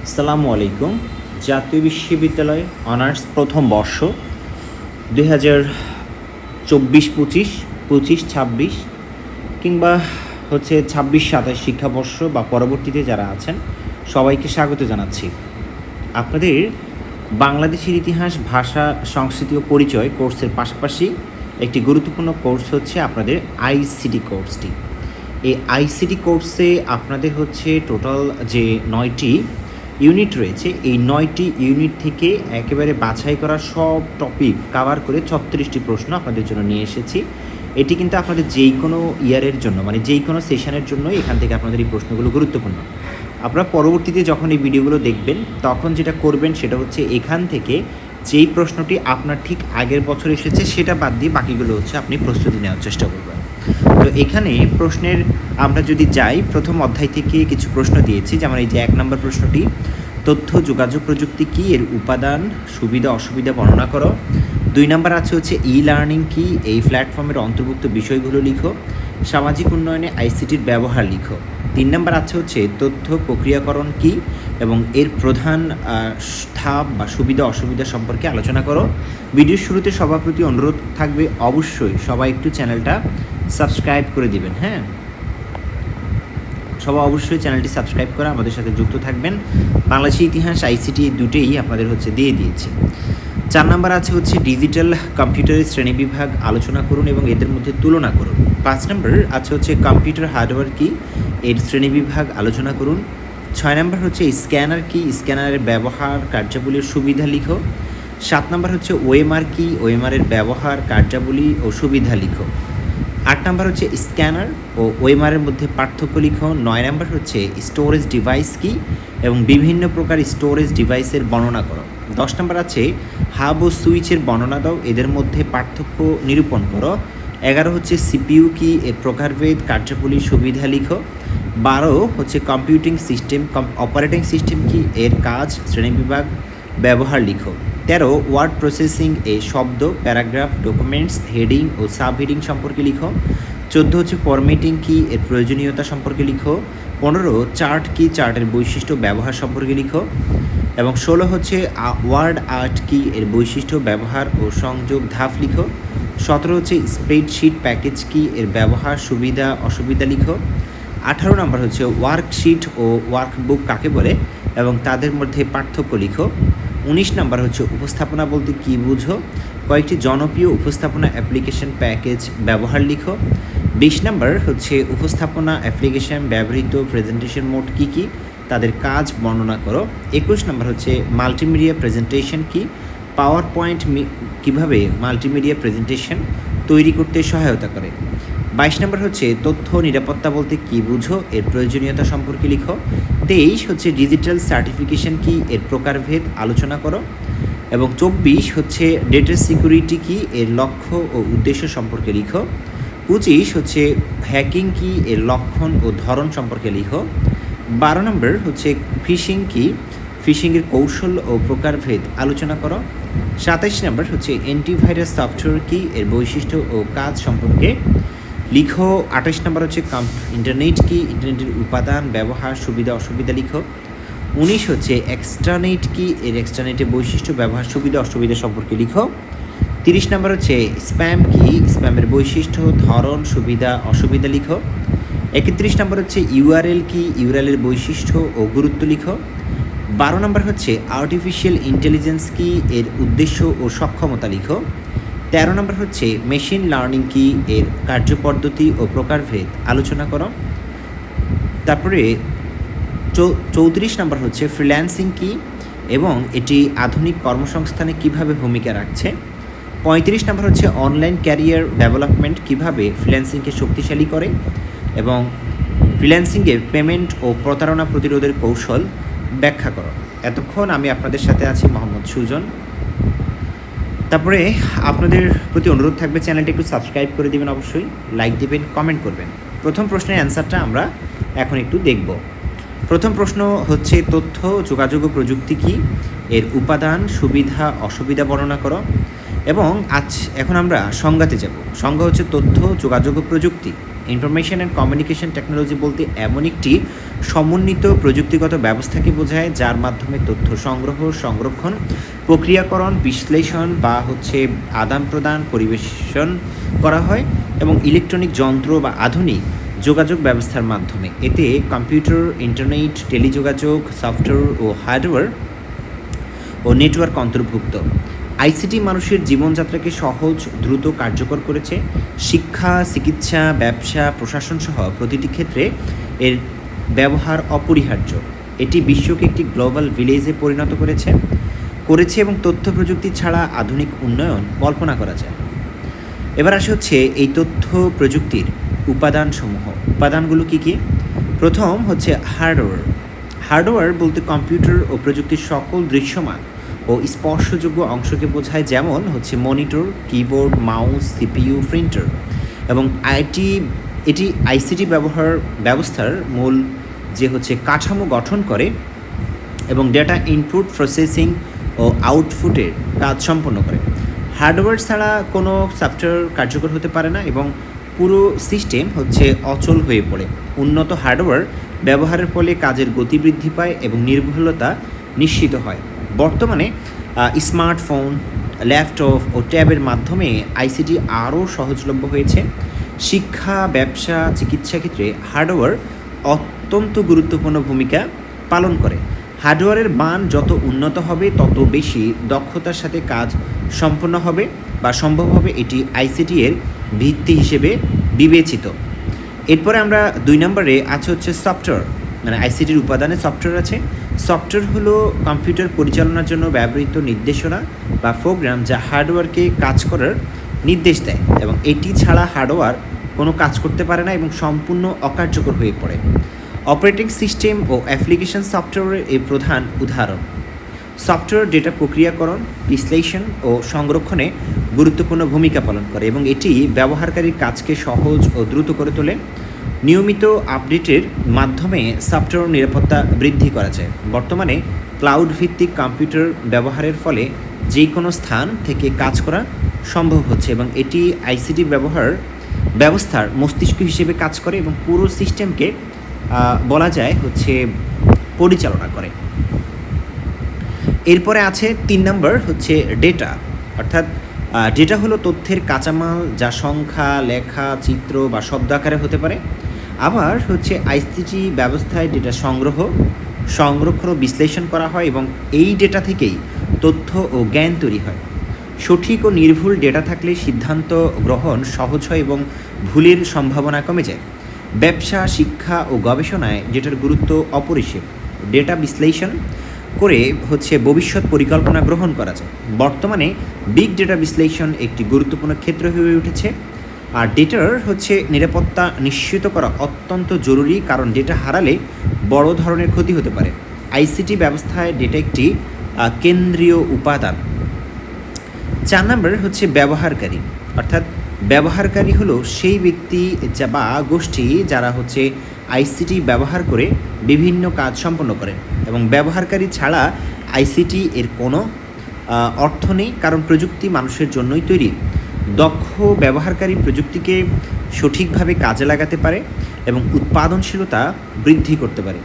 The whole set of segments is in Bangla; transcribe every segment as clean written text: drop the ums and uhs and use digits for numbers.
আসসালামু আলাইকুম। জাতীয় বিশ্ববিদ্যালয় অনার্স প্রথম বর্ষ 2024-25, 25-26 কিংবা 26-27 শিক্ষাবর্ষ বা পরবর্তীতে যারা আছেন সবাইকে স্বাগত জানাচ্ছি। আপনাদের বাংলাদেশের ইতিহাস, ভাষা, সংস্কৃতি ও পরিচয় কোর্সের পাশাপাশি একটি গুরুত্বপূর্ণ কোর্স হচ্ছে আপনাদের আইসিটি কোর্সটি। এই আইসিটি কোর্সে আপনাদের টোটাল যে 9টি ইউনিট রয়েছে, এই 9টি ইউনিট থেকে একেবারে বাছাই করা সব টপিক কভার করে 36টি প্রশ্ন আপনাদের জন্য নিয়ে এসেছি। এটি কিন্তু আপনাদের যেই কোনো ইয়ারের জন্য, মানে যেই কোনো সেশনের জন্যই এখান থেকে আপনাদের এই প্রশ্নগুলো গুরুত্বপূর্ণ। আপনারা পরবর্তীতে যখন এই ভিডিওগুলো দেখবেন তখন যেটা করবেন সেটা হচ্ছে এখান থেকে যেই প্রশ্নটি আপনার ঠিক আগের বছর এসেছে সেটা বাদ দিয়ে বাকিগুলো আপনি প্রস্তুতি নেওয়ার চেষ্টা করবেন। তো এখানে প্রশ্নের আমরা যদি যাই, প্রথম অধ্যায় থেকে কিছু প্রশ্ন দিয়েছি, যেমন এই যে 1 নম্বর প্রশ্নটি, তথ্য যোগাযোগ প্রযুক্তি কী, এর উপাদান, সুবিধা অসুবিধা বর্ণনা করো। 2 নম্বর আছে ই লার্নিং কী, এই প্ল্যাটফর্মের অন্তর্ভুক্ত বিষয়গুলো লিখো। সামাজিক উন্নয়নে আইসিটির ব্যবহার লিখো। 3 নম্বর আছে তথ্য প্রক্রিয়াকরণ কী এবং এর প্রধান ধাপ বা সুবিধা অসুবিধা সম্পর্কে আলোচনা করো। ভিডিওর শুরুতে সবার প্রতি অনুরোধ থাকবে অবশ্যই সবাই একটু চ্যানেলটা সাবস্ক্রাইব করে দিবেন। হ্যাঁ, সবাই অবশ্যই চ্যানেলটি সাবস্ক্রাইব করে আমাদের সাথে যুক্ত থাকবেন। বাংলাদেশের ইতিহাস, আইসিটি দুটোই আপনাদের দিয়ে দিয়েছি। 4 নম্বর আছে ডিজিটাল কম্পিউটারের শ্রেণীবিভাগ আলোচনা করুন এবং এদের মধ্যে তুলনা করুন। 5 নম্বর আছে কম্পিউটার হার্ডওয়্যার কী, এর শ্রেণীবিভাগ আলোচনা করুন। 6 নম্বর স্ক্যানার কী, স্ক্যানারের ব্যবহার, কার্যাবলীর সুবিধা লিখো। 7 নম্বর ওএমআর কী, ওএমআরের ব্যবহার, কার্যাবলী ও সুবিধা লিখো। 8 নম্বর স্ক্যানার ও ওএমআরের মধ্যে পার্থক্য লিখো। 9 নম্বর স্টোরেজ ডিভাইস কী এবং বিভিন্ন প্রকার স্টোরেজ ডিভাইসের বর্ণনা করো। 10 নম্বর আছে হাব ও সুইচের বর্ণনা দাও, এদের মধ্যে পার্থক্য নিরূপণ করো। 11 সিপিইউ কী, এর প্রকারভেদ, কার্যাবলী, সুবিধা লিখো। 12 কম্পিউটিং সিস্টেম, অপারেটিং সিস্টেম কী, এর কাজ, শ্রেণীবিভাগ, ব্যবহার লিখো। 13 ওয়ার্ড প্রসেসিং, এ শব্দ, প্যারাগ্রাফ, ডকুমেন্টস, হেডিং ও সাব হেডিং সম্পর্কে লিখো। 14 ফরম্যাটিং কী, এর প্রয়োজনীয়তা সম্পর্কে লিখো। 15 চার্ট কী, চার্টের বৈশিষ্ট্য, ব্যবহার সম্পর্কে লিখো। এবং 16 ওয়ার্ড আর্ট কী, এর বৈশিষ্ট্য, ব্যবহার ও সংযোগ ধাপ লিখো। 17 স্প্রেডশিট প্যাকেজ কী, এর ব্যবহার, সুবিধা অসুবিধা লিখো। 18 নম্বর ওয়ার্কশিট ও ওয়ার্কবুক কাকে বলে এবং তাদের মধ্যে পার্থক্য লিখো। 19 নম্বর উপস্থাপনা বলতে কী বুঝো, কয়েকটি জনপ্রিয় উপস্থাপনা অ্যাপ্লিকেশন প্যাকেজ ব্যবহার লিখো। 20 নম্বর উপস্থাপনা অ্যাপ্লিকেশন ব্যবহৃত প্রেজেন্টেশন মোড কী কী, তাদের কাজ বর্ণনা করো। 21 নম্বর মাল্টিমিডিয়া প্রেজেন্টেশন কী, পাওয়ার পয়েন্ট কীভাবে মাল্টিমিডিয়া প্রেজেন্টেশন তৈরি করতে সহায়তা করে। 22 নম্বর তথ্য নিরাপত্তা বলতে কী বুঝো, এর প্রয়োজনীয়তা সম্পর্কে লিখো। 23 ডিজিটাল সার্টিফিকেশন কী, এর প্রকারভেদ আলোচনা করো। এবং 24 ডেটা সিকিউরিটি কী, এর লক্ষ্য ও উদ্দেশ্য সম্পর্কে লিখো। 25 হ্যাকিং কী, এর লক্ষণ ও ধরন সম্পর্কে লিখো। 12 নম্বর ফিশিং কী, ফিশিংয়ের কৌশল ও প্রকারভেদ আলোচনা করো। 27 নম্বর অ্যান্টিভাইরাস সফটওয়্যার কী, এর বৈশিষ্ট্য ও কাজ সম্পর্কে লিখো। 28 নম্বর ইন্টারনেট কী, ইন্টারনেটের উপাদান, ব্যবহার, সুবিধা অসুবিধা লিখো। 19 এক্সট্রানেট কী, এর এক্সট্রানেটের বৈশিষ্ট্য, ব্যবহার, সুবিধা অসুবিধা সম্পর্কে লিখো। 30 নম্বর স্প্যাম কী, স্প্যামের বৈশিষ্ট্য, ধরন, সুবিধা অসুবিধা লিখো। 31 নম্বর ইউআরএল কী, ইউআরএলের বৈশিষ্ট্য ও গুরুত্ব লিখো। 12 নম্বর আর্টিফিশিয়াল ইন্টেলিজেন্স কী, এর উদ্দেশ্য ও সক্ষমতা লিখো। 13 নম্বর মেশিন লার্নিং কী, এর কার্যপদ্ধতি ও প্রকারভেদ আলোচনা করো। তারপরে 34 নম্বর ফ্রিল্যান্সিং কী এবং এটি আধুনিক কর্মসংস্থানে কীভাবে ভূমিকা রাখছে। 35 নম্বর অনলাইন ক্যারিয়ার ডেভেলপমেন্ট কীভাবে ফ্রিল্যান্সিংকে শক্তিশালী করে এবং ফ্রিল্যান্সিংয়ে পেমেন্ট ও প্রতারণা প্রতিরোধের কৌশল ব্যাখ্যা করো। এতক্ষণ আমি আপনাদের সাথে আছি মোহাম্মদ সুজন। তারপরে আপনাদের প্রতি অনুরোধ থাকবে চ্যানেলটি একটু সাবস্ক্রাইব করে দেবেন, অবশ্যই লাইক দেবেন, কমেন্ট করবেন। প্রথম প্রশ্নের অ্যান্সারটা আমরা এখন একটু দেখব। প্রথম প্রশ্ন তথ্য যোগাযোগ ও প্রযুক্তি কী, এর উপাদান, সুবিধা অসুবিধা বর্ণনা করো। এবং এখন আমরা সংজ্ঞাতে যাব। সংজ্ঞা তথ্য যোগাযোগ ও প্রযুক্তি, ইনফরমেশন অ্যান্ড কমিউনিকেশন টেকনোলজি বলতে এমন একটি সমন্বিত প্রযুক্তিগত ব্যবস্থাকে বোঝায় যার মাধ্যমে তথ্য সংগ্রহ, সংরক্ষণ, প্রক্রিয়াকরণ, বিশ্লেষণ বা আদান প্রদান, পরিবেশন করা হয় এবং ইলেকট্রনিক যন্ত্র বা আধুনিক যোগাযোগ ব্যবস্থার মাধ্যমে। এতে কম্পিউটার, ইন্টারনেট, টেলিযোগাযোগ, সফটওয়্যার ও হার্ডওয়্যার ও নেটওয়ার্ক অন্তর্ভুক্ত। আইসিটি মানুষের জীবনযাত্রাকে সহজ, দ্রুত, কার্যকর করেছে। শিক্ষা, চিকিৎসা, ব্যবসা, প্রশাসন সহ প্রতিটি ক্ষেত্রে এর ব্যবহার অপরিহার্য। এটি বিশ্বকে একটি গ্লোবাল ভিলেজে পরিণত করেছে এবং তথ্য প্রযুক্তি ছাড়া আধুনিক উন্নয়ন কল্পনা করা যায়। এবার এই তথ্য প্রযুক্তির উপাদানসমূহ। উপাদানগুলো কী কী? প্রথম হার্ডওয়্যার। হার্ডওয়্যার বলতে কম্পিউটার ও প্রযুক্তির সকল দৃশ্যমান ও স্পর্শযোগ্য অংশকে বোঝায়, যেমন monitor, keyboard, mouse, CPU, printer. এবং এটি আইসিটি ব্যবস্থার মূল কাঠামো গঠন করে এবং ডেটা ইনপুট, প্রসেসিং ও আউটপুটের কাজ সম্পন্ন করে। হার্ডওয়্যার ছাড়া কোনো সফটওয়্যার কার্যকর হতে পারে না এবং পুরো সিস্টেম অচল হয়ে পড়ে। উন্নত হার্ডওয়্যার ব্যবহারের ফলে কাজের গতি বৃদ্ধি পায় এবং নির্ভুলতা নিশ্চিত হয়। বর্তমানে স্মার্টফোন, ল্যাপটপ ও ট্যাবের মাধ্যমে আইসিটি আরও সহজলভ্য হয়েছে। শিক্ষা, ব্যবসা, চিকিৎসা ক্ষেত্রে হার্ডওয়্যার অত্যন্ত গুরুত্বপূর্ণ ভূমিকা পালন করে। হার্ডওয়্যারের মান যত উন্নত হবে তত বেশি দক্ষতার সাথে কাজ সম্পন্ন হবে বা সম্ভব হবে। এটি আইসিটি এর ভিত্তি হিসেবে বিবেচিত। এরপরে আমরা 2 নম্বরে আছে সফটওয়্যার। আইসিটির উপাদানে সফটওয়্যার আছে। সফটওয়্যার হলো কম্পিউটার পরিচালনার জন্য ব্যবহৃত নির্দেশনা বা প্রোগ্রাম যা হার্ডওয়্যারকে কাজ করার নির্দেশ দেয় এবং এটি ছাড়া হার্ডওয়্যার কোনো কাজ করতে পারে না এবং সম্পূর্ণ অকার্যকর হয়ে পড়ে। অপারেটিং সিস্টেম ও অ্যাপ্লিকেশন সফটওয়্যারের এই প্রধান উদাহরণ। সফটওয়্যার ডেটা প্রক্রিয়াকরণ, বিশ্লেষণ ও সংরক্ষণে গুরুত্বপূর্ণ ভূমিকা পালন করে এবং এটি ব্যবহারকারীর কাজকে সহজ ও দ্রুত করে তোলে। নিয়মিত আপডেটের মাধ্যমে সফটওয়্যার নিরাপত্তা বৃদ্ধি করা যায়। বর্তমানে ক্লাউড ভিত্তিক কম্পিউটার ব্যবহারের ফলে যে কোনো স্থান থেকে কাজ করা সম্ভব হচ্ছে এবং এটি আইসিটি ব্যবস্থার মস্তিষ্ক হিসেবে কাজ করে এবং পুরো সিস্টেমকে বলা যায় পরিচালনা করে। এরপরে আছে 3 নম্বর ডেটা। অর্থাৎ ডেটা হলো তথ্যের কাঁচামাল যা সংখ্যা, লেখা, চিত্র বা শব্দ আকারে হতে পারে। আবার আইসিটি ব্যবস্থায় ডেটা সংরক্ষণ ও বিশ্লেষণ করা হয় এবং এই ডেটা থেকেই তথ্য ও জ্ঞান তৈরি হয়। সঠিক ও নির্ভুল ডেটা থাকলে সিদ্ধান্ত গ্রহণ সহজ হয় এবং ভুলের সম্ভাবনা কমে যায়। ব্যবসা, শিক্ষা ও গবেষণায় ডেটার গুরুত্ব অপরিসীম। ডেটা বিশ্লেষণ করে ভবিষ্যৎ পরিকল্পনা গ্রহণ করা যায়। বর্তমানে বিগ ডেটা বিশ্লেষণ একটি গুরুত্বপূর্ণ ক্ষেত্র হয়ে উঠেছে। আর ডেটার নিরাপত্তা নিশ্চিত করা অত্যন্ত জরুরি, কারণ ডেটা হারালে বড় ধরনের ক্ষতি হতে পারে। আইসিটি ব্যবস্থায় ডেটা একটি কেন্দ্রীয় উপাদান। 4 নম্বর ব্যবহারকারী। অর্থাৎ ব্যবহারকারী হলো সেই ব্যক্তি বা গোষ্ঠী যারা আইসিটি ব্যবহার করে বিভিন্ন কাজ সম্পন্ন করে এবং ব্যবহারকারী ছাড়া আইসিটি এর কোনো অর্থ নেই, কারণ প্রযুক্তি মানুষের জন্যই তৈরি। দক্ষ ব্যবহারকারী প্রযুক্তিকে সঠিকভাবে কাজে লাগাতে পারে এবং উৎপাদনশীলতা বৃদ্ধি করতে পারে।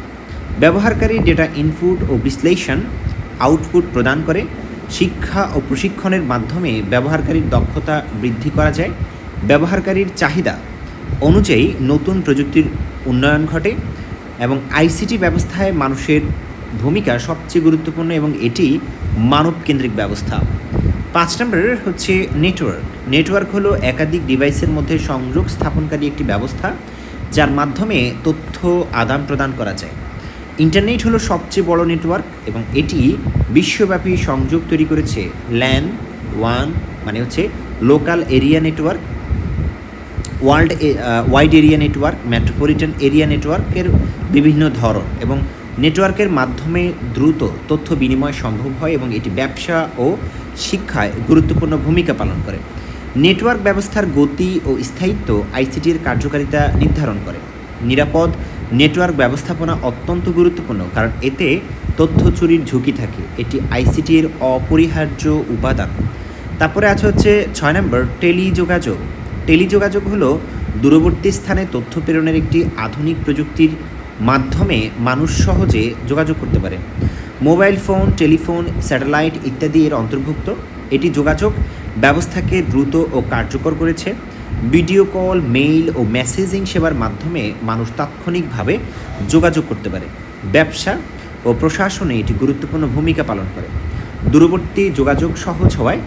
ব্যবহারকারী ডেটা ইনপুট ও বিশ্লেষণ আউটপুট প্রদান করে। শিক্ষা ও প্রশিক্ষণের মাধ্যমে ব্যবহারকারীর দক্ষতা বৃদ্ধি করা যায়। ব্যবহারকারীর চাহিদা অনুযায়ী নতুন প্রযুক্তির উন্নয়ন ঘটে এবং আইসিটি ব্যবস্থায় মানুষের ভূমিকা সবচেয়ে গুরুত্বপূর্ণ এবং এটি মানবকেন্দ্রিক ব্যবস্থা। 5 নম্বর নেটওয়ার্ক। নেটওয়ার্ক হলো একাধিক ডিভাইসের মধ্যে সংযোগ স্থাপনকারী একটি ব্যবস্থা যার মাধ্যমে তথ্য আদান প্রদান করা যায়। ইন্টারনেট হলো সবচেয়ে বড় নেটওয়ার্ক এবং এটি বিশ্বব্যাপী সংযোগ তৈরি করেছে। LAN 1 local area network, wide area network, metropolitan area নেটওয়ার্কের বিভিন্ন ধরন এবং নেটওয়ার্কের মাধ্যমে দ্রুত তথ্য বিনিময় সম্ভব হয় এবং এটি ব্যবসা ও শিক্ষায় গুরুত্বপূর্ণ ভূমিকা পালন করে। নেটওয়ার্ক ব্যবস্থার গতি ও স্থায়িত্ব আইসিটির কার্যকারিতা নির্ধারণ করে। নিরাপদ নেটওয়ার্ক ব্যবস্থাপনা অত্যন্ত গুরুত্বপূর্ণ, কারণ এতে তথ্য চুরির ঝুঁকি থাকে। এটি আইসিটির অপরিহার্য উপাদান। তারপরে আছে 6 নম্বর টেলিযোগাযোগ। টেলিযোগাযোগ হলো দূরবর্তী স্থানে তথ্য প্রেরণের একটি আধুনিক প্রযুক্তির মাধ্যমে মানুষ সহজে যোগাযোগ করতে পারে। মোবাইল ফোন, টেলিফোন, স্যাটেলাইট ইত্যাদি এর অন্তর্ভুক্ত। এটি যোগাযোগ ব্যবস্থাকে দ্রুত ও কার্যকর করেছে। ভিডিও কল, মেইল ও মেসেজিং সেবার মাধ্যমে মানুষ তাৎক্ষণিকভাবে যোগাযোগ করতে পারে। ব্যবসা ও প্রশাসনে এটি গুরুত্বপূর্ণ ভূমিকা পালন করে। দূরবর্তী যোগাযোগ সহজ হওয়ায়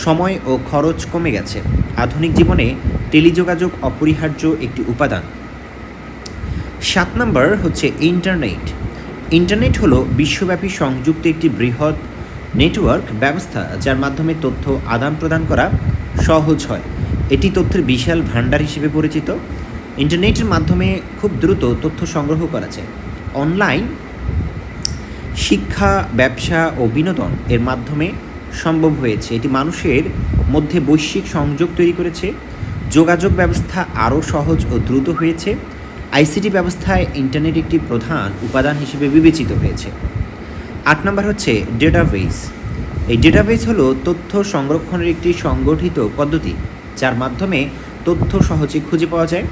সময় ও খরচ কমে গেছে। আধুনিক জীবনে টেলিযোগাযোগ অপরিহার্য একটি উপাদান। 7 নম্বর হচ্ছে ইন্টারনেট। ইন্টারনেট হলো বিশ্বব্যাপী সংযুক্ত একটি বৃহৎ নেটওয়ার্ক ব্যবস্থা যার মাধ্যমে তথ্য আদান প্রদান করা সহজ হয়। এটি তথ্যের বিশাল ভাণ্ডার হিসেবে পরিচিত। ইন্টারনেটের মাধ্যমে খুব দ্রুত তথ্য সংগ্রহ করা যায়। অনলাইন শিক্ষা, ব্যবসা ও বিনোদন এর মাধ্যমে সম্ভব হয়েছে। এটি মানুষের মধ্যে বৈশ্বিক সংযোগ তৈরি করেছে। যোগাযোগ ব্যবস্থা আরও সহজ ও দ্রুত হয়েছে। আইসিটি ব্যবস্থায় ইন্টারনেট একটি প্রধান উপাদান হিসেবে বিবেচিত হয়েছে। 8 নম্বর হচ্ছে ডেটাবেস। এই ডেটাবেস হলো তথ্য সংরক্ষণের একটি সংগঠিত পদ্ধতি যার মাধ্যমে তথ্য সহজে খুঁজে পাওয়া যায়।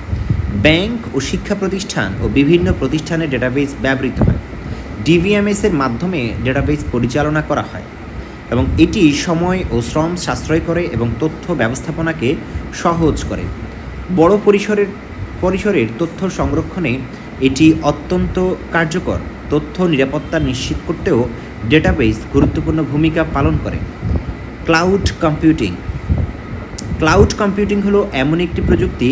ব্যাংক ও শিক্ষা প্রতিষ্ঠান ও বিভিন্ন প্রতিষ্ঠানের ডেটাবেস ব্যবহৃত হয়। ডিভিএমএস এর মাধ্যমে ডেটাবেস পরিচালনা করা হয় এবং এটি সময় ও শ্রম সাশ্রয় করে এবং তথ্য ব্যবস্থাপনাকে সহজ করে। বড় পরিসরের তথ্য সংরক্ষণে এটি অত্যন্ত কার্যকর। তথ্য নিরাপত্তা নিশ্চিত করতেও ডেটাবেস গুরুত্বপূর্ণ ভূমিকা পালন করে। Cloud computing. ক্লাউড কম্পিউটিং হলো এমন একটি প্রযুক্তি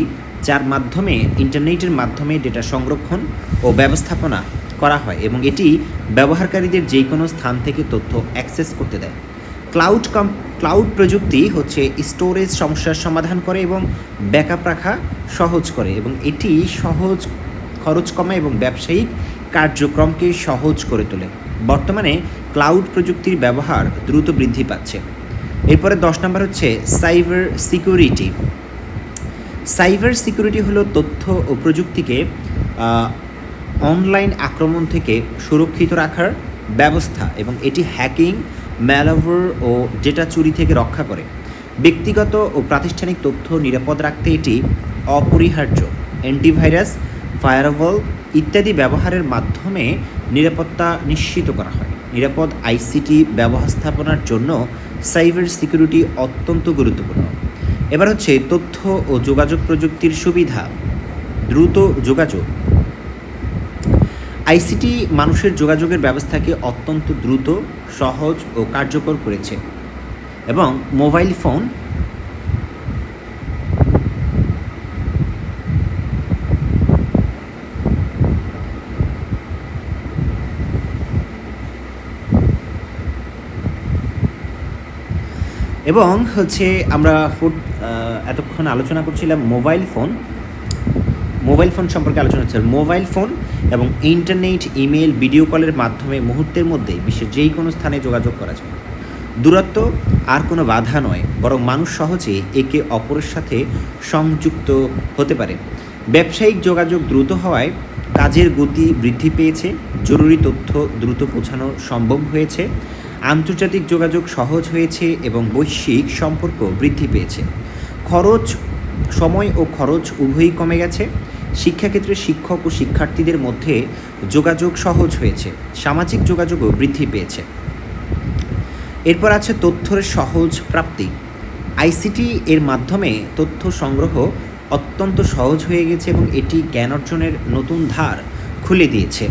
যার মাধ্যমে ইন্টারনেটের মাধ্যমে ডেটা সংরক্ষণ ও ব্যবস্থাপনা করা হয় এবং এটি ব্যবহারকারীদের যে কোনো স্থান থেকে তথ্য অ্যাক্সেস করতে দেয়। ক্লাউড প্রযুক্তি হচ্ছে স্টোরেজ সমস্যার সমাধান করে এবং ব্যাকআপ রাখা সহজ করে এবং এটি সহজ খরচ কমায় এবং ব্যবসায়িক কার্যক্রমকে সহজ করে তোলে। বর্তমানে ক্লাউড প্রযুক্তির ব্যবহার দ্রুত বৃদ্ধি পাচ্ছে। এরপরে 10 নম্বর হচ্ছে সাইবার সিকিউরিটি। সাইবার সিকিউরিটি হলো তথ্য ও প্রযুক্তিকে অনলাইন আক্রমণ থেকে সুরক্ষিত রাখার ব্যবস্থা এবং এটি হ্যাকিং, ম্যালওয়্যার ও ডেটা চুরি থেকে রক্ষা করে। ব্যক্তিগত ও প্রাতিষ্ঠানিক তথ্য নিরাপদ রাখতে এটি অপরিহার্য। অ্যান্টিভাইরাস, ফায়ারওয়াল ইত্যাদি ব্যবহারের মাধ্যমে নিরাপত্তা নিশ্চিত করা হয়। নিরাপদ আইসিটি ব্যবস্থাপনার জন্য সাইবার সিকিউরিটি অত্যন্ত গুরুত্বপূর্ণ। এবার হচ্ছে তথ্য ও যোগাযোগ প্রযুক্তির সুবিধা। দ্রুত যোগাযোগ। আইসিটি মানুষের যোগাযোগের ব্যবস্থাকে অত্যন্ত দ্রুত, সহজ ও কার্যকর করেছে এবং মোবাইল ফোন এবং হচ্ছে আমরা এতক্ষণ আলোচনা করছিলাম মোবাইল ফোন সম্পর্কে আলোচনা হচ্ছে। মোবাইল ফোন এবং ইন্টারনেট, ইমেল, ভিডিও কলের মাধ্যমে মুহূর্তের মধ্যে বিশ্বের যেই কোনো স্থানে যোগাযোগ করা যায়। দূরত্ব আর কোনো বাধা নয়, বরং মানুষ সহজে একে অপরের সাথে সংযুক্ত হতে পারে। ব্যবসায়িক যোগাযোগ দ্রুত হওয়ায় কাজের গতি বৃদ্ধি পেয়েছে। জরুরি তথ্য দ্রুত পৌঁছানো সম্ভব হয়েছে। আন্তর্জাতিক যোগাযোগ সহজ হয়েছে এবং বৈশ্বিক সম্পর্ক বৃদ্ধি পেয়েছে। সময় ও খরচ উভয়ই কমে গেছে। শিক্ষাক্ষেত্রে শিক্ষক ও শিক্ষার্থীদের মধ্যে যোগাযোগ সহজ হয়েছে। সামাজিক যোগাযোগও বৃদ্ধি পেয়েছে। এরপর আছে তথ্যের সহজ প্রাপ্তি। আইসিটি এর মাধ্যমে তথ্য সংগ্রহ অত্যন্ত সহজ হয়ে গেছে এবং এটি জ্ঞান অর্জনের নতুন ধার খুলে দিয়েছে।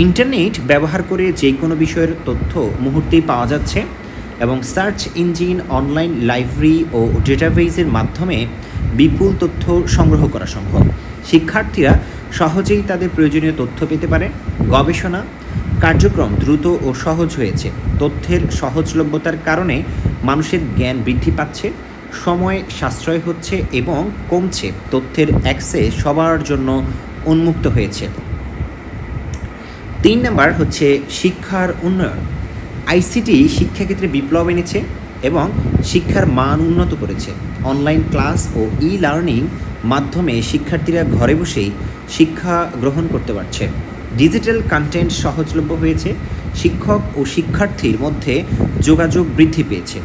ইন্টারনেট ব্যবহার করে যে কোনো বিষয়ের তথ্য মুহূর্তেই পাওয়া যাচ্ছে এবং সার্চ ইঞ্জিন, অনলাইন লাইব্রেরি ও ডেটাবেসের মাধ্যমে বিপুল তথ্য সংগ্রহ করা সম্ভব। শিক্ষার্থীরা সহজেই তাদের প্রয়োজনীয় তথ্য পেতে পারে। গবেষণা কার্যক্রম দ্রুত ও সহজ হয়েছে। তথ্যের সহজলভ্যতার কারণে মানুষের জ্ঞান বৃদ্ধি পাচ্ছে, সময় সাশ্রয় হচ্ছে এবং কমছে। তথ্যের অ্যাক্সেস সবার জন্য উন্মুক্ত হয়েছে। 3 নম্বর হচ্ছে শিক্ষার উন্নয়ন। আইসিটি শিক্ষাক্ষেত্রে বিপ্লব এনেছে এবং শিক্ষার মান উন্নত করেছে। অনলাইন ক্লাস ও লার্নিং মাধ্যমে শিক্ষার্থীরা ঘরে বসেই শিক্ষা গ্রহণ করতে পারছে। ডিজিটাল কন্টেন্ট সহজলভ্য হয়েছে। শিক্ষক ও শিক্ষার্থীর মধ্যে যোগাযোগ বৃদ্ধি পেয়েছে।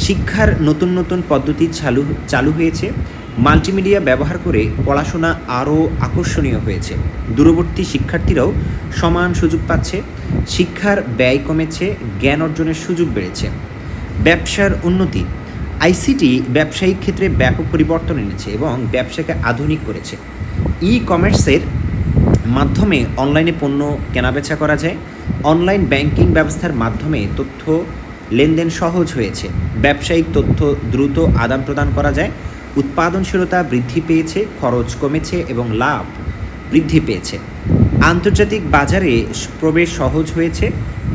শিক্ষার নতুন নতুন পদ্ধতি চালু হয়েছে। মাল্টিমিডিয়া ব্যবহার করে পড়াশোনা আরও আকর্ষণীয় হয়েছে। দূরবর্তী শিক্ষার্থীরাও সমান সুযোগ পাচ্ছে। শিক্ষার ব্যয় কমেছে, জ্ঞান অর্জনের সুযোগ বেড়েছে। ব্যবসার উন্নতি। আইসিটি ব্যবসায়িক ক্ষেত্রে ব্যাপক পরিবর্তন এনেছে এবং ব্যবসাকে আধুনিক করেছে। ই কমার্সের মাধ্যমে অনলাইনে পণ্য কেনাবেচা করা যায়। অনলাইন ব্যাংকিং ব্যবস্থার মাধ্যমে তথ্য লেনদেন সহজ হয়েছে। ব্যবসায়িক তথ্য দ্রুত আদান প্রদান করা যায়। উৎপাদনশীলতা বৃদ্ধি পেয়েছে, খরচ কমেছে এবং লাভ বৃদ্ধি পেয়েছে। আন্তর্জাতিক বাজারে প্রবেশ সহজ হয়েছে,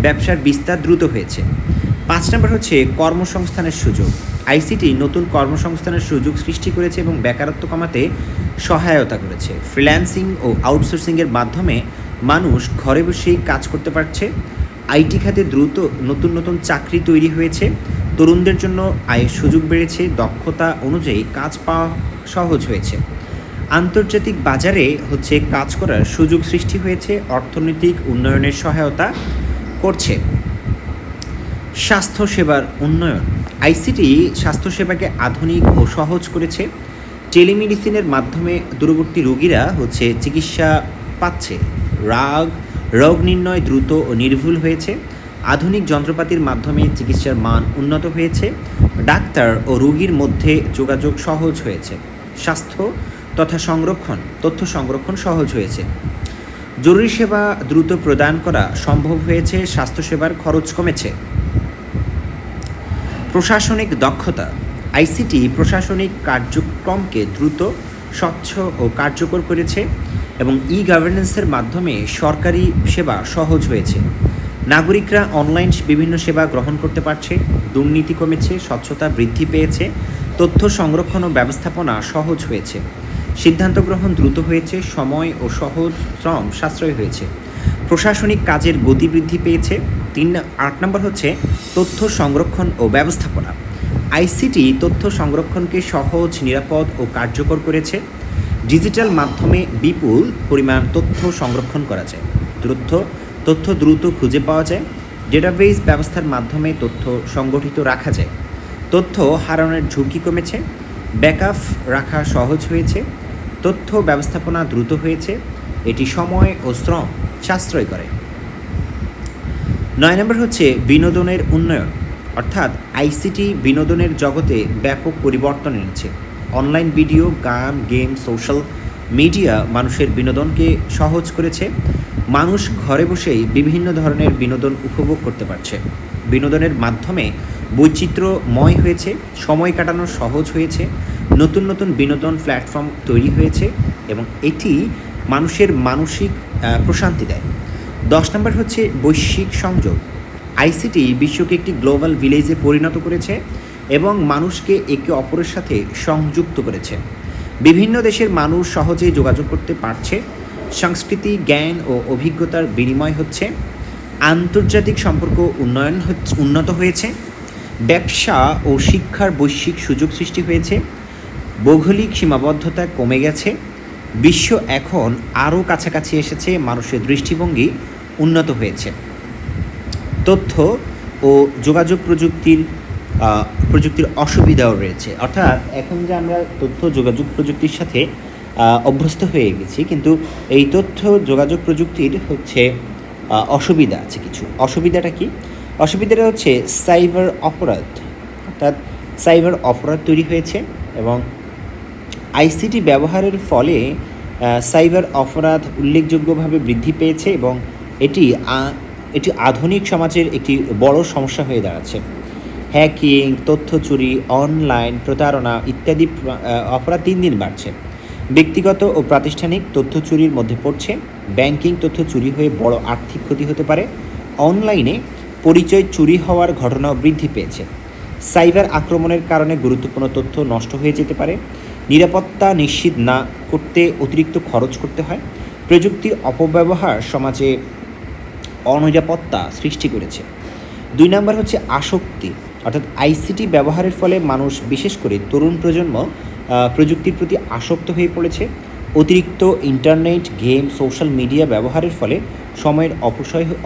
ব্যবসার বিস্তার দ্রুত হয়েছে। 5 নম্বর হচ্ছে কর্মসংস্থানের সুযোগ। আইসিটি নতুন কর্মসংস্থানের সুযোগ সৃষ্টি করেছে এবং বেকারত্ব কমাতে সহায়তা করেছে। ফ্রিল্যান্সিং ও আউটসোর্সিংয়ের মাধ্যমে মানুষ ঘরে বসেই কাজ করতে পারছে। আইটি খাতে দ্রুত নতুন নতুন চাকরি তৈরি হয়েছে। তরুণদের জন্য আয়ের সুযোগ বেড়েছে, দক্ষতা অনুযায়ী কাজ পাওয়া সহজ হয়েছে। আন্তর্জাতিক বাজারে হচ্ছে কাজ করার সুযোগ সৃষ্টি হয়েছে, অর্থনৈতিক উন্নয়নের সহায়তা করছে। স্বাস্থ্যসেবার উন্নয়ন। আইসিটি স্বাস্থ্যসেবাকে আধুনিক ও সহজ করেছে। টেলিমেডিসিনের মাধ্যমে দূরবর্তী রোগীরা হচ্ছে চিকিৎসা পাচ্ছে। রোগ নির্ণয় দ্রুত ও নির্ভুল হয়েছে। আধুনিক যন্ত্রপাতির মাধ্যমে চিকিৎসার মান উন্নত হয়েছে। ডাক্তার ও রোগীর মধ্যে যোগাযোগ সহজ হয়েছে। স্বাস্থ্য তথা তথ্য সংরক্ষণ সহজ হয়েছে। জরুরি সেবা দ্রুত প্রদান করা সম্ভব হয়েছে। স্বাস্থ্যসেবার খরচ কমেছে। প্রশাসনিক দক্ষতা। আইসিটি প্রশাসনিক কার্যক্রমকে দ্রুত, স্বচ্ছ ও কার্যকর করেছে এবং ই গভর্নেন্সের মাধ্যমে সরকারি সেবা সহজ হয়েছে। নাগরিকরা অনলাইন বিভিন্ন সেবা গ্রহণ করতে পারছে। দুর্নীতি কমেছে, স্বচ্ছতা বৃদ্ধি পেয়েছে। তথ্য সংরক্ষণ ও ব্যবস্থাপনা সহজ হয়েছে। সিদ্ধান্ত গ্রহণ দ্রুত হয়েছে, সময় ও সহজ শ্রম সাশ্রয় হয়েছে। প্রশাসনিক কাজের গতি বৃদ্ধি পেয়েছে। 8 নম্বর হচ্ছে তথ্য সংরক্ষণ ও ব্যবস্থাপনা। আইসিটি তথ্য সংরক্ষণকে সহজ, নিরাপদ ও কার্যকর করেছে। ডিজিটাল মাধ্যমে বিপুল পরিমাণ তথ্য সংরক্ষণ করা যায়। তথ্য দ্রুত খুঁজে পাওয়া যায়। ডেটাবেস ব্যবস্থার মাধ্যমে তথ্য সংগঠিত রাখা যায়। তথ্য হারানোর ঝুঁকি কমেছে। ব্যাকআপ রাখা সহজ হয়েছে। তথ্য ব্যবস্থাপনা দ্রুত হয়েছে। এটি সময় ও শ্রম সাশ্রয় করে। 9 নম্বর হচ্ছে বিনোদনের উন্নয়ন, অর্থাৎ আইসিটি বিনোদনের জগতে ব্যাপক পরিবর্তন এনেছে। অনলাইন ভিডিও, গান, গেম, সোশ্যাল মিডিয়া মানুষের বিনোদনকে সহজ করেছে। মানুষ ঘরে বসেই বিভিন্ন ধরনের বিনোদন উপভোগ করতে পারছে। বিনোদনের মাধ্যমে বৈচিত্র্যময় হয়েছে, সময় কাটানো সহজ হয়েছে। নতুন নতুন বিনোদন প্ল্যাটফর্ম তৈরি হয়েছে এবং এটি মানুষের মানসিক প্রশান্তি দেয়। 10 নম্বর হচ্ছে বৈশ্বিক সংযোগ। আইসিটি বিশ্বকে একটি গ্লোবাল ভিলেজে পরিণত করেছে এবং মানুষকে একে অপরের সাথে সংযুক্ত করেছে। বিভিন্ন দেশের মানুষ সহজেই যোগাযোগ করতে পারছে। সংস্কৃতি, জ্ঞান ও অভিজ্ঞতার বিনিময় হচ্ছে। আন্তর্জাতিক সম্পর্ক উন্নত হয়েছে। ব্যবসা ও শিক্ষার বৈশ্বিক সুযোগ সৃষ্টি হয়েছে। ভৌগোলিক সীমাবদ্ধতা কমে গেছে। বিশ্ব এখন আরও কাছাকাছি এসেছে। মানুষের দৃষ্টিভঙ্গি উন্নত হয়েছে। তথ্য ও যোগাযোগ প্রযুক্তির অসুবিধাও রয়েছে, অর্থাৎ এখন যে আমরা তথ্য যোগাযোগ প্রযুক্তির সাথে অভ্যস্ত হয়ে গেছি, কিন্তু এই তথ্য যোগাযোগ প্রযুক্তির হচ্ছে অসুবিধা আছে কিছু। অসুবিধাটা কি? অসুবিধাটা হচ্ছে সাইবার অপরাধ, অর্থাৎ সাইবার অপরাধ তৈরি হয়েছে এবং আইসিটি ব্যবহারের ফলে সাইবার অপরাধ উল্লেখযোগ্যভাবে বৃদ্ধি পেয়েছে এবং এটি আধুনিক সমাজের একটি বড় সমস্যা হয়ে দাঁড়াচ্ছে। হ্যাকিং, তথ্য চুরি, অনলাইন প্রতারণা ইত্যাদি অপরাধ দিন দিন বাড়ছে। ব্যক্তিগত ও প্রাতিষ্ঠানিক তথ্য চুরির মধ্যে পড়ছে। ব্যাংকিং তথ্য চুরি হয়ে বড় আর্থিক ক্ষতি হতে পারে। অনলাইনে পরিচয় চুরি হওয়ার ঘটনাও বৃদ্ধি পেয়েছে। সাইবার আক্রমণের কারণে গুরুত্বপূর্ণ তথ্য নষ্ট হয়ে যেতে পারে। নিরাপত্তা নিশ্চিত না করতে অতিরিক্ত খরচ করতে হয়। প্রযুক্তির অপব্যবহার সমাজে অনিরাপত্তা সৃষ্টি করেছে। 2 নম্বর হচ্ছে আসক্তি, অর্থাৎ আইসিটি ব্যবহারের ফলে মানুষ, বিশেষ করে তরুণ প্রজন্ম, প্রযুক্তির প্রতি আসক্ত হয়ে পড়েছে। অতিরিক্ত ইন্টারনেট, গেম, সোশ্যাল মিডিয়া ব্যবহারের ফলে সময়ের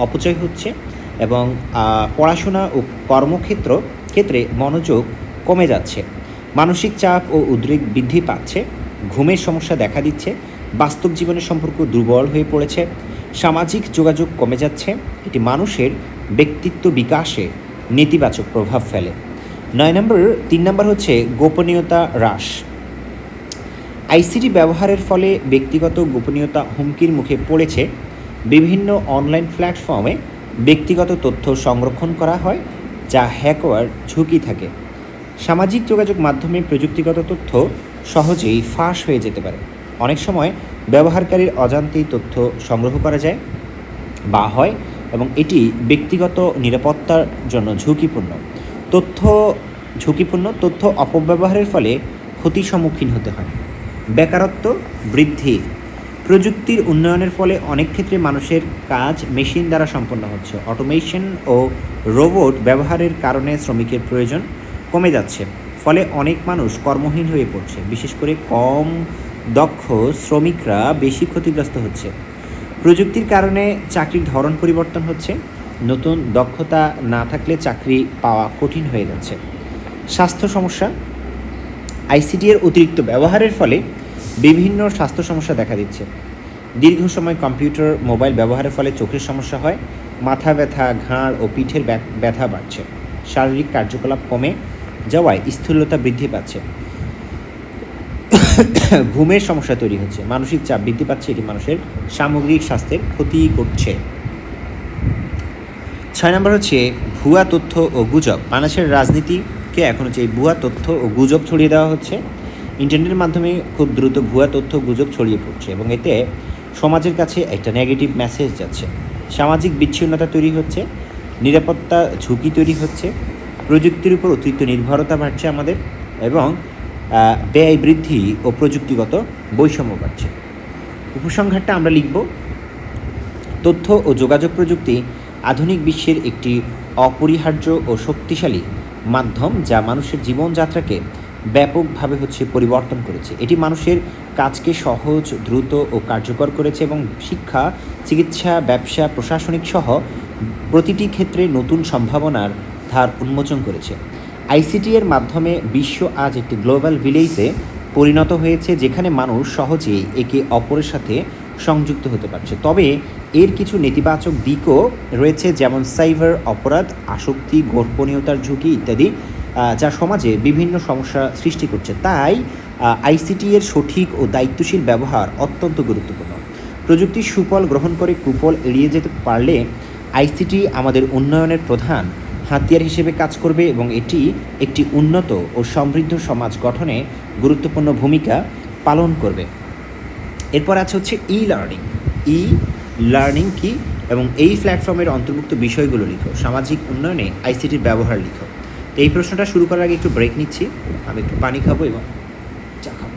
অপচয় হচ্ছে এবং পড়াশোনা ও ক্ষেত্রে মনোযোগ কমে যাচ্ছে। মানসিক চাপ ও উদ্বেগ বৃদ্ধি পাচ্ছে, ঘুমের সমস্যা দেখা দিচ্ছে, বাস্তব জীবনের সম্পর্ক দুর্বল হয়ে পড়েছে, সামাজিক যোগাযোগ কমে যাচ্ছে। এটি মানুষের ব্যক্তিত্ব বিকাশে নেতিবাচক প্রভাব ফেলে। 3 নম্বর হচ্ছে গোপনীয়তা হ্রাস। আইসিটি ব্যবহারের ফলে ব্যক্তিগত গোপনীয়তা হুমকির মুখে পড়েছে। বিভিন্ন অনলাইন প্ল্যাটফর্মে ব্যক্তিগত তথ্য সংরক্ষণ করা হয়, যা হ্যাক হওয়ার ঝুঁকি থাকে। সামাজিক যোগাযোগ মাধ্যমে প্রযুক্তিগত তথ্য সহজেই ফাঁস হয়ে যেতে পারে। অনেক সময় ব্যবহারকারীর অজান্তেই তথ্য সংগ্রহ করা যায় বা হয়, এবং এটি ব্যক্তিগত নিরাপত্তার জন্য তথ্য অপব্যবহারের ফলে ক্ষতির সম্মুখীন হতে হয়। বেকারত্ব বৃদ্ধি। প্রযুক্তির উন্নয়নের ফলে অনেক ক্ষেত্রে মানুষের কাজ মেশিন দ্বারা সম্পন্ন হচ্ছে। অটোমেশন ও রোবট ব্যবহারের কারণে শ্রমিকের প্রয়োজন কমে যাচ্ছে, ফলে অনেক মানুষ কর্মহীন হয়ে পড়ছে। বিশেষ করে কম দক্ষ শ্রমিকরা বেশি ক্ষতিগ্রস্ত হচ্ছে। প্রযুক্তির কারণে চাকরির ধরন পরিবর্তন হচ্ছে, নতুন দক্ষতা না থাকলে চাকরি পাওয়া কঠিন হয়ে যাচ্ছে। স্বাস্থ্য সমস্যা। আইসিটি এর অতিরিক্ত ব্যবহারের ফলে বিভিন্ন স্বাস্থ্য সমস্যা দেখা দিচ্ছে। দীর্ঘ সময় কম্পিউটার মোবাইল ব্যবহারের ফলে চোখের সমস্যা হয়, মাথা ব্যথা, ঘাড় ও পিঠের ব্যথা বাড়ছে, শারীরিক কার্যকলাপ কমে যাওয়ায় স্থূলতা বৃদ্ধি পাচ্ছে, ঘুমের সমস্যা তৈরি হচ্ছে, মানসিক চাপ বৃদ্ধি পাচ্ছে। এটি মানুষের সামগ্রিক স্বাস্থ্যের ক্ষতি করছে। 6 নম্বর হচ্ছে ভুয়া তথ্য ও গুজব। বাংলাদেশের রাজনীতিকে এখন হচ্ছে এই ভুয়া তথ্য ও গুজব ছড়িয়ে দেওয়া হচ্ছে। ইন্টারনেটের মাধ্যমে খুব দ্রুত ভুয়া তথ্য গুজব ছড়িয়ে পড়ছে, এবং এতে সমাজের কাছে একটা নেগেটিভ মেসেজ যাচ্ছে। সামাজিক বিচ্ছিন্নতা তৈরি হচ্ছে, নিরাপত্তা ঝুঁকি তৈরি হচ্ছে, প্রযুক্তির উপর অতিরিক্ত নির্ভরতা বাড়ছে আমাদের, এবং ব্যয় বৃদ্ধি ও প্রযুক্তিগত বৈষম্য বাড়ছে। উপসংহারটা আমরা লিখব, তথ্য ও যোগাযোগ প্রযুক্তি আধুনিক বিশ্বের একটি অপরিহার্য ও শক্তিশালী মাধ্যম, যা মানুষের জীবনযাত্রাকে ব্যাপকভাবে পরিবর্তন করেছে। এটি মানুষের কাজকে সহজ, দ্রুত ও কার্যকর করেছে, এবং শিক্ষা, চিকিৎসা, ব্যবসা, প্রশাসনিক সহ প্রতিটি ক্ষেত্রে নতুন সম্ভাবনার ধার উন্মোচন করেছে। আইসিটি এর মাধ্যমে বিশ্ব আজ একটি গ্লোবাল ভিলেজে পরিণত হয়েছে, যেখানে মানুষ সহজেই একে অপরের সাথে সংযুক্ত হতে পারছে। তবে এর কিছু নেতিবাচক দিকও রয়েছে, যেমন সাইবার অপরাধ, আসক্তি, গোপনীয়তার ঝুঁকি ইত্যাদি, যা সমাজে বিভিন্ন সমস্যা সৃষ্টি করছে। তাই আইসিটি এর সঠিক ও দায়িত্বশীল ব্যবহার অত্যন্ত গুরুত্বপূর্ণ। প্রযুক্তির সুফল গ্রহণ করে কুফল এড়িয়ে যেতে পারলে আইসিটি আমাদের উন্নয়নের প্রধান হাতিয়ার হিসেবে কাজ করবে, এবং এটি একটি উন্নত ও সমৃদ্ধ সমাজ গঠনে গুরুত্বপূর্ণ ভূমিকা পালন করবে। এরপর আছে ই লার্নিং কি, এবং এই প্ল্যাটফর্মের অন্তর্ভুক্ত বিষয়গুলো লিখো। সামাজিক উন্নয়নে আইসিটির ব্যবহার লিখো। তো এই প্রশ্নটা শুরু করার আগে একটু ব্রেক নিচ্ছি, আমি একটু পানি খাবো এবং চা খাবো।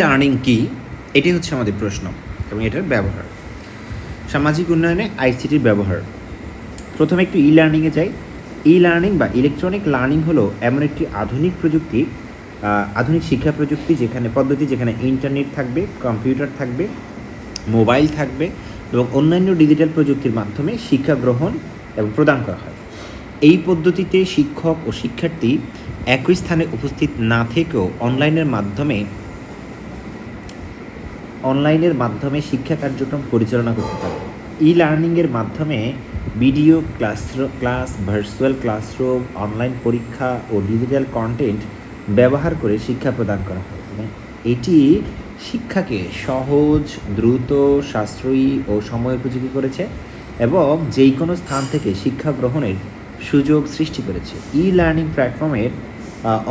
লার্নিং কি, এটি হচ্ছে আমাদের প্রশ্ন এবং এটার ব্যবহার। সামাজিক উন্নয়নে আইসিটির ব্যবহার। প্রথমে একটু লার্নিংয়ে যাই। লার্নিং বা ইলেকট্রনিক লার্নিং হলো এমন একটি আধুনিক শিক্ষা প্রযুক্তি যেখানে ইন্টারনেট থাকবে, কম্পিউটার থাকবে, মোবাইল থাকবে, এবং অন্যান্য ডিজিটাল প্রযুক্তির মাধ্যমে শিক্ষা গ্রহণ এবং প্রদান করা হয়। এই পদ্ধতিতে শিক্ষক ও শিক্ষার্থী একই স্থানে উপস্থিত না থেকেও অনলাইনের মাধ্যমে শিক্ষা কার্যক্রম পরিচালনা করতে পারে। লার্নিংয়ের মাধ্যমে video class, virtual classroom, online পরীক্ষা ও ডিজিটাল কন্টেন্ট ব্যবহার করে শিক্ষা প্রদান করা হয়, এবং এটি শিক্ষাকে সহজ, দ্রুত, সাশ্রয়ী ও সময়োপযোগী করেছে, এবং যেই কোনো স্থান থেকে শিক্ষা গ্রহণের সুযোগ সৃষ্টি করেছে। লার্নিং প্ল্যাটফর্মের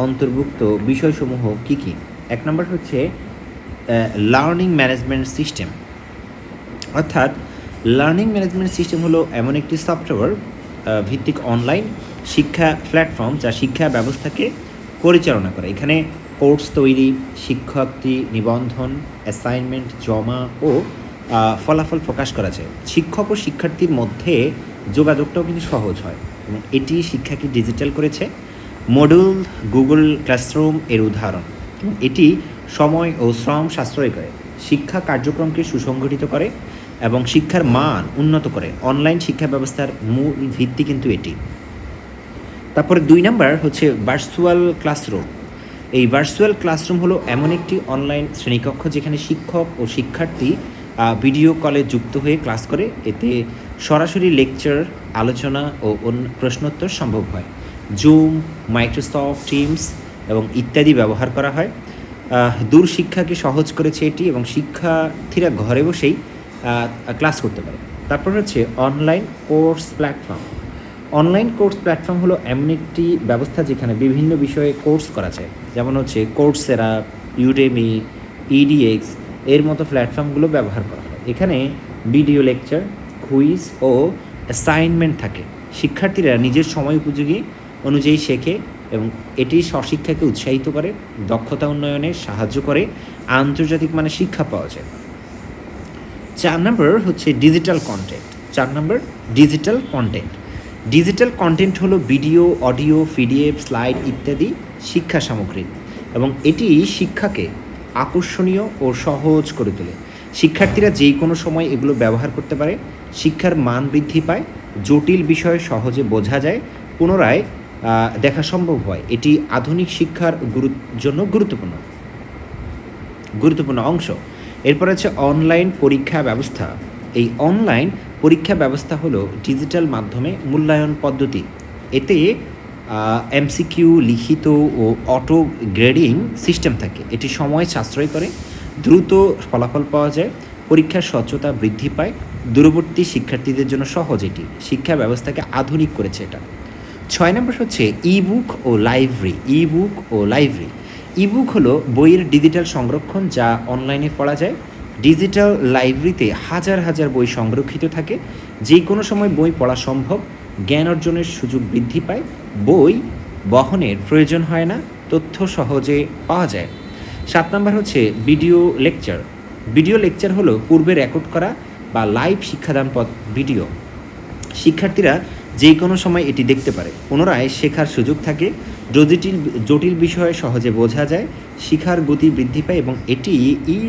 অন্তর্ভুক্ত বিষয়সমূহ কী কী? 1 নম্বর হচ্ছে লার্নিং ম্যানেজমেন্ট সিস্টেম। অর্থাৎ লার্নিং ম্যানেজমেন্ট সিস্টেম হলো এমন একটি সফটওয়্যার ভিত্তিক অনলাইন শিক্ষা প্ল্যাটফর্ম যা শিক্ষা ব্যবস্থাকে পরিচালনা করে। এখানে কোর্স তৈরি, শিক্ষার্থী নিবন্ধন, অ্যাসাইনমেন্ট জমা ও ফলাফল প্রকাশ করা যায়। শিক্ষক ও শিক্ষার্থীর মধ্যে যোগাযোগটাও কিন্তু সহজ হয় এবং এটি শিক্ষাকে ডিজিটাল করেছে। মডুল গুগল ক্লাসরুম এর উদাহরণ। এটি সময় ও শ্রম সাশ্রয় করে, শিক্ষা কার্যক্রমকে সুসংগঠিত করে এবং শিক্ষার মান উন্নত করে। অনলাইন শিক্ষা ব্যবস্থার মূল ভিত্তি কিন্তু এটি। তারপরে 2 নাম্বার হচ্ছে ভার্চুয়াল ক্লাসরুম। এই ভার্চুয়াল ক্লাসরুম হলো এমন একটি অনলাইন শ্রেণীকক্ষ যেখানে শিক্ষক ও শিক্ষার্থী ভিডিও কলে যুক্ত হয়ে ক্লাস করে। এতে সরাসরি লেকচার, আলোচনা ও প্রশ্নোত্তর সম্ভব হয়। জুম, মাইক্রোসফট টিমস এবং ইত্যাদি ব্যবহার করা হয়। দূর শিক্ষাকে সহজ করেছে এটি এবং শিক্ষার্থীরা ঘরে বসেই ক্লাস করতে পারে। তারপর হচ্ছে online course platform. Online course platform হলো এমন একটি ব্যবস্থা যেখানে বিভিন্ন বিষয়ে কোর্স করা যায়, যেমন হচ্ছে কোর্সেরা, ইউডেমি, ইডিএক্স এর মতো প্ল্যাটফর্মগুলো ব্যবহার করা হয়। এখানে ভিডিও লেকচার, কুইজ ও অ্যাসাইনমেন্ট থাকে। শিক্ষার্থীরা নিজের সময় উপযোগী অনুযায়ী শেখে এবং এটি স্বশিক্ষাকে উৎসাহিত করে, দক্ষতা উন্নয়নে সাহায্য করে, আন্তর্জাতিক মানের শিক্ষা পাওয়া যায়। 4 নম্বর হচ্ছে ডিজিটাল কন্টেন্ট। 4 নম্বর ডিজিটাল কন্টেন্ট। ডিজিটাল কন্টেন্ট হলো ভিডিও, অডিও, পিডিএফ, স্লাইড ইত্যাদি শিক্ষা সামগ্রী এবং এটি শিক্ষাকে আকর্ষণীয় ও সহজ করে তোলে। শিক্ষার্থীরা যে কোনো সময় এগুলো ব্যবহার করতে পারে, শিক্ষার মান বৃদ্ধি পায়, জটিল বিষয় সহজে বোঝা যায়, পুনরায় দেখা সম্ভব হয়। এটি আধুনিক শিক্ষার জন্য গুরুত্বপূর্ণ অংশ। এরপর আছে অনলাইন পরীক্ষা ব্যবস্থা। এই অনলাইন পরীক্ষা ব্যবস্থা হলো ডিজিটাল মাধ্যমে মূল্যায়ন পদ্ধতি। এতে এমসিকিউ, লিখিত ও অটো গ্রেডিং সিস্টেম থাকে। এটি সময় সাশ্রয় করে, দ্রুত ফলাফল পাওয়া যায়, পরীক্ষার স্বচ্ছতা বৃদ্ধি পায়, দূরবর্তী শিক্ষার্থীদের জন্য সহজ। এটি শিক্ষা ব্যবস্থাকে আধুনিক করেছে এটা। 6 নম্বর হচ্ছে ইবুক ও লাইব্রেরি। ইবুক হলো বইয়ের ডিজিটাল সংরক্ষণ যা অনলাইনে পড়া যায়। ডিজিটাল লাইব্রেরিতে হাজার হাজার বই সংরক্ষিত থাকে, যে কোনো সময় বই পড়া সম্ভব, জ্ঞান অর্জনের সুযোগ বৃদ্ধি পায়, বই বহনের প্রয়োজন হয় না, তথ্য সহজে পাওয়া যায়। 7 নম্বর হচ্ছে ভিডিও লেকচার হলো পূর্বে রেকর্ড করা বা লাইভ শিক্ষাদান ভিডিও। শিক্ষার্থীরা যে কোনো সময় এটি দেখতে পারে, পুনরায় শেখার সুযোগ থাকে, জটিল বিষয়ে সহজে বোঝা যায়, শিখার গতি বৃদ্ধি পায় এবং এটি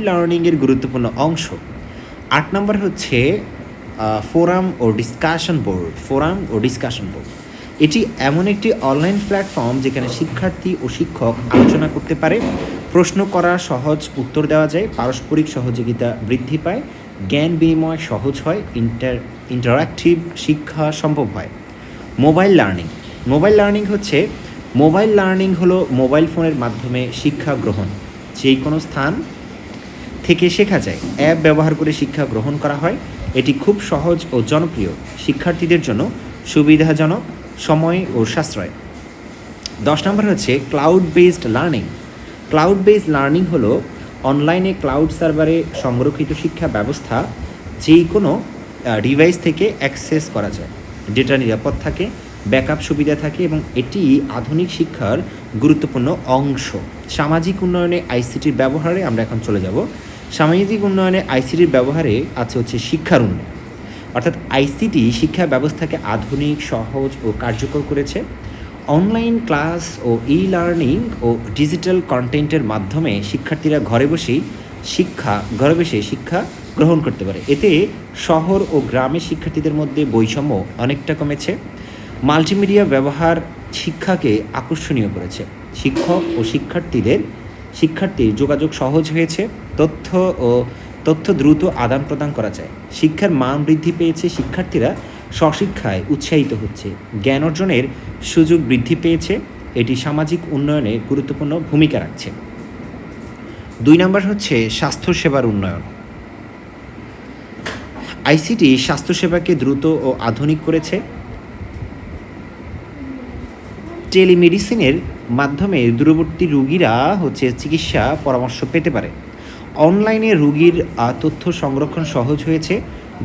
লার্নিংয়ের গুরুত্বপূর্ণ অংশ। 8 নম্বর হচ্ছে ফোরাম ও ডিসকাশন বোর্ড। এটি এমন একটি অনলাইন প্ল্যাটফর্ম যেখানে শিক্ষার্থী ও শিক্ষক আলোচনা করতে পারে, প্রশ্ন করা সহজ উত্তর দেওয়া যায়, পারস্পরিক সহযোগিতা বৃদ্ধি পায়, জ্ঞান বিনিময় সহজ হয়, ইন্টারঅ্যাক্টিভ শিক্ষা সম্ভব হয়। মোবাইল লার্নিং হলো মোবাইল ফোনের মাধ্যমে শিক্ষা গ্রহণ। যে কোনো স্থান থেকে শেখা যায়, অ্যাপ ব্যবহার করে শিক্ষা গ্রহণ করা হয়। এটি খুব সহজ ও জনপ্রিয়, শিক্ষার্থীদের জন্য সুবিধাজনক, সময় ও সাশ্রয়। 10 নম্বর হচ্ছে ক্লাউড বেসড লার্নিং হলো অনলাইনে ক্লাউড সার্ভারে সংরক্ষিত শিক্ষা ব্যবস্থা, যে কোনো ডিভাইস থেকে অ্যাক্সেস করা যায়, ডেটা নিরাপদ থাকে, ব্যাকআপ সুবিধা থাকে এবং এটি আধুনিক শিক্ষার গুরুত্বপূর্ণ অংশ। সামাজিক উন্নয়নে আইসিটির ব্যবহারে আমরা এখন চলে যাব। সামাজিক উন্নয়নে আইসিটির ব্যবহারে আছে হচ্ছে শিক্ষার উন্নয়ন, অর্থাৎ আইসিটি শিক্ষা ব্যবস্থাকে আধুনিক, সহজ ও কার্যকর করেছে। অনলাইন ক্লাস ও লার্নিং ও ডিজিটাল কন্টেন্টের মাধ্যমে শিক্ষার্থীরা ঘরে বসে শিক্ষা গ্রহণ করতে পারে। এতে শহর ও গ্রামের শিক্ষার্থীদের মধ্যে বৈষম্য অনেকটা কমেছে। মাল্টিমিডিয়া ব্যবহার শিক্ষাকে আকর্ষণীয় করেছে। শিক্ষক ও শিক্ষার্থীর যোগাযোগ সহজ হয়েছে, তথ্য দ্রুত আদান প্রদান করা যায়, শিক্ষার মান বৃদ্ধি পেয়েছে, শিক্ষার্থীরা স্বশিক্ষায় উৎসাহিত হচ্ছে, জ্ঞান অর্জনের সুযোগ বৃদ্ধি পেয়েছে। এটি সামাজিক উন্নয়নে গুরুত্বপূর্ণ ভূমিকা রাখছে। 2 নম্বর হচ্ছে স্বাস্থ্যসেবার উন্নয়ন। আইসিটি স্বাস্থ্যসেবাকে দ্রুত ও আধুনিক করেছে। টেলিমেডিসিনের মাধ্যমে দূরবর্তী রোগীরা চিকিৎসা পরামর্শ পেতে পারে। অনলাইনে রোগীর তথ্য সংরক্ষণ সহজ হয়েছে,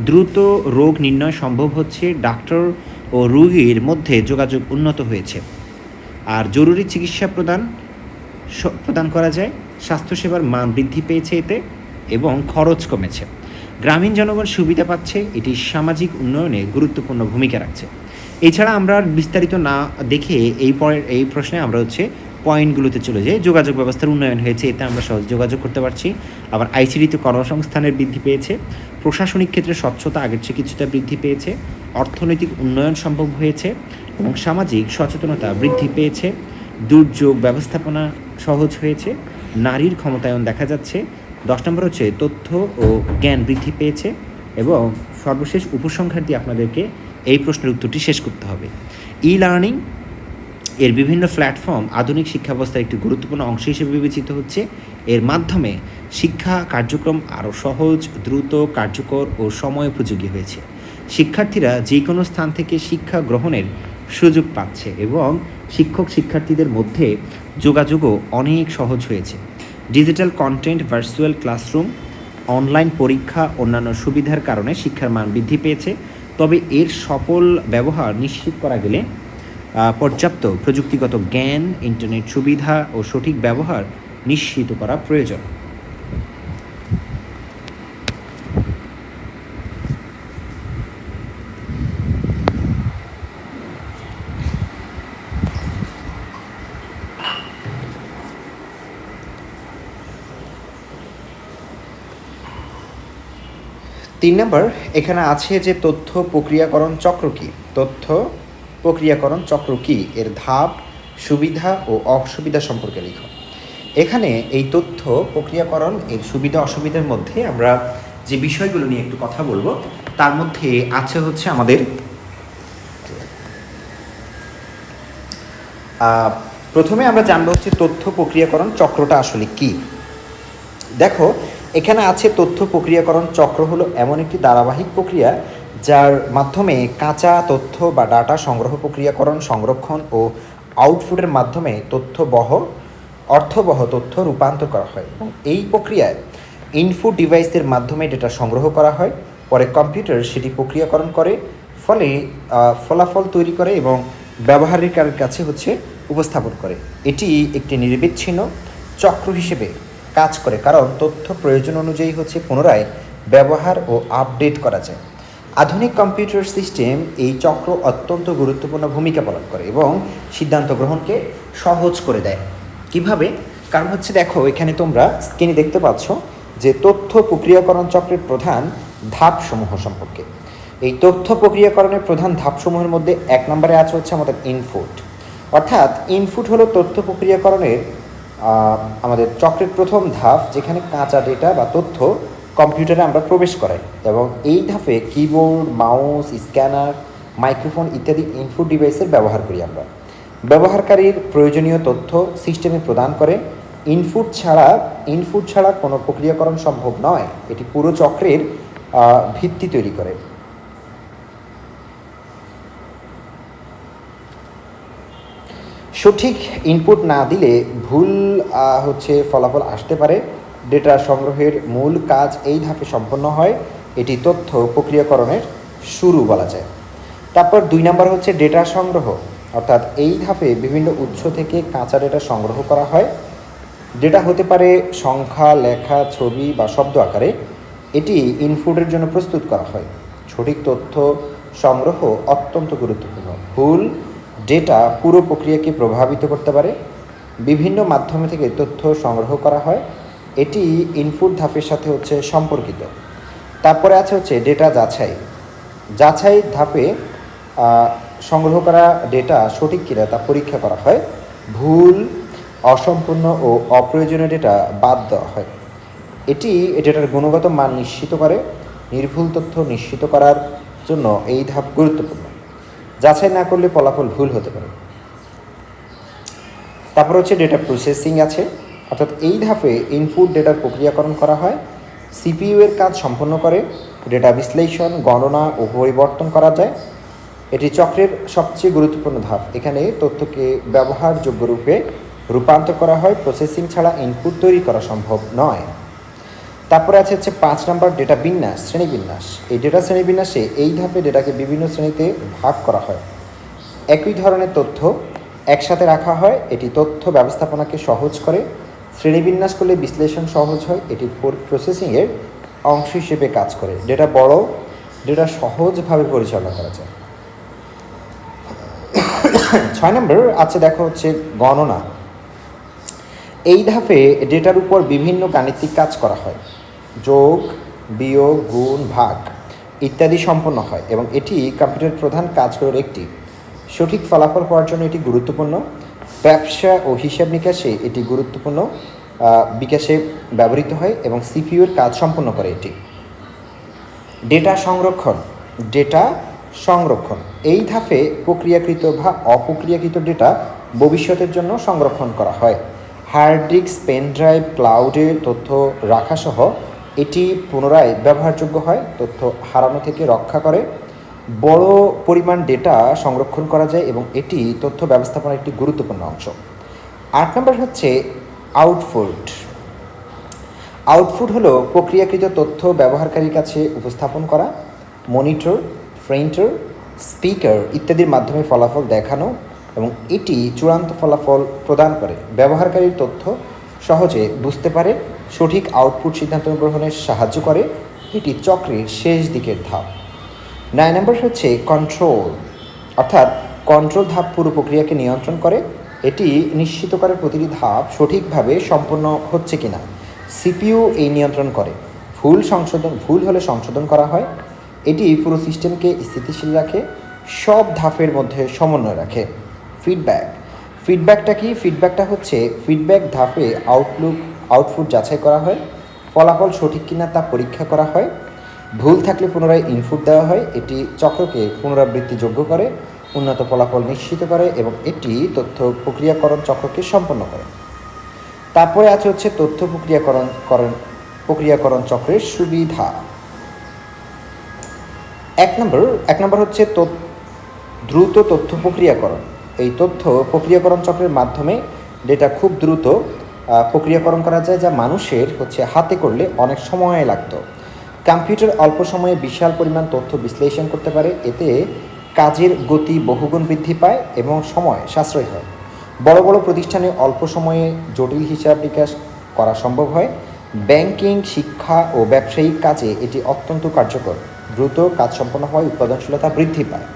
দ্রুত রোগ নির্ণয় সম্ভব হচ্ছে, ডাক্তার ও রোগীর মধ্যে যোগাযোগ উন্নত হয়েছে, আর জরুরি চিকিৎসা প্রদান করা যায়, স্বাস্থ্যসেবার মান বৃদ্ধি পেয়েছে এতে এবং খরচ কমেছে। গ্রামীণ জনগণ সুবিধা পাচ্ছে, এটি সামাজিক উন্নয়নে গুরুত্বপূর্ণ ভূমিকা রাখছে। এছাড়া আমরা বিস্তারিত না দেখে এই প্রশ্নে আমরা পয়েন্টগুলোতে চলে যাই। যোগাযোগ ব্যবস্থার উন্নয়ন হয়েছে, এতে আমরা সহজ যোগাযোগ করতে পারছি। আবার আইসিডিতে কর্মসংস্থানের বৃদ্ধি পেয়েছে, প্রশাসনিক ক্ষেত্রে স্বচ্ছতা আগের চেয়ে কিছুটা বৃদ্ধি পেয়েছে, অর্থনৈতিক উন্নয়ন সম্ভব হয়েছে এবং সামাজিক সচেতনতা বৃদ্ধি পেয়েছে, দুর্যোগ ব্যবস্থাপনা সহজ হয়েছে, নারীর ক্ষমতায়ন দেখা যাচ্ছে। 10 নম্বর তথ্য ও জ্ঞান বৃদ্ধি পেয়েছে এবং সর্বশেষ উপসংহার দিয়ে আপনাদেরকে এই প্রশ্নের উত্তরটি শেষ করতে হবে। ই লার্নিং এর বিভিন্ন প্ল্যাটফর্ম আধুনিক শিক্ষা ব্যবস্থার একটি গুরুত্বপূর্ণ অংশ হিসেবে বিবেচিত হচ্ছে। এর মাধ্যমে শিক্ষা কার্যক্রম আরও সহজ, দ্রুত, কার্যকর ও সময়োপযোগী হয়েছে। শিক্ষার্থীরা যে কোনো স্থান থেকে শিক্ষা গ্রহণের সুযোগ পাচ্ছে এবং শিক্ষক শিক্ষার্থীদের মধ্যে যোগাযোগও অনেক সহজ হয়েছে। Digital content, virtual classroom, online পরীক্ষা, অন্যান্য সুবিধার কারণে শিক্ষার মান বৃদ্ধি পেয়েছে। তবে এর সফল ব্যবহার নিশ্চিত করা গেলে পর্যাপ্ত প্রযুক্তিগত জ্ঞান, ইন্টারনেট সুবিধা ও সঠিক ব্যবহার নিশ্চিত করা প্রয়োজন। তিন নম্বর এখানে আছে যে তথ্য প্রক্রিয়াকরণ চক্র কী। তথ্য প্রক্রিয়াকরণ চক্র কী, এর ধাপ, সুবিধা ও অসুবিধা সম্পর্কে লিখো। এখানে এই তথ্য প্রক্রিয়াকরণ এর সুবিধা অসুবিধার মধ্যে আমরা যে বিষয়গুলো নিয়ে একটু কথা বলবো তার মধ্যে আছে আমাদের প্রথমে আমরা জানবো তথ্য প্রক্রিয়াকরণ চক্রটা আসলে কি। দেখো এখানে আছে তথ্য প্রক্রিয়াকরণ চক্র হলো এমন একটি ধারাবাহিক প্রক্রিয়া যার মাধ্যমে কাঁচা তথ্য বা ডাটা সংগ্রহ, প্রক্রিয়াকরণ, সংরক্ষণ ও আউটপুটের মাধ্যমে অর্থবহ তথ্য রূপান্তর করা হয়। এবং এই প্রক্রিয়ায় ইনপুট ডিভাইসের মাধ্যমে ডেটা সংগ্রহ করা হয়, পরে কম্পিউটার সেটি প্রক্রিয়াকরণ করে, ফলে ফলাফল তৈরি করে এবং ব্যবহারকারীর কাছে উপস্থাপন করে। এটি একটি নিরবিচ্ছিন্ন চক্র হিসেবে কাজ করে, কারণ তথ্য প্রয়োজন অনুযায়ী পুনরায় ব্যবহার ও আপডেট করা যায়। আধুনিক কম্পিউটার সিস্টেম এই চক্র অত্যন্ত গুরুত্বপূর্ণ ভূমিকা পালন করে এবং সিদ্ধান্ত গ্রহণকে সহজ করে দেয়। কিভাবে? কারণ দেখো এখানে তোমরা স্ক্রিনে দেখতে পাচ্ছ যে তথ্য প্রক্রিয়াকরণ চক্রের প্রধান ধাপসমূহ সম্পর্কে। এই তথ্য প্রক্রিয়াকরণের প্রধান ধাপসমূহের মধ্যে 1 নম্বরে আছে আমাদের ইনপুট। অর্থাৎ ইনপুট হলো তথ্য প্রক্রিয়াকরণের আমাদের চক্রের প্রথম ধাপ, যেখানে কাঁচা ডেটা বা তথ্য কম্পিউটারে আমরা প্রবেশ করাই এবং এই ধাপে কিবোর্ড, মাউস, স্ক্যানার, মাইক্রোফোন ইত্যাদি ইনপুট ডিভাইসের ব্যবহার করি আমরা। ব্যবহারকারীর প্রয়োজনীয় তথ্য সিস্টেমে প্রদান করে। ইনপুট ছাড়া কোনো প্রক্রিয়াকরণ সম্ভব নয়। এটি পুরো চক্রের ভিত্তি তৈরি করে। সঠিক ইনপুট না দিলে ভুল ফলাফল আসতে পারে। ডেটা সংগ্রহের মূল কাজ এই ধাপে সম্পন্ন হয়। এটি তথ্য প্রক্রিয়াকরণের শুরু বলা যায়। তারপর 2 নম্বর ডেটা সংগ্রহ। অর্থাৎ এই ধাপে বিভিন্ন উৎস থেকে কাঁচা ডেটা সংগ্রহ করা হয়। ডেটা হতে পারে সংখ্যা, লেখা, ছবি বা শব্দ আকারে। এটি ইনপুটের জন্য প্রস্তুত করা হয়। সঠিক তথ্য সংগ্রহ অত্যন্ত গুরুত্বপূর্ণ। ভুল ডেটা পুরো প্রক্রিয়াকে প্রভাবিত করতে পারে। বিভিন্ন মাধ্যম থেকে তথ্য সংগ্রহ করা হয়। এটি ইনপুট ধাপের সাথে সম্পর্কিত। তারপরে আছে ডেটা যাচাই ধাপে সংগ্রহ করা ডেটা সঠিক কিনা তা পরীক্ষা করা হয়। ভুল, অসম্পূর্ণ ও অপ্রয়োজনীয় ডেটা বাদ দেওয়া হয়। এটি ডেটার গুণগত মান নিশ্চিত করে। নির্ভুল তথ্য নিশ্চিত করার জন্য এই ধাপ গুরুত্বপূর্ণ। যাচাই না করলে ফলাফল ভুল হতে পারে। তারপর ডেটা প্রসেসিং আছে। অর্থাৎ এই ধাপে ইনপুট ডেটার প্রক্রিয়াকরণ করা হয়। সিপিইউ এর কাজ সম্পন্ন করে। ডেটা বিশ্লেষণ, গণনা ও পরিবর্তন করা যায়। এটি চক্রের সবচেয়ে গুরুত্বপূর্ণ ধাপ। এখানে তথ্যকে ব্যবহারযোগ্য রূপে রূপান্তর করা হয়। প্রসেসিং ছাড়া ইনপুট তৈরি করা সম্ভব নয়। তারপরে হচ্ছে 5 নম্বর ডেটা বিন্যাস, শ্রেণীবিন্যাস। এই ডেটা শ্রেণীবিন্যাসে এই ধাপে ডেটাকে বিভিন্ন শ্রেণীতে ভাগ করা হয়। একই ধরনের তথ্য একসাথে রাখা হয়, এটি তথ্য ব্যবস্থাপনাকে সহজ করে। শ্রেণীবিন্যাস করলে বিশ্লেষণ সহজ হয়, এটি প্রসেসিংয়ের অংশ হিসেবে কাজ করে। ডেটা বড়, ডেটা সহজভাবে পরিচালনা করা যায়। 6 নম্বর আছে দেখো হচ্ছে গণনা। এই ধাপে ডেটার উপর বিভিন্ন গাণিতিক কাজ করা হয়, যোগ, বিয়োগ, গুণ, ভাগ ইত্যাদি সম্পন্ন হয় এবং এটি কম্পিউটার প্রধান কাজগুলোর একটি। সঠিক ফলাফল পাওয়ার জন্য এটি গুরুত্বপূর্ণ। ব্যবসা ও হিসাব নিকাশে এটি গুরুত্বপূর্ণ বিকাশে ব্যবহৃত হয় এবং সিপিইউর কাজ সম্পন্ন করে এটি। ডেটা সংরক্ষণ, ডেটা সংরক্ষণ এই ধাপে প্রক্রিয়াকৃত বা অপ্রক্রিয়াকৃত ডেটা ভবিষ্যতের জন্য সংরক্ষণ করা হয়। হার্ড ডিস্ক, পেন ড্রাইভ, ক্লাউডে তথ্য রাখা সহ এটি পুনরায় ব্যবহারযোগ্য হয়, তথ্য হারানো থেকে রক্ষা করে। বড় পরিমাণ ডেটা সংরক্ষণ করা যায় এবং এটি তথ্য ব্যবস্থাপনার একটি গুরুত্বপূর্ণ অংশ। 8 নম্বর হচ্ছে আউটপুট। আউটপুট হলো প্রক্রিয়াকৃত তথ্য ব্যবহারকারীর কাছে উপস্থাপন করা। মনিটর, প্রিন্টার, স্পিকার ইত্যাদির মাধ্যমে ফলাফল দেখানো এবং এটি চূড়ান্ত ফলাফল প্রদান করে। ব্যবহারকারীর তথ্য সহজে বুঝতে পারে, সঠিক আউটপুট সিদ্ধান্ত গ্রহণে সাহায্য করে। এটি চক্রের শেষ দিকের ধাপ। 9 নম্বর হচ্ছে কন্ট্রোল, অর্থাৎ কন্ট্রোল ধাপ পুরো প্রক্রিয়াকে নিয়ন্ত্রণ করে। এটি নিশ্চিত করে প্রতিটি ধাপ সঠিকভাবে সম্পন্ন হচ্ছে কিনা। সিপিইউ এই নিয়ন্ত্রণ করে। ভুল হলে সংশোধন করা হয়। এটি পুরো সিস্টেমকে স্থিতিশীল রাখে, সব ধাপের মধ্যে সমন্বয় রাখে। ফিডব্যাকটা কি? ফিডব্যাকটা হচ্ছে ফিডব্যাক ধাপে আউটপুট যাচাই করা হয়, ফলাফল সঠিক কিনা তা পরীক্ষা করা হয়। ভুল থাকলে পুনরায় ইনপুট দেওয়া হয়। এটি চক্রকে পুনরাবৃত্তিযোগ্য করে, উন্নত ফলাফল নিশ্চিত করে এবং এটি তথ্য প্রক্রিয়াকরণ চক্রকে সম্পন্ন করে। তারপরে আছে হচ্ছে তথ্য প্রক্রিয়াকরণ চক্রের সুবিধা। এক নম্বর হচ্ছে দ্রুত তথ্য প্রক্রিয়াকরণ। এই তথ্য প্রক্রিয়াকরণ চক্রের মাধ্যমে ডেটা খুব দ্রুত প্রক্রিয়াকরণ করা যায়, যা মানুষের হাতে করলে অনেক সময় লাগতো। কম্পিউটার অল্প সময়ে বিশাল পরিমাণ তথ্য বিশ্লেষণ করতে পারে, এতে কাজের গতি বহুগুণ বৃদ্ধি পায় এবং সময় সাশ্রয় হয়। বড় বড় প্রতিষ্ঠানে অল্প সময়ে জটিল হিসাব নিকাশ করা সম্ভব হয়। ব্যাংকিং, শিক্ষা ও ব্যবসায়িক কাজে এটি অত্যন্ত কার্যকর। দ্রুত কাজ সম্পন্ন হয়, উৎপাদনশীলতা বৃদ্ধি পায়।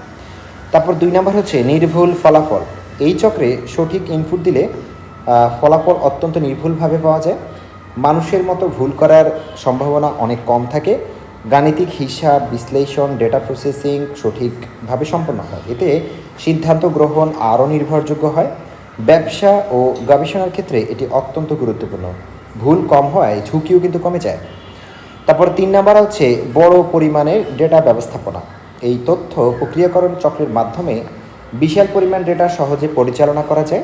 তারপর 2 নম্বর হচ্ছে নির্ভুল ফলাফল। এই চক্রে সঠিক ইনপুট দিলে ফলাফল অত্যন্ত নির্ভুলভাবে পাওয়া যায়। মানুষের মতো ভুল করার সম্ভাবনা অনেক কম থাকে। গাণিতিক হিসাব, বিশ্লেষণ, ডেটা প্রসেসিং সঠিকভাবে সম্পন্ন হয়। এতে সিদ্ধান্ত গ্রহণ আরও নির্ভরযোগ্য হয়। ব্যবসা ও গবেষণার ক্ষেত্রে এটি অত্যন্ত গুরুত্বপূর্ণ। ভুল কম হয়, ঝুঁকিও কিন্তু কমে যায়। তারপর 3 নম্বর হচ্ছে বড় পরিমাণের ডেটা ব্যবস্থাপনা। এই তথ্য প্রক্রিয়াকরণ চক্রের মাধ্যমে বিশাল পরিমাণ ডেটা সহজে পরিচালনা করা যায়।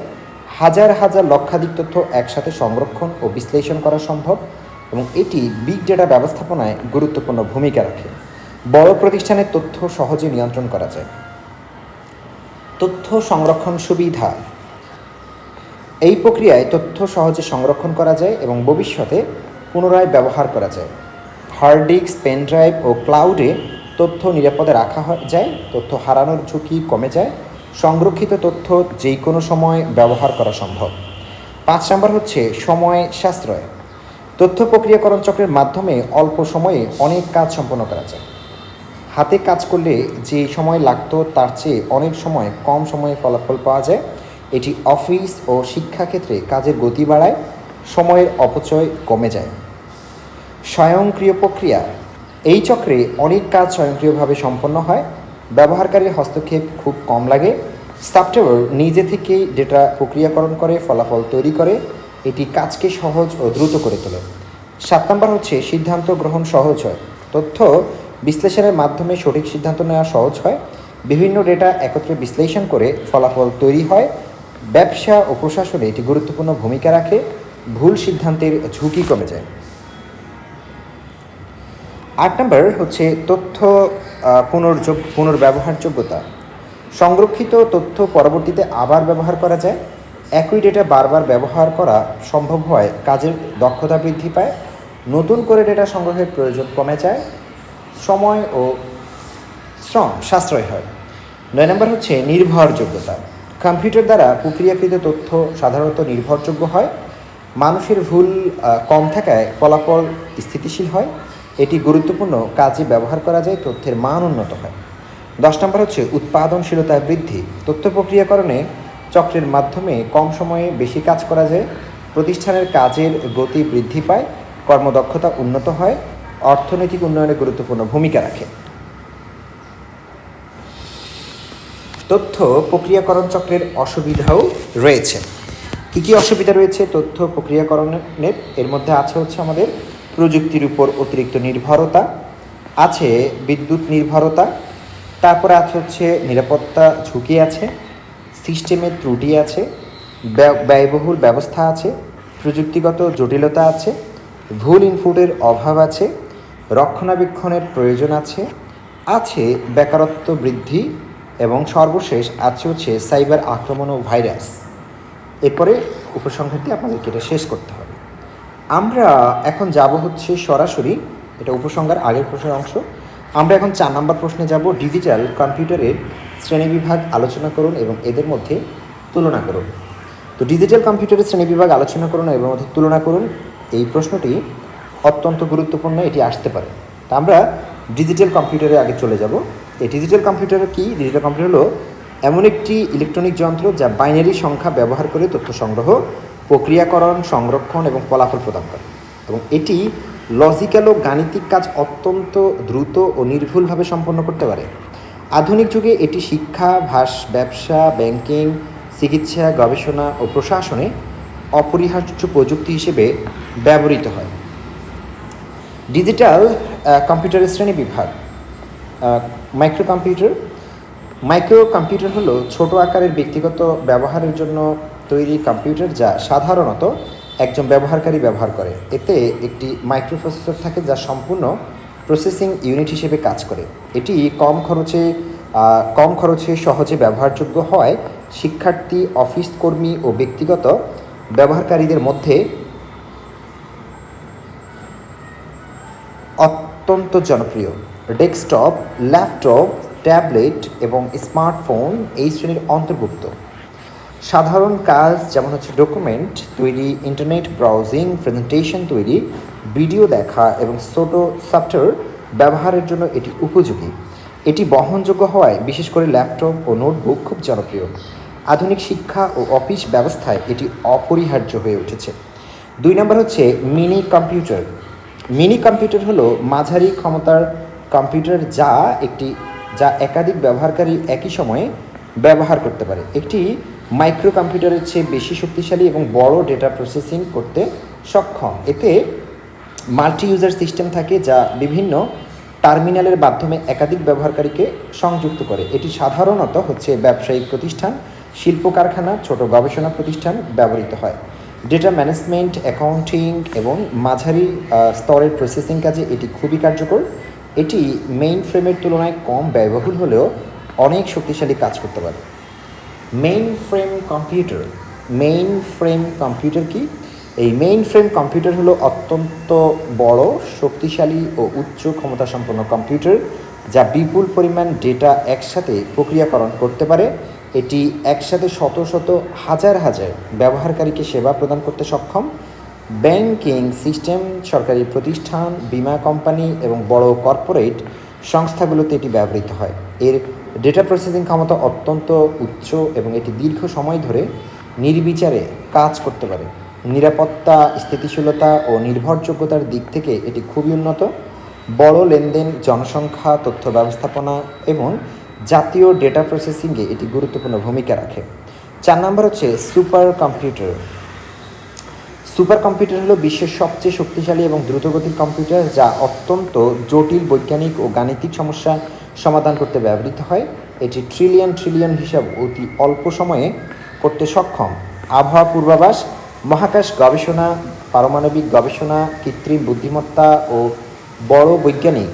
হাজার হাজার লক্ষাধিক তথ্য একসাথে সংরক্ষণ ও বিশ্লেষণ করা সম্ভব এবং এটি বিগ ডেটা ব্যবস্থাপনায় গুরুত্বপূর্ণ ভূমিকা রাখে। বড় প্রতিষ্ঠানের তথ্য সহজে নিয়ন্ত্রণ করা যায়। তথ্য সংরক্ষণ সুবিধা। এই প্রক্রিয়ায় তথ্য সহজে সংরক্ষণ করা যায় এবং ভবিষ্যতে পুনরায় ব্যবহার করা যায়। হার্ড ডিস্ক, পেন ড্রাইভ ও ক্লাউডে তথ্য নিরাপদে রাখা যায়, তথ্য হারানোর ঝুঁকি কমে যায়। সংরক্ষিত তথ্য যে কোনো সময় ব্যবহার করা সম্ভব। 5 নম্বর হচ্ছে সময় সাশ্রয়। তথ্য প্রক্রিয়াকরণ চক্রের মাধ্যমে অল্প সময়ে অনেক কাজ সম্পন্ন করা যায়। হাতে কাজ করলে যে সময় লাগতো তার চেয়ে অনেক সময় কম সময়ে ফলাফল পাওয়া যায়। এটি অফিস ও শিক্ষাক্ষেত্রে কাজের গতি বাড়ায়, সময়ের অপচয় কমে যায়। স্বয়ংক্রিয় প্রক্রিয়া। এই চক্রে অনেক কাজ স্বয়ংক্রিয়ভাবে সম্পন্ন হয়, ব্যবহারকারীর হস্তক্ষেপ খুব কম লাগে। সফটওয়্যার নিজে থেকেই ডেটা প্রক্রিয়াকরণ করে ফলাফল তৈরি করে, এটি কাজকে সহজ ও দ্রুত করে তোলে। 7 নম্বর হচ্ছে সিদ্ধান্ত গ্রহণ সহজ হয়। তথ্য বিশ্লেষণের মাধ্যমে সঠিক সিদ্ধান্ত নেওয়া সহজ হয়। বিভিন্ন ডেটা একত্রে বিশ্লেষণ করে ফলাফল তৈরি হয়। ব্যবসা ও প্রশাসনে এটি গুরুত্বপূর্ণ ভূমিকা রাখে, ভুল সিদ্ধান্তের ঝুঁকি কমে যায়। 8 নম্বর হচ্ছে তথ্য পুনর্ব্যবহারযোগ্যতা। সংরক্ষিত তথ্য পরবর্তীতে আবার ব্যবহার করা যায়। একই ডেটা বারবার ব্যবহার করা সম্ভব হয়, কাজের দক্ষতা বৃদ্ধি পায়। নতুন করে ডেটা সংগ্রহের প্রয়োজন কমে যায়, সময় ও শ্রম সাশ্রয় হয়। 9 নম্বর হচ্ছে নির্ভরযোগ্যতা। কম্পিউটার দ্বারা প্রক্রিয়াকৃত তথ্য সাধারণত নির্ভরযোগ্য হয়, মানুষের ভুল কম থাকায় ফলাফল স্থিতিশীল হয়, এটি গুরুত্বপূর্ণ কাজে ব্যবহার করা যায়, তথ্যের মান উন্নত হয়। 10 নম্বর হচ্ছে উৎপাদনশীলতা বৃদ্ধি। তথ্য প্রক্রিয়াকরণে চক্রের মাধ্যমে কম সময়ে বেশি কাজ করা যায়, প্রতিষ্ঠানের কাজের গতি বৃদ্ধি পায়, কর্মদক্ষতা উন্নত হয়, অর্থনৈতিক উন্নয়নে গুরুত্বপূর্ণ ভূমিকা রাখে। তথ্য প্রক্রিয়াকরণ চক্রের অসুবিধাও রয়েছে। কী কী অসুবিধা রয়েছে তথ্য প্রক্রিয়াকরণের? এর মধ্যে আছে হচ্ছে আমাদের প্রযুক্তির উপর অতিরিক্ত নির্ভরতা, আছে বিদ্যুৎ নির্ভরতা, তারপরে আছে হচ্ছে নিরাপত্তা ঝুঁকি আছে, সিস্টেমের ত্রুটি আছে, ব্যয়বহুল ব্যবস্থা আছে, প্রযুক্তিগত জটিলতা আছে, ভুল ইনপুটের অভাব আছে, রক্ষণাবেক্ষণের প্রয়োজন আছে, আছে বেকারত্ব বৃদ্ধি এবং সর্বশেষ আছে হচ্ছে সাইবার আক্রমণ ও ভাইরাস। এরপরে উপসংহারটি আপনাদেরকে এটা শেষ করতে হবে। আমরা এখন যাব হচ্ছে সরাসরি, এটা উপসংহার আগের প্রশ্নের অংশ। আমরা এখন 4 নম্বর প্রশ্নে যাব। ডিজিটাল কম্পিউটারের শ্রেণীবিভাগ আলোচনা করুন এবং এদের মধ্যে তুলনা করুন। তো ডিজিটাল কম্পিউটারের শ্রেণীবিভাগ আলোচনা করুন এবং এর মধ্যে তুলনা করুন, এই প্রশ্নটি অত্যন্ত গুরুত্বপূর্ণ, এটি আসতে পারে। তা আমরা ডিজিটাল কম্পিউটারে আগে চলে যাব। এই ডিজিটাল কম্পিউটার কি? ডিজিটাল কম্পিউটার হলো এমন একটি ইলেকট্রনিক যন্ত্র যা বাইনারি সংখ্যা ব্যবহার করে তথ্য সংগ্রহ, প্রক্রিয়াকরণ, সংরক্ষণ এবং ফলাফল প্রদান করে, এবং এটি লজিক্যাল ও গাণিতিক কাজ অত্যন্ত দ্রুত ও নির্ভুলভাবে সম্পন্ন করতে পারে। আধুনিক যুগে এটি শিক্ষা, ব্যবসা, ব্যাংকিং, চিকিৎসা, গবেষণা ও প্রশাসনে অপরিহার্য প্রযুক্তি হিসেবে ব্যবহৃত হয়। ডিজিটাল কম্পিউটারের শ্রেণীবিভাগ। মাইক্রো কম্পিউটার হলো ছোট আকারের ব্যক্তিগত ব্যবহারের জন্য তৈরি কম্পিউটার যা সাধারণত একজন ব্যবহারকারী ব্যবহার করে। এতে একটি মাইক্রোপ্রসেসর থাকে যা সম্পূর্ণ প্রসেসিং ইউনিট হিসেবে কাজ করে। এটি কম খরচে সহজে ব্যবহারযোগ্য হয়, শিক্ষার্থী, অফিস কর্মী ও ব্যক্তিগত ব্যবহারকারীদের মধ্যে অত্যন্ত জনপ্রিয়। ডেস্কটপ, ল্যাপটপ, ট্যাবলেট এবং স্মার্টফোন এই শ্রেণীর অন্তর্ভুক্ত। সাধারণ কাজ যেমন হচ্ছে ডকুমেন্ট তৈরি, ইন্টারনেট ব্রাউজিং, প্রেজেন্টেশন তৈরি, ভিডিও দেখা এবং ছোট সফটওয়্যার ব্যবহারের জন্য এটি উপযোগী। এটি বহনযোগ্য হওয়ায় বিশেষ করে ল্যাপটপ ও নোটবুক খুব জনপ্রিয়। আধুনিক শিক্ষা ও অফিস ব্যবস্থায় এটি অপরিহার্য হয়ে উঠেছে। 2 নম্বর হচ্ছে মিনি কম্পিউটার। মিনি কম্পিউটার হলো মাঝারি ক্ষমতার কম্পিউটার যা একাধিক ব্যবহারকারী একই সময়ে ব্যবহার করতে পারে। একটি মাইক্রো কম্পিউটারের চেয়ে বেশি শক্তিশালী এবং বড় ডেটা প্রসেসিং করতে সক্ষম। এতে মাল্টি ইউজার সিস্টেম থাকে যা বিভিন্ন টার্মিনালের মাধ্যমে একাধিক ব্যবহারকারীকে সংযুক্ত করে। এটি সাধারণত হচ্ছে ব্যবসায়িক প্রতিষ্ঠান, শিল্প কারখানা, ছোট গবেষণা প্রতিষ্ঠান ব্যবহৃত হয়। ডেটা ম্যানেজমেন্ট, অ্যাকাউন্টিং এবং মাঝারি স্তরের প্রসেসিং কাজে এটি খুবই কার্যকর। এটি মেইন ফ্রেমের তুলনায় কম ব্যয়বহুল হলেও অনেক শক্তিশালী কাজ করতে পারে। মেইন ফ্রেম কম্পিউটার কি? এই মেইন ফ্রেম কম্পিউটার হলো অত্যন্ত বড়, শক্তিশালী ও উচ্চ ক্ষমতাসম্পন্ন কম্পিউটার যা বিপুল পরিমাণ ডেটা একসাথে প্রক্রিয়াকরণ করতে পারে। এটি একসাথে শত হাজার ব্যবহারকারীকে সেবা প্রদান করতে সক্ষম। ব্যাংকিং সিস্টেম, সরকারি প্রতিষ্ঠান, বীমা কোম্পানি এবং বড় কর্পোরেট সংস্থাগুলোতে এটি ব্যবহৃত হয়। এর ডেটা প্রসেসিং ক্ষমতা অত্যন্ত উচ্চ এবং এটি দীর্ঘ সময় ধরে নির্বিচারে কাজ করতে পারে। নিরাপত্তা, স্থিতিশীলতা ও নির্ভরযোগ্যতার দিক থেকে এটি খুবই উন্নত। বড় লেনদেন, জনসংখ্যা, তথ্য ব্যবস্থাপনা এবং জাতীয় ডেটা প্রসেসিংয়ে এটি গুরুত্বপূর্ণ ভূমিকা রাখে। 4 নম্বর হচ্ছে সুপার কম্পিউটার হলো বিশ্বের সবচেয়ে শক্তিশালী এবং দ্রুতগতির কম্পিউটার যা অত্যন্ত জটিল বৈজ্ঞানিক ও গাণিতিক সমস্যা সমাধান করতে ব্যবহৃত হয়। এটি ট্রিলিয়ন হিসাব অতি অল্প সময়ে করতে সক্ষম। আবহাওয়া পূর্বাভাস, মহাকাশ গবেষণা, পারমাণবিক গবেষণা, কৃত্রিম বুদ্ধিমত্তা ও বড় বৈজ্ঞানিক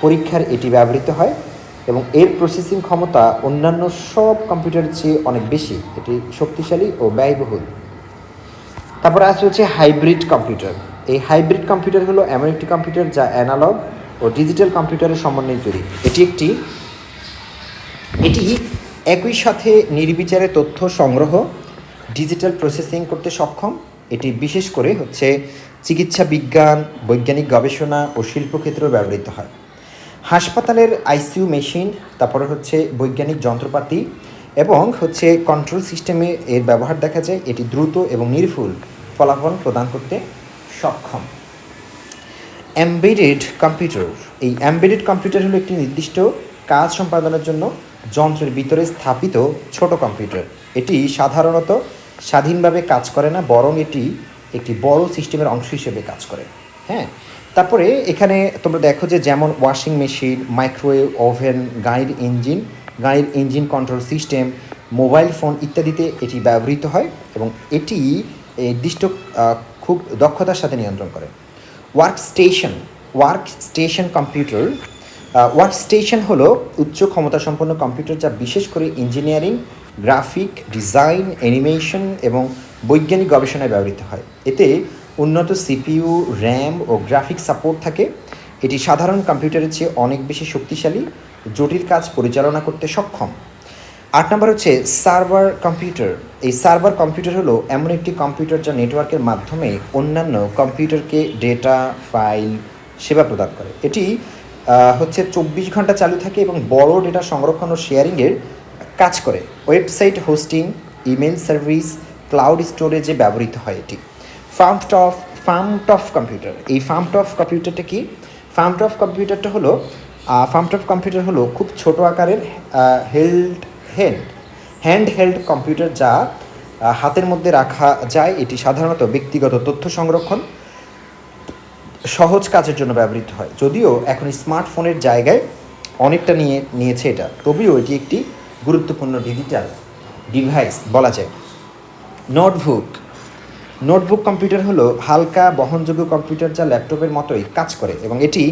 পরীক্ষার এটি ব্যবহৃত হয় এবং এর প্রসেসিং ক্ষমতা অন্যান্য সব কম্পিউটারের চেয়ে অনেক বেশি। এটি শক্তিশালী ও ব্যয়বহুল। তারপরে আছে হচ্ছে হাইব্রিড কম্পিউটার। এই হাইব্রিড কম্পিউটার হলো এমন একটি কম্পিউটার যা অ্যানালগ ও ডিজিটাল কম্পিউটারের সমন্বয়ে তৈরি। এটি একই সাথে নির্বিচারে তথ্য সংগ্রহ, ডিজিটাল প্রসেসিং করতে সক্ষম। এটি বিশেষ করে হচ্ছে চিকিৎসা বিজ্ঞান, বৈজ্ঞানিক গবেষণা ও শিল্পক্ষেত্রেও ব্যবহৃত হয়। হাসপাতালের আইসিইউ মেশিন, তারপরে হচ্ছে বৈজ্ঞানিক যন্ত্রপাতি এবং হচ্ছে কন্ট্রোল সিস্টেমে এর ব্যবহার দেখা যায়। এটি দ্রুত এবং নির্ভুল ফলাফল প্রদান করতে সক্ষম। এমবেডেড কম্পিউটার, এই এমবেডেড কম্পিউটার হলো একটি নির্দিষ্ট কাজ সম্পাদনের জন্য যন্ত্রের ভিতরে স্থাপিত ছোট কম্পিউটার। এটি সাধারণত স্বাধীনভাবে কাজ করে না, বরং এটি একটি বড় সিস্টেমের অংশ হিসেবে কাজ করে। হ্যাঁ, তারপরে এখানে তোমরা দেখো যে যেমন ওয়াশিং মেশিন, মাইক্রোওয়েভ ওভেন, গাড়ির engine control system, mobile phone ইত্যাদিতে এটি ব্যবহৃত হয় এবং এটি নির্দিষ্ট খুব দক্ষতার সাথে নিয়ন্ত্রণ করে। ওয়ার্কস্টেশন কম্পিউটার, ওয়ার্কস্টেশন হলো উচ্চ ক্ষমতা সম্পন্ন কম্পিউটার যা বিশেষ করে ইঞ্জিনিয়ারিং, গ্রাফিক ডিজাইন, অ্যানিমেশন এবং বৈজ্ঞানিক গবেষণায় ব্যবহৃত হয়। এতে উন্নত সিপিইউ, র্যাম ও গ্রাফিক সাপোর্ট থাকে। এটি সাধারণ কম্পিউটারের চেয়ে অনেক বেশি শক্তিশালী, জটিল কাজ পরিচালনা করতে সক্ষম। 8 নম্বর হচ্ছে সার্ভার কম্পিউটার। এই সার্ভার কম্পিউটার হলো এমন একটি কম্পিউটার যা নেটওয়ার্কের মাধ্যমে অন্যান্য কম্পিউটারকে ডেটা, ফাইল, সেবা প্রদান করে। এটি হচ্ছে 24 ঘন্টা চালু থাকে এবং বড় ডেটা সংরক্ষণ ও শেয়ারিংয়ের কাজ করে। Website hosting, email service, cloud স্টোরেজে ব্যবহৃত হয় এটি। ফার্মটফ কম্পিউটার, এই ফার্মটফ কম্পিউটারটা কি? ফার্মটফ কম্পিউটার হলো খুব ছোট আকারের হ্যান্ড হেল্ড কম্পিউটার যা হাতের মধ্যে রাখা যায়। এটি সাধারণত ব্যক্তিগত তথ্য সংরক্ষণ, সহজ কাজের জন্য ব্যবহৃত হয়। যদিও এখন স্মার্টফোনের জায়গায় অনেকটা নিয়েছে এটা, তবেও এটি একটি গুরুত্বপূর্ণ ডিজিটাল ডিভাইস বলা যায়। নোটবুক কম্পিউটার হলো হালকা বহনযোগ্য কম্পিউটার যা ল্যাপটপের মতোই কাজ করে এবং এটি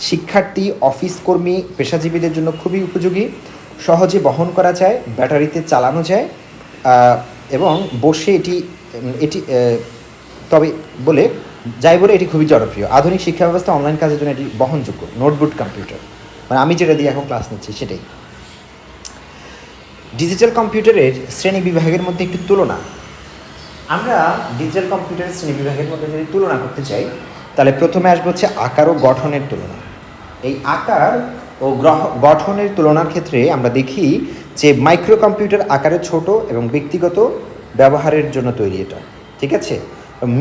শিক্ষার্থী, অফিস কর্মী, পেশাজীবীদের জন্য খুবই উপযোগী। সহজে বহন করা যায়, ব্যাটারিতে চালানো যায় এবং বসে এটি তবে বলে এটি খুবই জনপ্রিয়। আধুনিক শিক্ষা ব্যবস্থা, অনলাইন কাজের জন্য এটি বহনযোগ্য। নোটবুক কম্পিউটার মানে আমি যেটা দিয়ে এখন ক্লাস নিচ্ছি সেটাই। ডিজিটাল কম্পিউটারের শ্রেণী বিভাগের মধ্যে একটি তুলনা। আমরা ডিজিটাল কম্পিউটারের শ্রেণী বিভাগের মধ্যে যদি তুলনা করতে চাই তাহলে প্রথমে আসবে হচ্ছে আকার ও গঠনের তুলনা। এই আকার ও গঠনের তুলনার ক্ষেত্রে আমরা দেখি যে মাইক্রো কম্পিউটার আকারে ছোট এবং ব্যক্তিগত ব্যবহারের জন্য তৈরি এটা, ঠিক আছে।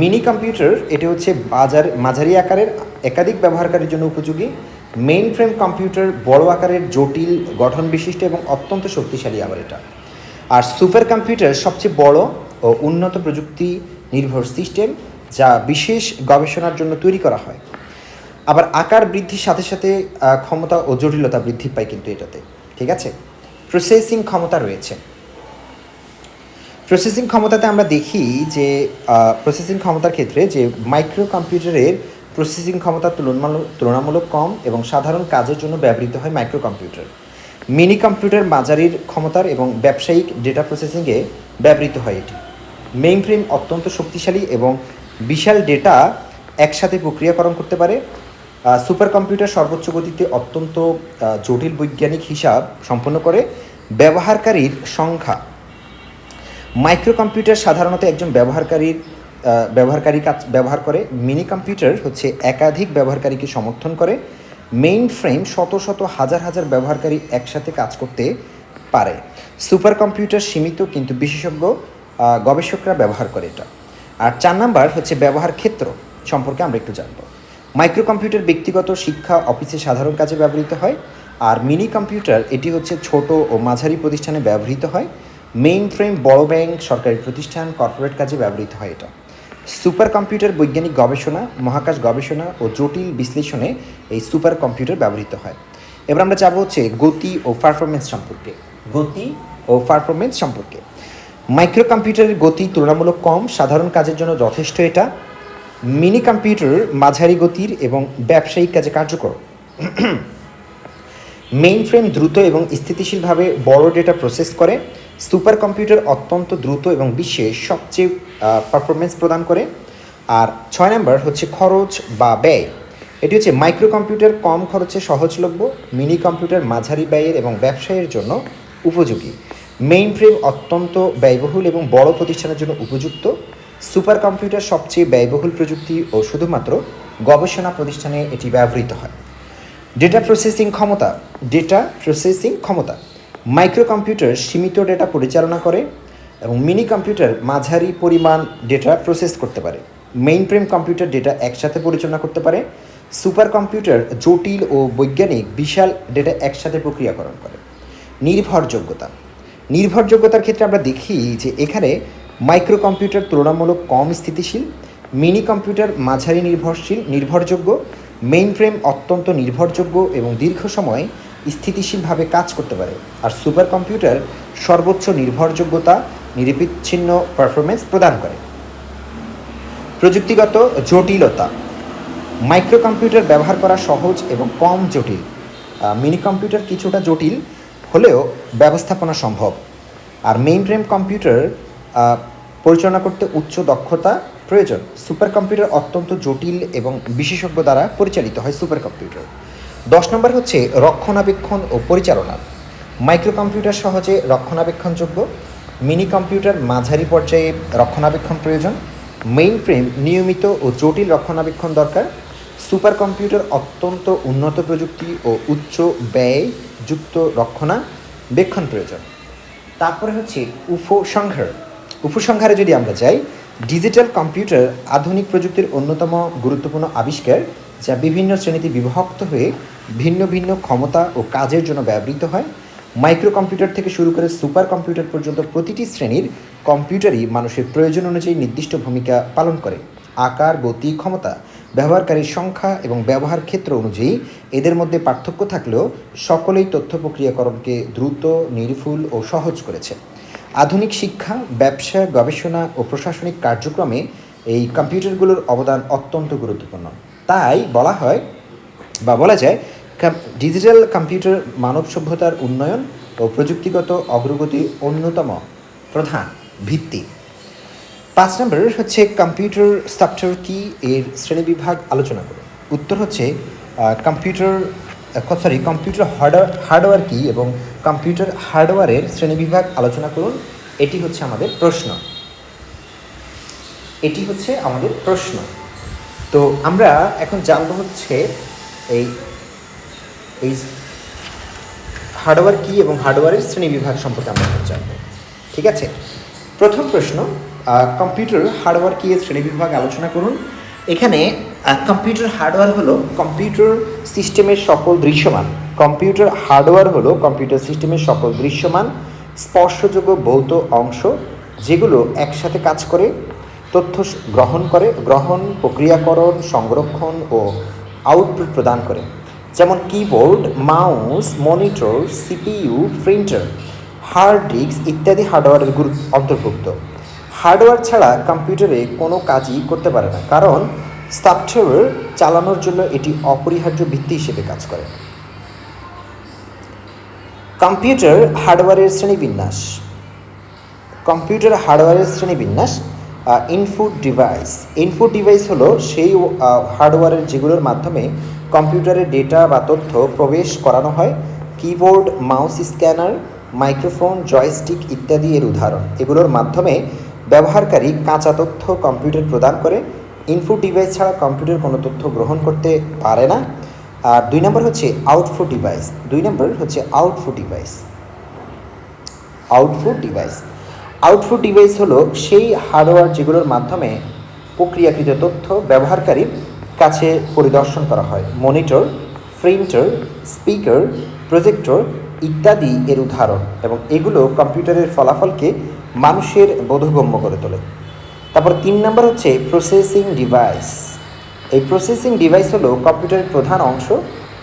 মিনি কম্পিউটার এটি হচ্ছে মাঝারি আকারের, একাধিক ব্যবহারকারীর জন্য উপযোগী। মেইন ফ্রেম কম্পিউটার বড় আকারের, জটিল গঠন বিশিষ্ট এবং অত্যন্ত শক্তিশালী আবার এটা। আর সুপার কম্পিউটার সবচেয়ে বড় ও উন্নত প্রযুক্তি নির্ভর সিস্টেম যা বিশেষ গবেষণার জন্য তৈরি করা হয়। আবার আকার বৃদ্ধির সাথে সাথে ক্ষমতা ও জটিলতা বৃদ্ধি পায় কিন্তু এটাতে, ঠিক আছে। প্রসেসিং ক্ষমতা রয়েছে। প্রসেসিং ক্ষমতাতে আমরা দেখি যে প্রসেসিং ক্ষমতার ক্ষেত্রে যে মাইক্রো কম্পিউটারের প্রসেসিং ক্ষমতা তুলনামূলক কম এবং সাধারণ কাজের জন্য ব্যবহৃত হয় মাইক্রো কম্পিউটার। মিনি কম্পিউটার মাঝারির ক্ষমতার এবং ব্যবসায়িক ডেটা প্রসেসিংয়ে ব্যবহৃত হয় এটি। মেইন ফ্রেম অত্যন্ত শক্তিশালী এবং বিশাল ডেটা একসাথে প্রক্রিয়াকরণ করতে পারে। সুপার কম্পিউটার সর্বোচ্চ গতিতে অত্যন্ত জটিল বৈজ্ঞানিক হিসাব সম্পন্ন করে। ব্যবহারকারীর সংখ্যা, মাইক্রো কম্পিউটার সাধারণত একজন ব্যবহারকারী কাজ ব্যবহার করে। মিনি কম্পিউটার হচ্ছে একাধিক ব্যবহারকারীকে সমর্থন করে। মেইন ফ্রেম শত শত হাজার ব্যবহারকারী একসাথে কাজ করতে পারে। সুপার কম্পিউটার সীমিত কিন্তু বিশেষজ্ঞ গবেষকরা ব্যবহার করে এটা। আর 4 নাম্বার হচ্ছে ব্যবহার ক্ষেত্র সম্পর্কে আমরা একটু জানব। মাইক্রো কম্পিউটার ব্যক্তিগত, শিক্ষা, অফিসে সাধারণ কাজে ব্যবহৃত হয়। আর মিনি কম্পিউটার এটি হচ্ছে ছোট ও মাঝারি প্রতিষ্ঠানে ব্যবহৃত হয়। মেইন ফ্রেম বড় ব্যাংক, সরকারি প্রতিষ্ঠান, কর্পোরেট কাজে ব্যবহৃত হয় এটা। সুপার কম্পিউটার বৈজ্ঞানিক গবেষণা, মহাকাশ গবেষণা ও জটিল বিশ্লেষণে এই সুপার কম্পিউটার ব্যবহৃত হয়। এবার আমরা যাব হচ্ছে গতি ও পারফরমেন্স সম্পর্কে। মাইক্রো কম্পিউটারের গতি তুলনামূলক কম, সাধারণ কাজের জন্য যথেষ্ট এটা। মিনি কম্পিউটার মাঝারি গতির এবং ব্যবসায়িক কাজে কার্যকর। মেইন ফ্রেম দ্রুত এবং স্থিতিশীলভাবে বড় ডেটা প্রসেস করে। সুপার কম্পিউটার অত্যন্ত দ্রুত এবং বিশ্বের সবচেয়ে পারফরমেন্স প্রদান করে। আর 6 নাম্বার হচ্ছে খরচ বা ব্যয়। এটি হচ্ছে মাইক্রো কম্পিউটার কম খরচে সহজলভ্য, মিনি কম্পিউটার মাঝারি ব্যয়ের এবং ব্যবসায়ের জন্য উপযোগী, মেইন ফ্রেম অত্যন্ত ব্যয়বহুল এবং বড় প্রতিষ্ঠানের জন্য উপযুক্ত, সুপার কম্পিউটার সবচেয়ে ব্যয়বহুল প্রযুক্তি ও শুধুমাত্র গবেষণা প্রতিষ্ঠানে এটি ব্যবহৃত হয়। ডেটা প্রসেসিং ক্ষমতা। ডেটা প্রসেসিং ক্ষমতা, মাইক্রো কম্পিউটার সীমিত ডেটা পরিচালনা করে এবং মিনি কম্পিউটার মাঝারি পরিমাণ ডেটা প্রসেস করতে পারে, মেইন ফ্রেম কম্পিউটার ডেটা একসাথে পরিচালনা করতে পারে, সুপার কম্পিউটার জটিল ও বৈজ্ঞানিক বিশাল ডেটা একসাথে প্রক্রিয়াকরণ করে। নির্ভরযোগ্যতা। নির্ভরযোগ্যতার ক্ষেত্রে আমরা দেখি যে এখানে মাইক্রো কম্পিউটার তুলনামূলক কম স্থিতিশীল, মিনি কম্পিউটার মাঝারি নির্ভরযোগ্য, মেইন ফ্রেম অত্যন্ত নির্ভরযোগ্য এবং দীর্ঘ সময় স্থিতিশীলভাবে কাজ করতে পারে, আর সুপার কম্পিউটার সর্বোচ্চ নির্ভরযোগ্যতা, নিরবিচ্ছিন্ন পারফরমেন্স প্রদান করে। প্রযুক্তিগত জটিলতা। মাইক্রো কম্পিউটার ব্যবহার করা সহজ এবং কম জটিল, মিনি কম্পিউটার কিছুটা জটিল হলেও ব্যবস্থাপনা সম্ভব, আর মেইন ফ্রেম কম্পিউটার পরিচালনা করতে উচ্চ দক্ষতা প্রয়োজন। সুপার কম্পিউটার অত্যন্ত জটিল এবং বিশেষজ্ঞ দ্বারা পরিচালিত হয় সুপার কম্পিউটার। 10 নম্বর হচ্ছে রক্ষণাবেক্ষণ ও পরিচালনা। মাইক্রো কম্পিউটার সহজে রক্ষণাবেক্ষণযোগ্য, মিনি কম্পিউটার মাঝারি পর্যায়ে রক্ষণাবেক্ষণ প্রয়োজন, মেইন ফ্রেম নিয়মিত ও জটিল রক্ষণাবেক্ষণ দরকার, সুপার কম্পিউটার অত্যন্ত উন্নত প্রযুক্তি ও উচ্চ ব্যয়যুক্ত রক্ষণাবেক্ষণ প্রয়োজন। তারপরে হচ্ছে উপসংহারে যদি আমরা যাই, ডিজিটাল কম্পিউটার আধুনিক প্রযুক্তির অন্যতম গুরুত্বপূর্ণ আবিষ্কার, যা বিভিন্ন শ্রেণীতে বিভক্ত হয়ে ভিন্ন ভিন্ন ক্ষমতা ও কাজের জন্য ব্যবহৃত হয়। মাইক্রো কম্পিউটার থেকে শুরু করে সুপার কম্পিউটার পর্যন্ত প্রতিটি শ্রেণীর কম্পিউটারই মানুষের প্রয়োজন অনুযায়ী নির্দিষ্ট ভূমিকা পালন করে। আকার, গতি, ক্ষমতা, ব্যবহারকারীর সংখ্যা এবং ব্যবহার ক্ষেত্র অনুযায়ী এদের মধ্যে পার্থক্য থাকলেও সকলেই তথ্য প্রক্রিয়াকরণকে দ্রুত, নির্ভুল ও সহজ করেছে। আধুনিক শিক্ষা, ব্যবসা, গবেষণা ও প্রশাসনিক কার্যক্রমে এই কম্পিউটারগুলোর অবদান অত্যন্ত গুরুত্বপূর্ণ। তাই বলা যায় ডিজিটাল কম্পিউটার মানব সভ্যতার উন্নয়ন ও প্রযুক্তিগত অগ্রগতির অন্যতম প্রধান ভিত্তি। 5 নম্বর হচ্ছে কম্পিউটার সফটওয়্যার কি এর শ্রেণীবিভাগ আলোচনা করুন। উত্তর হচ্ছে কম্পিউটার হার্ডওয়্যার কি এবং কম্পিউটার হার্ডওয়্যারের শ্রেণীবিভাগ আলোচনা করুন। এটি হচ্ছে আমাদের প্রশ্ন। তো আমরা এখন জানবো হচ্ছে এই হার্ডওয়্যার কি এবং হার্ডওয়্যারের শ্রেণীবিভাগ সম্পর্কে আমরা এখন জানবো। ঠিক আছে, প্রথম প্রশ্ন, কম্পিউটার হার্ডওয়্যার কি এর শ্রেণীবিভাগ আলোচনা করুন। এখানে কম্পিউটার হার্ডওয়্যার হলো কম্পিউটার সিস্টেমের সকল দৃশ্যমান স্পর্শযোগ্য ভৌত অংশ যেগুলো একসাথে কাজ করে, তথ্য গ্রহণ, প্রক্রিয়াকরণ, সংরক্ষণ ও আউটপুট প্রদান করে, যেমন keyboard, mouse, monitor, CPU, printer, hard disk ইত্যাদি হার্ডওয়্যারের অন্তর্ভুক্ত। হার্ডওয়্যার ছাড়া কম্পিউটারে কোনো কাজই করতে পারে না, কারণ সফটওয়্যার চালানোর জন্য এটি অপরিহার্য ভিত্তি হিসেবে কাজ করে। কম্পিউটার হার্ডওয়্যারের শ্রেণীবিন্যাস। ইনপুট ডিভাইস হলো সেই হার্ডওয়্যারের যেগুলোর মাধ্যমে কম্পিউটারে ডেটা বা তথ্য প্রবেশ করানো হয়। Keyboard, mouse, scanner, microphone, joystick ইত্যাদি এর উদাহরণ। এগুলোর মাধ্যমে ব্যবহারকারী কাঁচা তথ্য কম্পিউটার প্রদান করে। ইনপুট ডিভাইস ছাড়া কম্পিউটার কোনো তথ্য গ্রহণ করতে পারে না। আর 2 নম্বর হচ্ছে আউটপুট ডিভাইস হলো সেই হার্ডওয়্যার যেগুলোর মাধ্যমে প্রক্রিয়াকৃত তথ্য ব্যবহারকারীর কাছে পরিদর্শন করা হয়। মনিটর, প্রিন্টার, স্পিকার, প্রজেক্টর ইত্যাদি এর উদাহরণ, এবং এগুলো কম্পিউটারের ফলাফলকে মানুষের বোধগম্য করে তোলে। তারপর 3 নম্বর হচ্ছে প্রসেসিং ডিভাইস। এই প্রসেসিং ডিভাইস হলো কম্পিউটারের প্রধান অংশ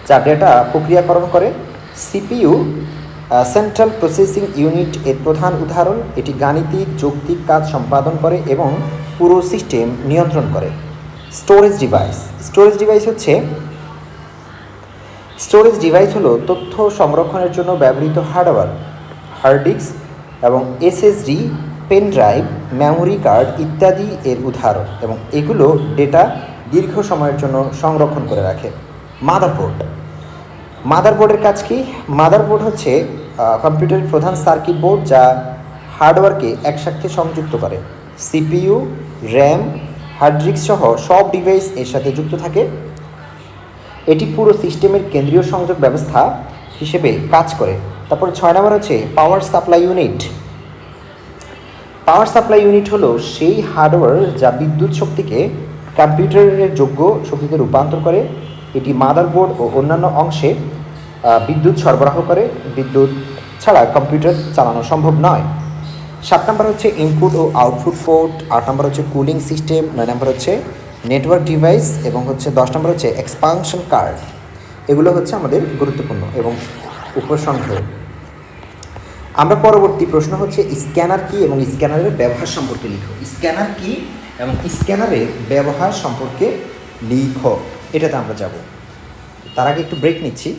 যা ডেটা প্রক্রিয়াকরণ করে। সিপিইউ, সেন্ট্রাল প্রসেসিং ইউনিট এর প্রধান উদাহরণ। এটি গাণিতিক, যৌক্তিক কাজ সম্পাদন করে এবং পুরো সিস্টেম নিয়ন্ত্রণ করে। স্টোরেজ ডিভাইস হলো তথ্য সংরক্ষণের জন্য ব্যবহৃত হার্ডওয়্যার। হার্ড ডিস্ক এবং SSD pen drive, memory card ইত্যাদি এর উদাহরণ এবং এগুলো ডেটা দীর্ঘ সময়ের জন্য সংরক্ষণ করে রাখে। মাদারবোর্ড, মাদারবোর্ডের কাজ কি? মাদারবোর্ড হচ্ছে কম্পিউটারের প্রধান সার্কিট বোর্ড যা হার্ডওয়্যারকে একসাথে সংযুক্ত করে। সিপিইউ, র্যাম, হার্ড ডিস্ক সহ সব ডিভাইস এর সাথে যুক্ত থাকে। এটি পুরো সিস্টেমের কেন্দ্রীয় সংযোগ ব্যবস্থা হিসেবে কাজ করে। তারপর 6 নম্বর হচ্ছে power supply unit. Power supply unit হলো সেই হার্ডওয়্যার যা বিদ্যুৎ শক্তিকে কম্পিউটারের যোগ্য শক্তিতে রূপান্তর করে। এটি মাদারবোর্ড ও অন্যান্য অংশে বিদ্যুৎ সরবরাহ করে। বিদ্যুৎ ছাড়া কম্পিউটার চালানো সম্ভব নয়। 7 নম্বর হচ্ছে ইনপুট ও আউটপুট পোর্ট। 8 নম্বর হচ্ছে কুলিং সিস্টেম। 9 নম্বর হচ্ছে নেটওয়ার্ক ডিভাইস এবং 10 নম্বর হচ্ছে এক্সপানশন কার্ড। এগুলো হচ্ছে আমাদের গুরুত্বপূর্ণ এবং উপসংহার। আমরা পরবর্তী প্রশ্ন হচ্ছে স্ক্যানার কি এবং স্ক্যানারের ব্যবহার সম্পর্কে লিখো। স্ক্যানার কি এবং স্ক্যানারের ব্যবহার সম্পর্কে লিখো, এটাতে আমরা যাব। তার আগে একটু ব্রেক নিচ্ছি।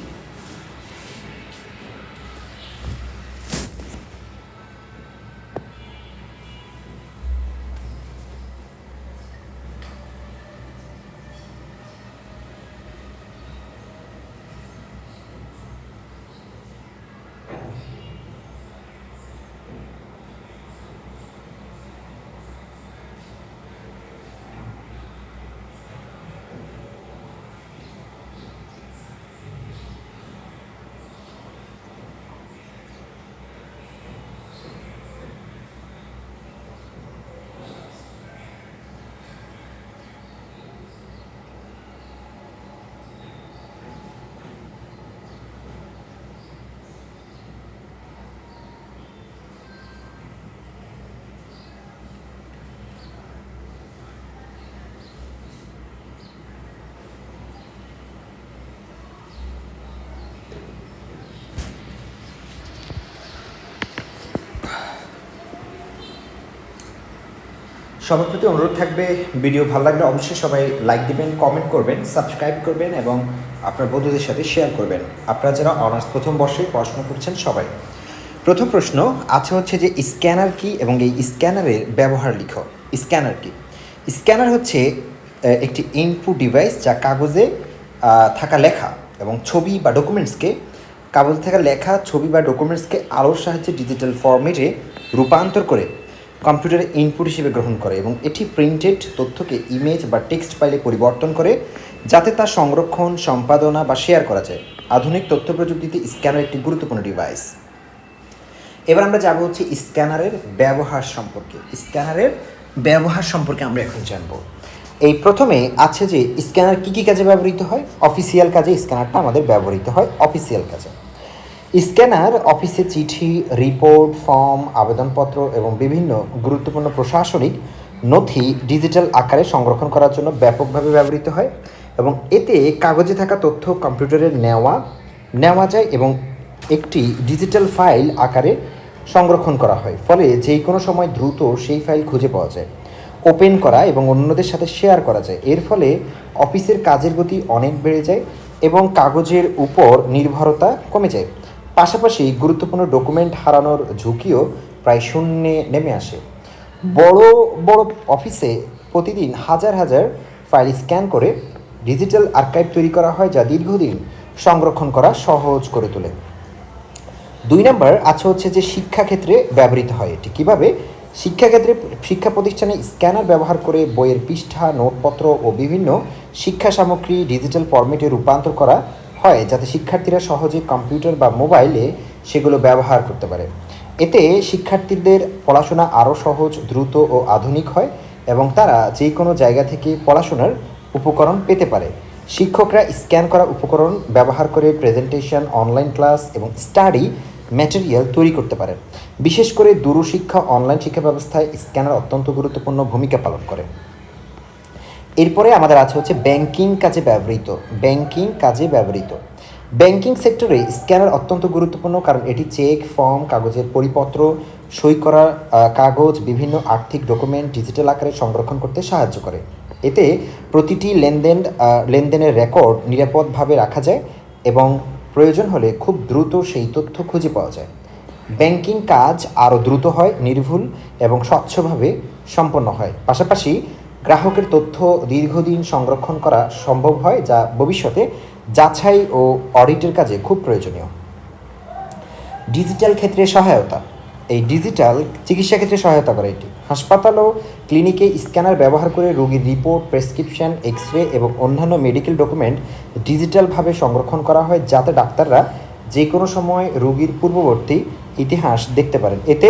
সবার প্রতি অনুরোধ থাকবে, ভিডিও ভালো লাগলে অবশ্যই সবাই লাইক দিবেন, কমেন্ট করবেন, সাবস্ক্রাইব করবেন এবং আপনার বন্ধুদের সাথে শেয়ার করবেন। আপনারা যারা অনার্স প্রথম বর্ষে পড়াশোনা করছেন সবাই। প্রথম প্রশ্ন আছে হচ্ছে যে স্ক্যানার কি এবং এই স্ক্যানারের ব্যবহার লিখো। স্ক্যানার কি? স্ক্যানার হচ্ছে একটি ইনপুট ডিভাইস যা কাগজে থাকা লেখা এবং ছবি বা ডকুমেন্টসকে, কাগজে থাকা লেখা, ছবি বা ডকুমেন্টসকে আলোর সাহায্যে ডিজিটাল ফরম্যাটে রূপান্তর করে কম্পিউটারে ইনপুট হিসেবে গ্রহণ করে এবং এটি প্রিন্টেড তথ্যকে ইমেজ বা টেক্সট ফাইলে পরিবর্তন করে যাতে তা সংরক্ষণ, সম্পাদনা বা শেয়ার করা যায়। আধুনিক তথ্য প্রযুক্তিতে স্ক্যানার একটি গুরুত্বপূর্ণ ডিভাইস। এবার আমরা যাব হচ্ছে স্ক্যানারের ব্যবহার সম্পর্কে। স্ক্যানারের ব্যবহার সম্পর্কে আমরা এখন জানবো। এই প্রথমে আছে যে স্ক্যানার কী কী কাজে ব্যবহৃত হয়। অফিসিয়াল কাজে স্ক্যানারটা আমাদের ব্যবহৃত হয়। অফিসিয়াল কাজে স্ক্যানার অফিসে চিঠি, রিপোর্ট, ফর্ম, আবেদনপত্র এবং বিভিন্ন গুরুত্বপূর্ণ প্রশাসনিক নথি ডিজিটাল আকারে সংরক্ষণ করার জন্য ব্যাপকভাবে ব্যবহৃত হয় এবং এতে কাগজে থাকা তথ্য কম্পিউটারে নেওয়া যায় এবং একটি ডিজিটাল ফাইল আকারে সংরক্ষণ করা হয়। ফলে যে কোনো সময় দ্রুত সেই ফাইল খুঁজে পাওয়া যায়, ওপেন করা এবং অন্যদের সাথে শেয়ার করা যায়। এর ফলে অফিসের কাজের গতি অনেক বেড়ে যায় এবং কাগজের উপর নির্ভরতা কমে যায়। পাশাপাশি গুরুত্বপূর্ণ ডকুমেন্ট হারানোর ঝুঁকিও প্রায় শূন্যে নেমে আসে। বড় বড় অফিসে প্রতিদিন হাজার হাজার ফাইল স্ক্যান করে ডিজিটাল আর্কাইভ তৈরি করা হয় যা দীর্ঘদিন সংরক্ষণ করা সহজ করে তোলে। 2 নম্বর আছে হচ্ছে যে শিক্ষাক্ষেত্রে ব্যবহৃত হয়। এটি কীভাবে? শিক্ষাক্ষেত্রে শিক্ষা প্রতিষ্ঠানে স্ক্যানার ব্যবহার করে বইয়ের পৃষ্ঠা, নোটপত্র ও বিভিন্ন শিক্ষা সামগ্রী ডিজিটাল ফরম্যাটে রূপান্তর করা হয় যাতে শিক্ষার্থীরা সহজে কম্পিউটার বা মোবাইলে সেগুলো ব্যবহার করতে পারে। এতে শিক্ষার্থীদের পড়াশোনা আরও সহজ, দ্রুত ও আধুনিক হয় এবং তারা যে কোনো জায়গা থেকে পড়াশোনার উপকরণ পেতে পারে। শিক্ষকরা স্ক্যান করা উপকরণ ব্যবহার করে প্রেজেন্টেশন, অনলাইন ক্লাস এবং স্টাডি ম্যাটেরিয়াল তৈরি করতে পারে। বিশেষ করে দূরশিক্ষা, অনলাইন শিক্ষা ব্যবস্থায় স্ক্যানার অত্যন্ত গুরুত্বপূর্ণ ভূমিকা পালন করে। এরপরে আমাদের আছে হচ্ছে ব্যাংকিং কাজে ব্যবহৃত। ব্যাংকিং সেক্টরে স্ক্যানার অত্যন্ত গুরুত্বপূর্ণ কারণ এটি চেক, ফর্ম, কাগজের পরিপত্র, সই করা কাগজ, বিভিন্ন আর্থিক ডকুমেন্ট ডিজিটাল আকারে সংরক্ষণ করতে সাহায্য করে। এতে প্রতিটি লেনদেনের রেকর্ড নিরাপদভাবে রাখা যায় এবং প্রয়োজন হলে খুব দ্রুত সেই তথ্য খুঁজে পাওয়া যায়। ব্যাংকিং কাজ আরও দ্রুত হয়, নির্ভুল এবং স্বচ্ছভাবে সম্পন্ন হয়। পাশাপাশি গ্রাহকের তথ্য দীর্ঘদিন সংরক্ষণ করা সম্ভব হয়, যা ভবিষ্যতে যাচাই ও অডিটের কাজে খুব প্রয়োজনীয়। ডিজিটাল ক্ষেত্রে সহায়তা। এই ডিজিটাল চিকিৎসা ক্ষেত্রে সহায়তা করে এটি। হাসপাতাল ও ক্লিনিকে স্ক্যানার ব্যবহার করে রোগীর রিপোর্ট, প্রেসক্রিপশন, এক্স রে এবং অন্যান্য মেডিকেল ডকুমেন্ট ডিজিটালভাবে সংরক্ষণ করা হয়, যাতে ডাক্তাররা যে কোনো সময় রোগীর পূর্ববর্তী ইতিহাস দেখতে পারেন। এতে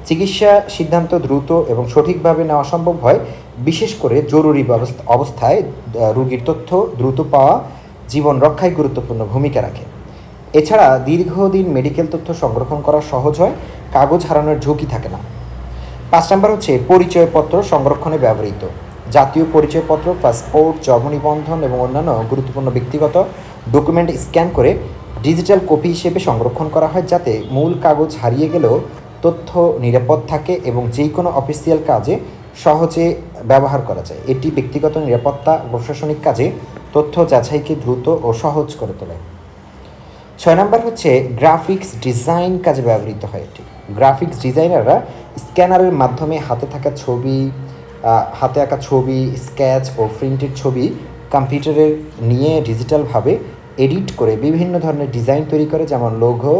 চিকিৎসা সিদ্ধান্ত দ্রুত এবং সঠিকভাবে নেওয়া সম্ভব হয়। বিশেষ করে জরুরি অবস্থায় রোগীর তথ্য দ্রুত পাওয়া জীবন রক্ষায় গুরুত্বপূর্ণ ভূমিকা রাখে। এছাড়া দীর্ঘদিন মেডিকেল তথ্য সংরক্ষণ করা সহজ হয়, কাগজ হারানোর ঝুঁকি থাকে না। 5 নম্বর হচ্ছে পরিচয়পত্র সংরক্ষণে ব্যবহৃত। জাতীয় পরিচয়পত্র, পাসপোর্ট, জন্ম নিবন্ধন এবং অন্যান্য গুরুত্বপূর্ণ ব্যক্তিগত ডকুমেন্ট স্ক্যান করে ডিজিটাল কপি হিসেবে সংরক্ষণ করা হয়, যাতে মূল কাগজ হারিয়ে গেলেও তথ্য নিরাপদ থাকে এবং যে কোনো অফিসিয়াল কাজে সহজে ব্যবহার করা যায়। এটি ব্যক্তিগত নিরাপত্তা ও প্রশাসনিক কাজে তথ্য যাচাইকে দ্রুত ও সহজ করে তোলে। 6 নম্বর হচ্ছে গ্রাফিক্স ডিজাইন কাজে ব্যবহৃত হয় এটি। গ্রাফিক্স ডিজাইনাররা স্ক্যানারের মাধ্যমে হাতে আঁকা ছবি, স্কেচ ও প্রিন্টেড ছবি কম্পিউটারে নিয়ে ডিজিটালভাবে এডিট করে বিভিন্ন ধরনের ডিজাইন তৈরি করে, যেমন লোগো,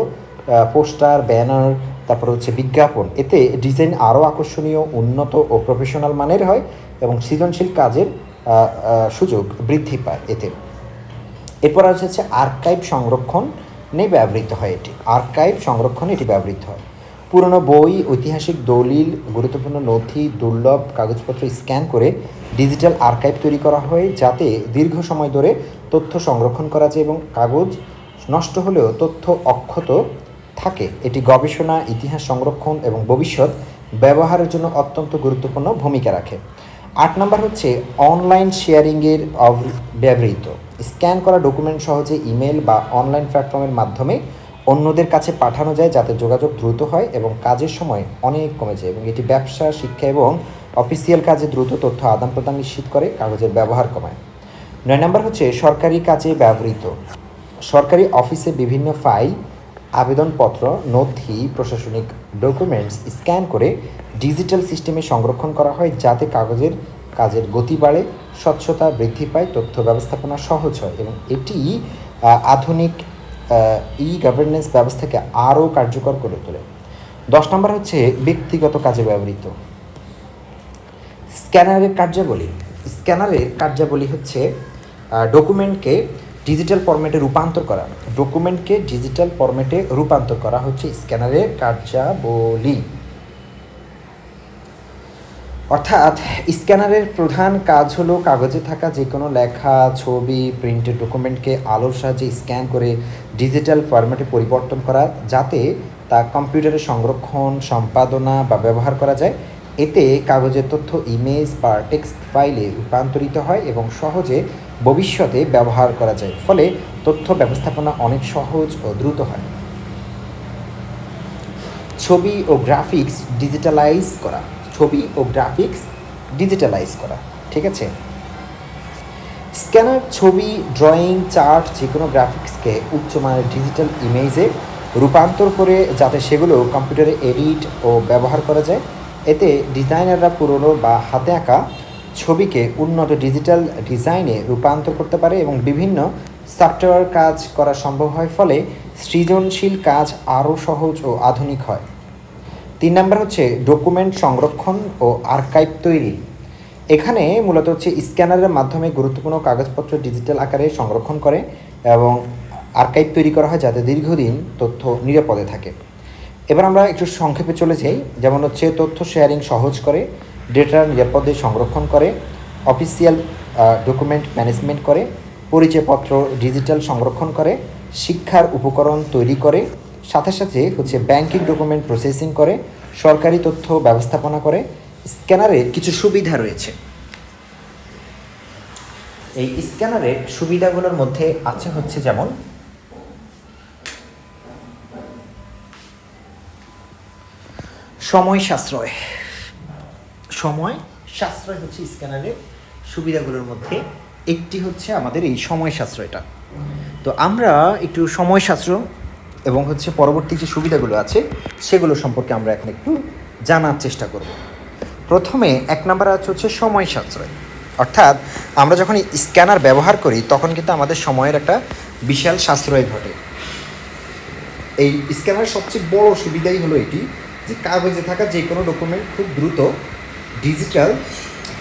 পোস্টার, ব্যানার, তারপর হচ্ছে বিজ্ঞাপন। এতে ডিজাইন আরও আকর্ষণীয়, উন্নত ও প্রফেশনাল মানের হয় এবং সৃজনশীল কাজের সুযোগ বৃদ্ধি পায় এতে। এরপর হচ্ছে আর্কাইভ সংরক্ষণে ব্যবহৃত হয় এটি। আর্কাইভ সংরক্ষণে এটি ব্যবহৃত হয়। পুরনো বই, ঐতিহাসিক দলিল, গুরুত্বপূর্ণ নথি, দুর্লভ কাগজপত্র স্ক্যান করে ডিজিটাল আর্কাইভ তৈরি করা হয়, যাতে দীর্ঘ সময় ধরে তথ্য সংরক্ষণ করা যায় এবং কাগজ নষ্ট হলেও তথ্য অক্ষত থাকে। এটি গবেষণা, ইতিহাস সংরক্ষণ এবং ভবিষ্যৎ ব্যবহারের জন্য অত্যন্ত গুরুত্বপূর্ণ ভূমিকা রাখে। 8 নম্বর হচ্ছে অনলাইন শেয়ারিংয়ের ব্যবহৃত। স্ক্যান করা ডকুমেন্ট সহজে ইমেল বা অনলাইন প্ল্যাটফর্মের মাধ্যমে অন্যদের কাছে পাঠানো যায়, যাতে যোগাযোগ দ্রুত হয় এবং কাজের সময় অনেক কমে যায়, এবং এটি ব্যবসা, শিক্ষা এবং অফিসিয়াল কাজে দ্রুত তথ্য আদান প্রদান নিশ্চিত করে, কাগজের ব্যবহার কমায়। 9 নম্বর হচ্ছে সরকারি কাজে ব্যবহৃত। সরকারি অফিসে বিভিন্ন ফাইল, আবেদনপত্র, নথি, প্রশাসনিক ডকুমেন্টস স্ক্যান করে ডিজিটাল সিস্টেমে সংরক্ষণ করা হয়, যাতে কাজের গতি বাড়ে, স্বচ্ছতা বৃদ্ধি পায়, তথ্য ব্যবস্থাপনা সহজ হয় এবং এটি আধুনিক গভর্নেন্স ব্যবস্থাকে আরও কার্যকর করে তোলে। 10 নম্বর হচ্ছে ব্যক্তিগত কাজে ব্যবহৃত। স্ক্যানারের কার্যাবলী। স্ক্যানারের কার্যাবলী হচ্ছে ডকুমেন্টকে ডিজিটাল ফরম্যাটে রূপান্তর করা হচ্ছে স্ক্যানারের কার্যাবলী। অর্থাৎ স্ক্যানারের প্রধান কাজ হলো কাগজে থাকা যে কোনো লেখা, ছবি, প্রিন্টেড ডকুমেন্টকে আলোর সাহায্যে স্ক্যান করে ডিজিটাল ফরম্যাটে পরিবর্তন করা, যাতে তা কম্পিউটারে সংরক্ষণ, সম্পাদনা বা ব্যবহার করা যায়। এতে কাগজের তথ্য ইমেজ বা টেক্সট ফাইলে রূপান্তরিত হয় এবং সহজে ভবিষ্যতে ব্যবহার করা যায়, ফলে তথ্য ব্যবস্থাপনা অনেক সহজ ও দ্রুত হয়। ছবি ও গ্রাফিক্স ডিজিটালাইজ করা। ঠিক আছে। স্ক্যানার ছবি, ড্রয়িং, চার্ট, যে কোনো গ্রাফিক্সকে উচ্চমানের ডিজিটাল ইমেজে রূপান্তর করে, যাতে সেগুলো কম্পিউটারে এডিট ও ব্যবহার করা যায়। এতে ডিজাইনাররা পুরনো বা হাতে আঁকা ছবিকে উন্নত ডিজিটাল ডিজাইনে রূপান্তর করতে পারে এবং বিভিন্ন সফটওয়্যার কাজ করা সম্ভব হয়, ফলে সৃজনশীল কাজ আরও সহজ ও আধুনিক হয়। 3 নম্বর হচ্ছে ডকুমেন্ট সংরক্ষণ ও আর্কাইভ তৈরি। এখানে মূলত হচ্ছে স্ক্যানারের মাধ্যমে গুরুত্বপূর্ণ কাগজপত্র ডিজিটাল আকারে সংরক্ষণ করে এবং আর্কাইভ তৈরি করা হয়, যাতে দীর্ঘদিন তথ্য নিরাপদে থাকে। এবার আমরা একটু সংক্ষেপে চলে যাই। যেমন হচ্ছে তথ্য শেয়ারিং সহজ করে, ডেটা নিরাপদে সংরক্ষণ করে, অফিসিয়াল ডকুমেন্ট ম্যানেজমেন্ট করে, পরিচয়পত্র ডিজিটাল সংরক্ষণ করে, শিক্ষার উপকরণ তৈরি করে, সাথে সাথে হচ্ছে ব্যাংকিং ডকুমেন্ট প্রসেসিং করে, সরকারি তথ্য ব্যবস্থাপনা করে। স্ক্যানারের কিছু সুবিধা রয়েছে। এই স্ক্যানারের সুবিধাগুলোর মধ্যে আছে হচ্ছে যেমন সময় সাশ্রয় হচ্ছে স্ক্যানারের সুবিধাগুলোর মধ্যে একটি হচ্ছে আমাদের এই সময় সাশ্রয়টা। তো আমরা একটু সময় এবং হচ্ছে পরবর্তী যে সুবিধাগুলো আছে সেগুলো সম্পর্কে আমরা এখন একটু জানার চেষ্টা করব। প্রথমে 1 নম্বর হচ্ছে সময় সাশ্রয়, অর্থাৎ আমরা যখন স্ক্যানার ব্যবহার করি তখন কিন্তু আমাদের সময়ের একটা বিশাল সাশ্রয় ঘটে। এই স্ক্যানারের সবচেয়ে বড় সুবিধাই হলো এটি যে কাগজে থাকা যে কোনো ডকুমেন্ট খুব দ্রুত ডিজিটাল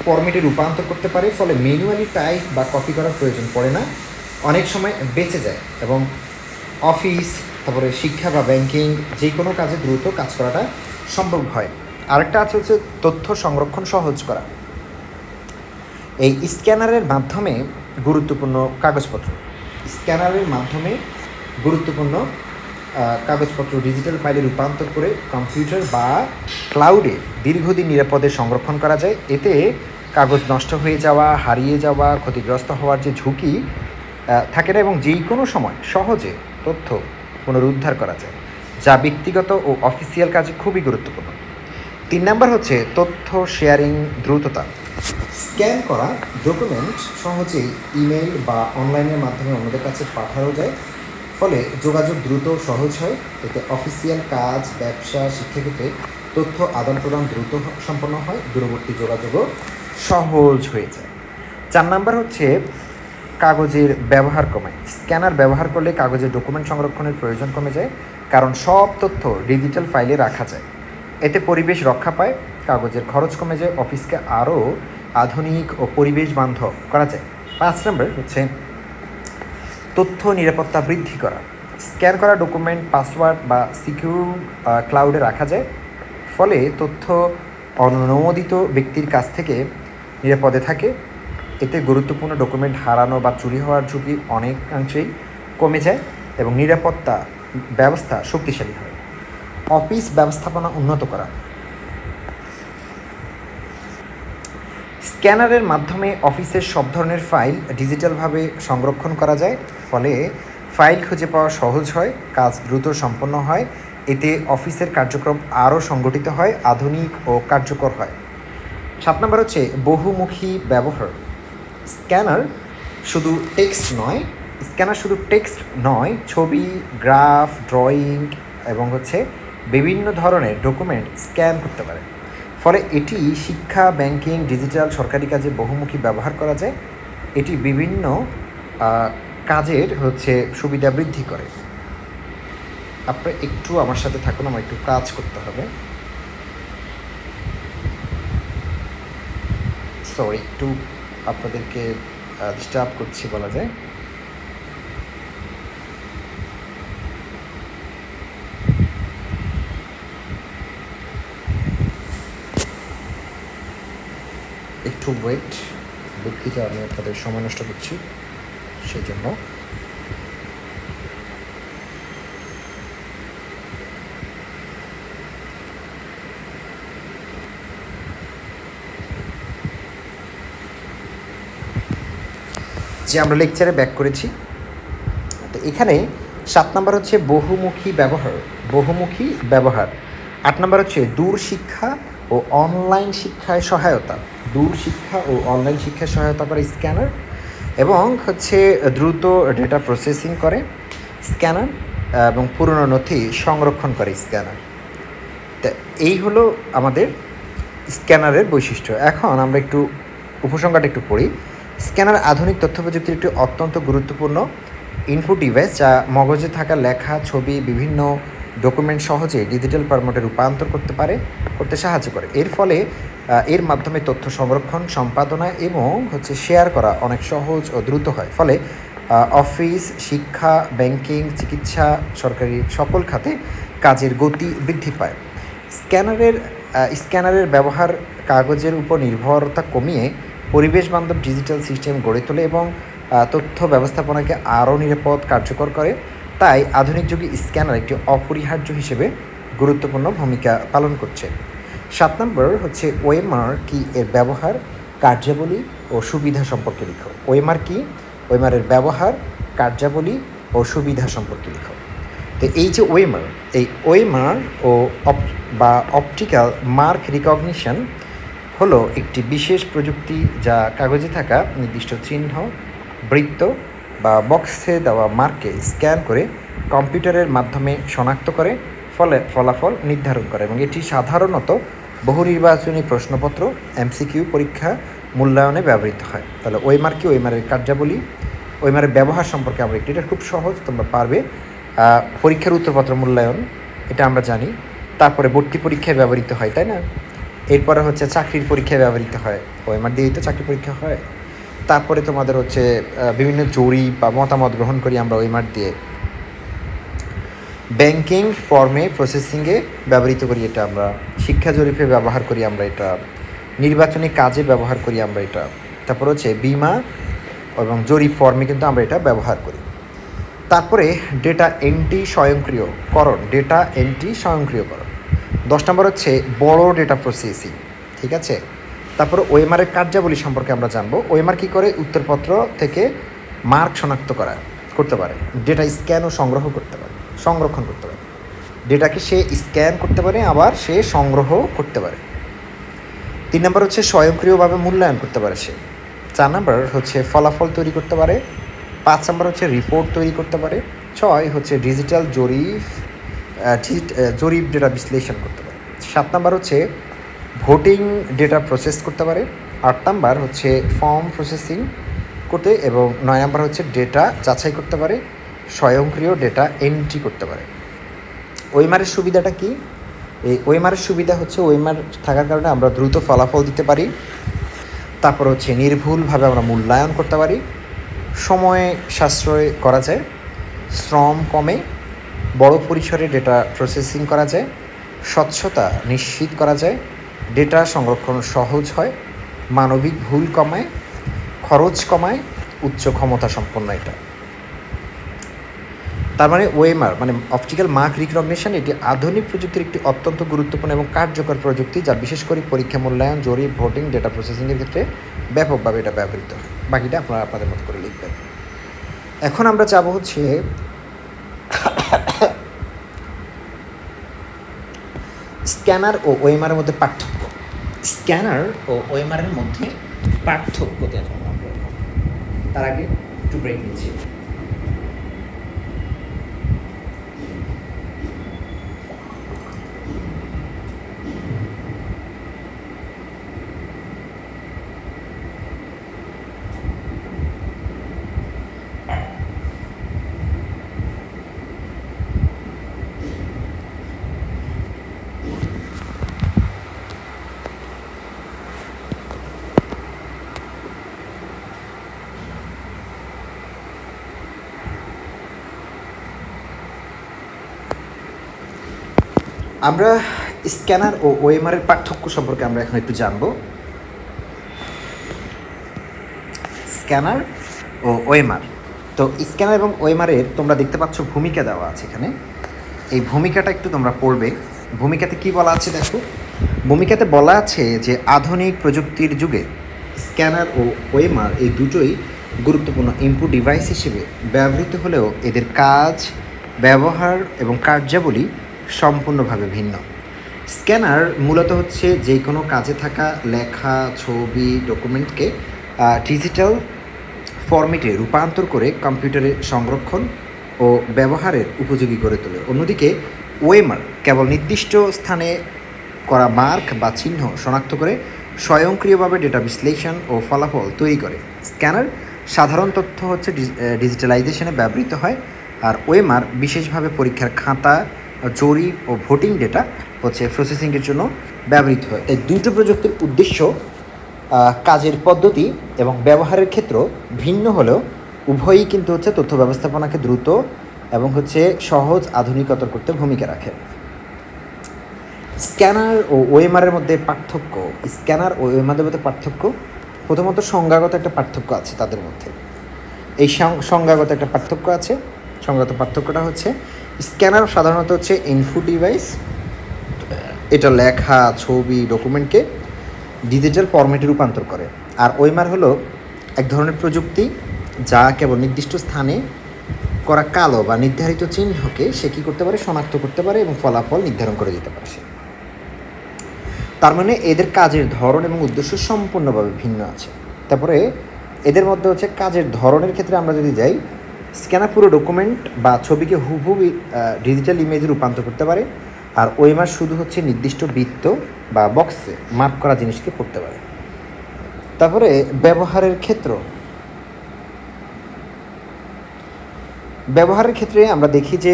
ফরম্যাটে রূপান্তর করতে পারে, ফলে ম্যানুয়ালি টাইপ বা কপি করার প্রয়োজন পড়ে না, অনেক সময় বেঁচে যায় এবং অফিস, তারপরে শিক্ষা বা ব্যাংকিং যে কোনো কাজে দ্রুত কাজ করাটা সম্ভব হয়। আরেকটা হচ্ছে তথ্য সংরক্ষণ সহজ করা। এই স্ক্যানারের মাধ্যমে গুরুত্বপূর্ণ কাগজপত্র কাগজপত্র ডিজিটাল ফাইলে রূপান্তর করে কম্পিউটার বা ক্লাউডে দীর্ঘদিন নিরাপদে সংরক্ষণ করা যায়। এতে কাগজ নষ্ট হয়ে যাওয়া, হারিয়ে যাওয়া, ক্ষতিগ্রস্ত হওয়ার যে ঝুঁকি থাকে না এবং যেই কোনো সময় সহজে তথ্য পুনরুদ্ধার করা যায়, যা ব্যক্তিগত ও অফিসিয়াল কাজে খুবই গুরুত্বপূর্ণ। 3 নম্বর হচ্ছে তথ্য শেয়ারিং দ্রুততা। স্ক্যান করা ডকুমেন্ট সহজেই ইমেল বা অনলাইনের মাধ্যমে অন্যদের কাছে পাঠানো যায়, ফলে যোগাযোগ দ্রুত সহজ হয়। এতে অফিসিয়াল কাজ, ব্যবসা, শিক্ষাক্ষেত্রে তথ্য আদান প্রদান দ্রুত সম্পন্ন হয়, দূরবর্তী যোগাযোগও সহজ হয়ে যায়। 4 নম্বর হচ্ছে কাগজের ব্যবহার কমায়। স্ক্যানার ব্যবহার করলে কাগজের ডকুমেন্ট সংরক্ষণের প্রয়োজন কমে যায়, কারণ সব তথ্য ডিজিটাল ফাইলে রাখা যায়। এতে পরিবেশ রক্ষা পায়, কাগজের খরচ কমে যায়, অফিসকে আরও আধুনিক ও পরিবেশ বান্ধব করা যায়। 5 নম্বর হচ্ছে তথ্য নিরাপত্তা বৃদ্ধি করা। স্ক্যান করা ডকুমেন্ট পাসওয়ার্ড বা সিকিউর ক্লাউডে রাখা যায়, ফলে তথ্য অনুমোদিত ব্যক্তির কাছ থেকে নিরাপদে থাকে। এতে গুরুত্বপূর্ণ ডকুমেন্ট হারানো বা চুরি হওয়ার ঝুঁকি অনেকাংশেই কমে যায় এবং নিরাপত্তা ব্যবস্থা শক্তিশালী হয়। অফিস ব্যবস্থাপনা উন্নত করা। স্ক্যানারের মাধ্যমে অফিসের সব ধরনের ফাইল ডিজিটালভাবে সংরক্ষণ করা যায়, ফলে ফাইল খুঁজে পাওয়া সহজ হয়, কাজ দ্রুত সম্পন্ন হয়। এতে অফিসের কার্যক্রম আরও সংগঠিত হয়, আধুনিক ও কার্যকর হয়। 7 নম্বর হচ্ছে বহুমুখী ব্যবহার। স্ক্যানার শুধু টেক্সট নয়, ছবি, গ্রাফ, ড্রয়িং এবং বিভিন্ন ধরনের ডকুমেন্ট স্ক্যান করতে পারে, ফলে এটি শিক্ষা, ব্যাংকিং, ডিজিটাল সরকারি কাজে বহুমুখী ব্যবহার করা যায়। এটি বিভিন্ন কাজের সুবিধা বৃদ্ধি করে। আপনারা একটু আমার সাথে থাকুন, আমার একটু কাজ করতে হবে। সরি, একটু আপনাদেরকে ডিস্টার্ব করছি বলা যায়। একটু ওয়েট, দুঃখিত, আমি আপনাদের সময় নষ্ট করছি সেই জন্য। যে আমরা লেকচারে ব্যাক করেছি, তো এখানে 7 নম্বর হচ্ছে বহুমুখী ব্যবহার। 8 নম্বর হচ্ছে দূর শিক্ষা ও অনলাইন শিক্ষায় সহায়তা করে স্ক্যানার, এবং দ্রুত ডেটা প্রসেসিং করে স্ক্যানার এবং পুরনো নথি সংরক্ষণ করে স্ক্যানার। তা এই হলো আমাদের স্ক্যানারের বৈশিষ্ট্য। এখন আমরা একটু উপসংহারটা একটু পড়ি। স্ক্যানার আধুনিক তথ্য প্রযুক্তির একটি অত্যন্ত গুরুত্বপূর্ণ ইনপুট ডিভাইস, যা মগজে থাকা লেখা, ছবি, বিভিন্ন ডকুমেন্ট সহজে ডিজিটাল ফরম্যাটে রূপান্তর করতে সাহায্য করে। এর ফলে এর মাধ্যমে তথ্য সংরক্ষণ, সম্পাদনা এবং শেয়ার করা অনেক সহজ ও দ্রুত হয়। ফলে অফিস, শিক্ষা, ব্যাংকিং, চিকিৎসা, সরকারি সকল খাতে কাজের গতি বৃদ্ধি পায়। স্ক্যানারের ব্যবহার কাগজের উপর নির্ভরতা কমিয়ে পরিবেশ বান্ধব ডিজিটাল সিস্টেম গড়ে তোলে এবং তথ্য ব্যবস্থাপনাকে আরও নিরাপদ, কার্যকর করে। তাই আধুনিক যুগে স্ক্যানার একটি অপরিহার্য হিসেবে গুরুত্বপূর্ণ ভূমিকা পালন করছে। 7 নম্বর হচ্ছে ওএমআর কি, এর ব্যবহার, কার্যাবলী ও সুবিধা সম্পর্কে লিখো। ওএমআর কি, ওএমআরের ব্যবহার, কার্যাবলী ও সুবিধা সম্পর্কে লিখো। তো এই যে ওএমআর বা অপটিক্যাল মার্ক রিকগনিশন হলো একটি বিশেষ প্রযুক্তি যা কাগজে থাকা নির্দিষ্ট চিহ্ন, বৃত্ত বা বক্সে দেওয়া মার্কে স্ক্যান করে কম্পিউটারের মাধ্যমে শনাক্ত করে ফলাফল নির্ধারণ করে এবং এটি সাধারণত বহু নির্বাচনী প্রশ্নপত্র এমসিকিউ পরীক্ষা মূল্যায়নে ব্যবহৃত হয়। তাহলে ওয়েমার কি, ওয়েমারের কার্যাবলী, ওয়েমারের ব্যবহার সম্পর্কে আমরা একটু, এটা খুব সহজ, তোমরা পারবে। পরীক্ষার উত্তরপত্র মূল্যায়ন, এটা আমরা জানি। তারপরে ভর্তি পরীক্ষায় ব্যবহৃত হয়, তাই না? এরপরে হচ্ছে চাকরির পরীক্ষায় ব্যবহৃত হয়, ওয়েমার দিয়েই তো চাকরি পরীক্ষা হয়। তারপরে তোমাদের হচ্ছে বিভিন্ন জরিপ বা মতামত গ্রহণ করি আমরা ওয়েমার দিয়ে। ব্যাংকিং ফর্মে প্রসেসিংয়ে ব্যবহৃত করি এটা আমরা, শিক্ষা জরিপে ব্যবহার করি আমরা এটা, নির্বাচনী কাজে ব্যবহার করি আমরা এটা। তারপর হচ্ছে বিমা এবং জরিপ ফর্মে কিন্তু আমরা এটা ব্যবহার করি। তারপরে ডেটা এন্ট্রি স্বয়ংক্রিয়করণ, ডেটা এন্ট্রি স্বয়ংক্রিয়করণ। 10 নম্বর হচ্ছে বড় ডেটা প্রসেসিং, ঠিক আছে? তারপরে ওয়েমারের কার্যাবলী সম্পর্কে আমরা জানবো। ওয়েমার কী করে? উত্তরপত্র থেকে মার্ক শনাক্ত করতে পারে, ডেটা স্ক্যান ও সংরক্ষণ করতে পারে। ডেটাকে সে স্ক্যান করতে পারে, আবার সে সংগ্রহ করতে পারে। 3 নম্বর হচ্ছে স্বয়ংক্রিয়ভাবে মূল্যায়ন করতে পারে সে। 4 নম্বর হচ্ছে ফলাফল তৈরি করতে পারে। 5 নম্বর হচ্ছে রিপোর্ট তৈরি করতে পারে। 6 হচ্ছে ডিজিটাল জরিপ ডেটা বিশ্লেষণ করতে পারে। 7 নম্বর হচ্ছে ভোটিং ডেটা প্রসেস করতে পারে। 8 নম্বর হচ্ছে ফর্ম প্রসেসিং করতে, এবং 9 নম্বর হচ্ছে ডেটা যাচাই করতে পারে, স্বয়ংক্রিয় ডেটা এন্ট্রি করতে পারে। ওয়েমারের সুবিধাটা কি? এই ওয়েমারের সুবিধা হচ্ছে ওয়েমার থাকার কারণে আমরা দ্রুত ফলাফল দিতে পারি। তারপর হচ্ছে নির্ভুলভাবে আমরা মূল্যায়ন করতে পারি, সময় সাশ্রয় করা যায়, শ্রম কমে, বড় পরিসরে ডেটা প্রসেসিং করা যায়, স্বচ্ছতা নিশ্চিত করা যায়, ডেটা সংরক্ষণ সহজ হয়, মানবিক ভুল কমায়, খরচ কমায়, উচ্চ ক্ষমতা সম্পন্ন এটা। তার মানে ওয়েমার মানে অপটিক্যাল মার্ক রিকগনিশন, এটি আধুনিক প্রযুক্তির একটি অত্যন্ত গুরুত্বপূর্ণ এবং কার্যকর প্রযুক্তি, যা বিশেষ করে পরীক্ষা মূল্যায়ন, জরিপ, ভোটিং, ডেটা প্রসেসিংয়ের ক্ষেত্রে ব্যাপকভাবে এটা ব্যবহৃত হয়। বাকিটা আপনারা আপনাদের মতো করে লিখবেন। এখন আমরা যাব হচ্ছে স্ক্যানার ও ওয়েমারের মধ্যে পার্থক্য। স্ক্যানার ও ওয়েমারের মধ্যে পার্থক্য দেখো। তার আগে একটু ব্রেক নিচ্ছি। আমরা স্ক্যানার ও ওয়েমারের পার্থক্য সম্পর্কে আমরা এখন একটু জানব। স্ক্যানার ও ওয়েমার, তো স্ক্যানার এবং ওয়েমারের তোমরা দেখতে পাচ্ছ ভূমিকা দেওয়া আছে এখানে। এই ভূমিকাটা একটু তোমরা পড়বে। ভূমিকাতে কি বলা আছে দেখো। ভূমিকাতে বলা আছে যে আধুনিক প্রযুক্তির যুগে স্ক্যানার ও ওয়েমার এই দুটোই গুরুত্বপূর্ণ ইনপুট ডিভাইস হিসেবে ব্যবহৃত হলেও এদের কাজ, ব্যবহার এবং কার্যাবলী সম্পূর্ণভাবে ভিন্ন। স্ক্যানার মূলত হচ্ছে যে কোনো কাজে থাকা লেখা, ছবি, ডকুমেন্টকে ডিজিটাল ফরম্যাটে রূপান্তর করে কম্পিউটারে সংরক্ষণ ও ব্যবহারের উপযোগী করে তোলে। অন্যদিকে ওয়েমার কেবল নির্দিষ্ট স্থানে করা মার্ক বা চিহ্ন শনাক্ত করে স্বয়ংক্রিয়ভাবে ডেটা বিশ্লেষণ ও ফলাফল তৈরি করে। স্ক্যানার সাধারণ তথ্য হচ্ছে ডিজিটালাইজেশনে ব্যবহৃত হয়, আর ওয়েমার বিশেষভাবে পরীক্ষার খাতা, জরিপ ও ভোটিং ডেটা হচ্ছে প্রসেসিংয়ের জন্য ব্যবহৃত হয়। এই দুটো প্রযুক্তির উদ্দেশ্য, কাজের পদ্ধতি এবং ব্যবহারের ক্ষেত্র ভিন্ন হলেও উভয়ই কিন্তু হচ্ছে তথ্য ব্যবস্থাপনাকে দ্রুত এবং হচ্ছে সহজ আধুনিকতর করতে ভূমিকা রাখে। স্ক্যানার ও ওয়েমারের মধ্যে পার্থক্য। স্ক্যানার ও ওয়েমারের মধ্যে পার্থক্য, প্রথমত সংজ্ঞাগত একটা পার্থক্য আছে তাদের মধ্যে। এই সংজ্ঞাগত একটা পার্থক্য আছে। সংজ্ঞাগত পার্থক্যটা হচ্ছে স্ক্যানার সাধারণত হচ্ছে ইনপুট ডিভাইস, এটা লেখা, ছবি, ডকুমেন্টকে ডিজিটাল ফরম্যাটে রূপান্তর করে। আর ওয়েমার হলো এক ধরনের প্রযুক্তি যা কেবল নির্দিষ্ট স্থানে করা কালো বা নির্ধারিত চিহ্নকে সে কী করতে পারে, শনাক্ত করতে পারে এবং ফলাফল নির্ধারণ করে দিতে পারে সে। তার মানে এদের কাজের ধরন এবং উদ্দেশ্য সম্পূর্ণভাবে ভিন্ন আছে। তারপরে এদের মধ্যে হচ্ছে কাজের ধরনের ক্ষেত্রে আমরা যদি যাই, স্ক্যানার পুরো ডকুমেন্ট বা ছবিকে হুবহু ডিজিটাল ইমেজে রূপান্তর করতে পারে, আর ওএমআর শুধু হচ্ছে নির্দিষ্ট বৃত্ত বা বক্সে মার্ক করা জিনিসকে পড়তে পারে। তারপরে ব্যবহারের ক্ষেত্রে আমরা দেখি যে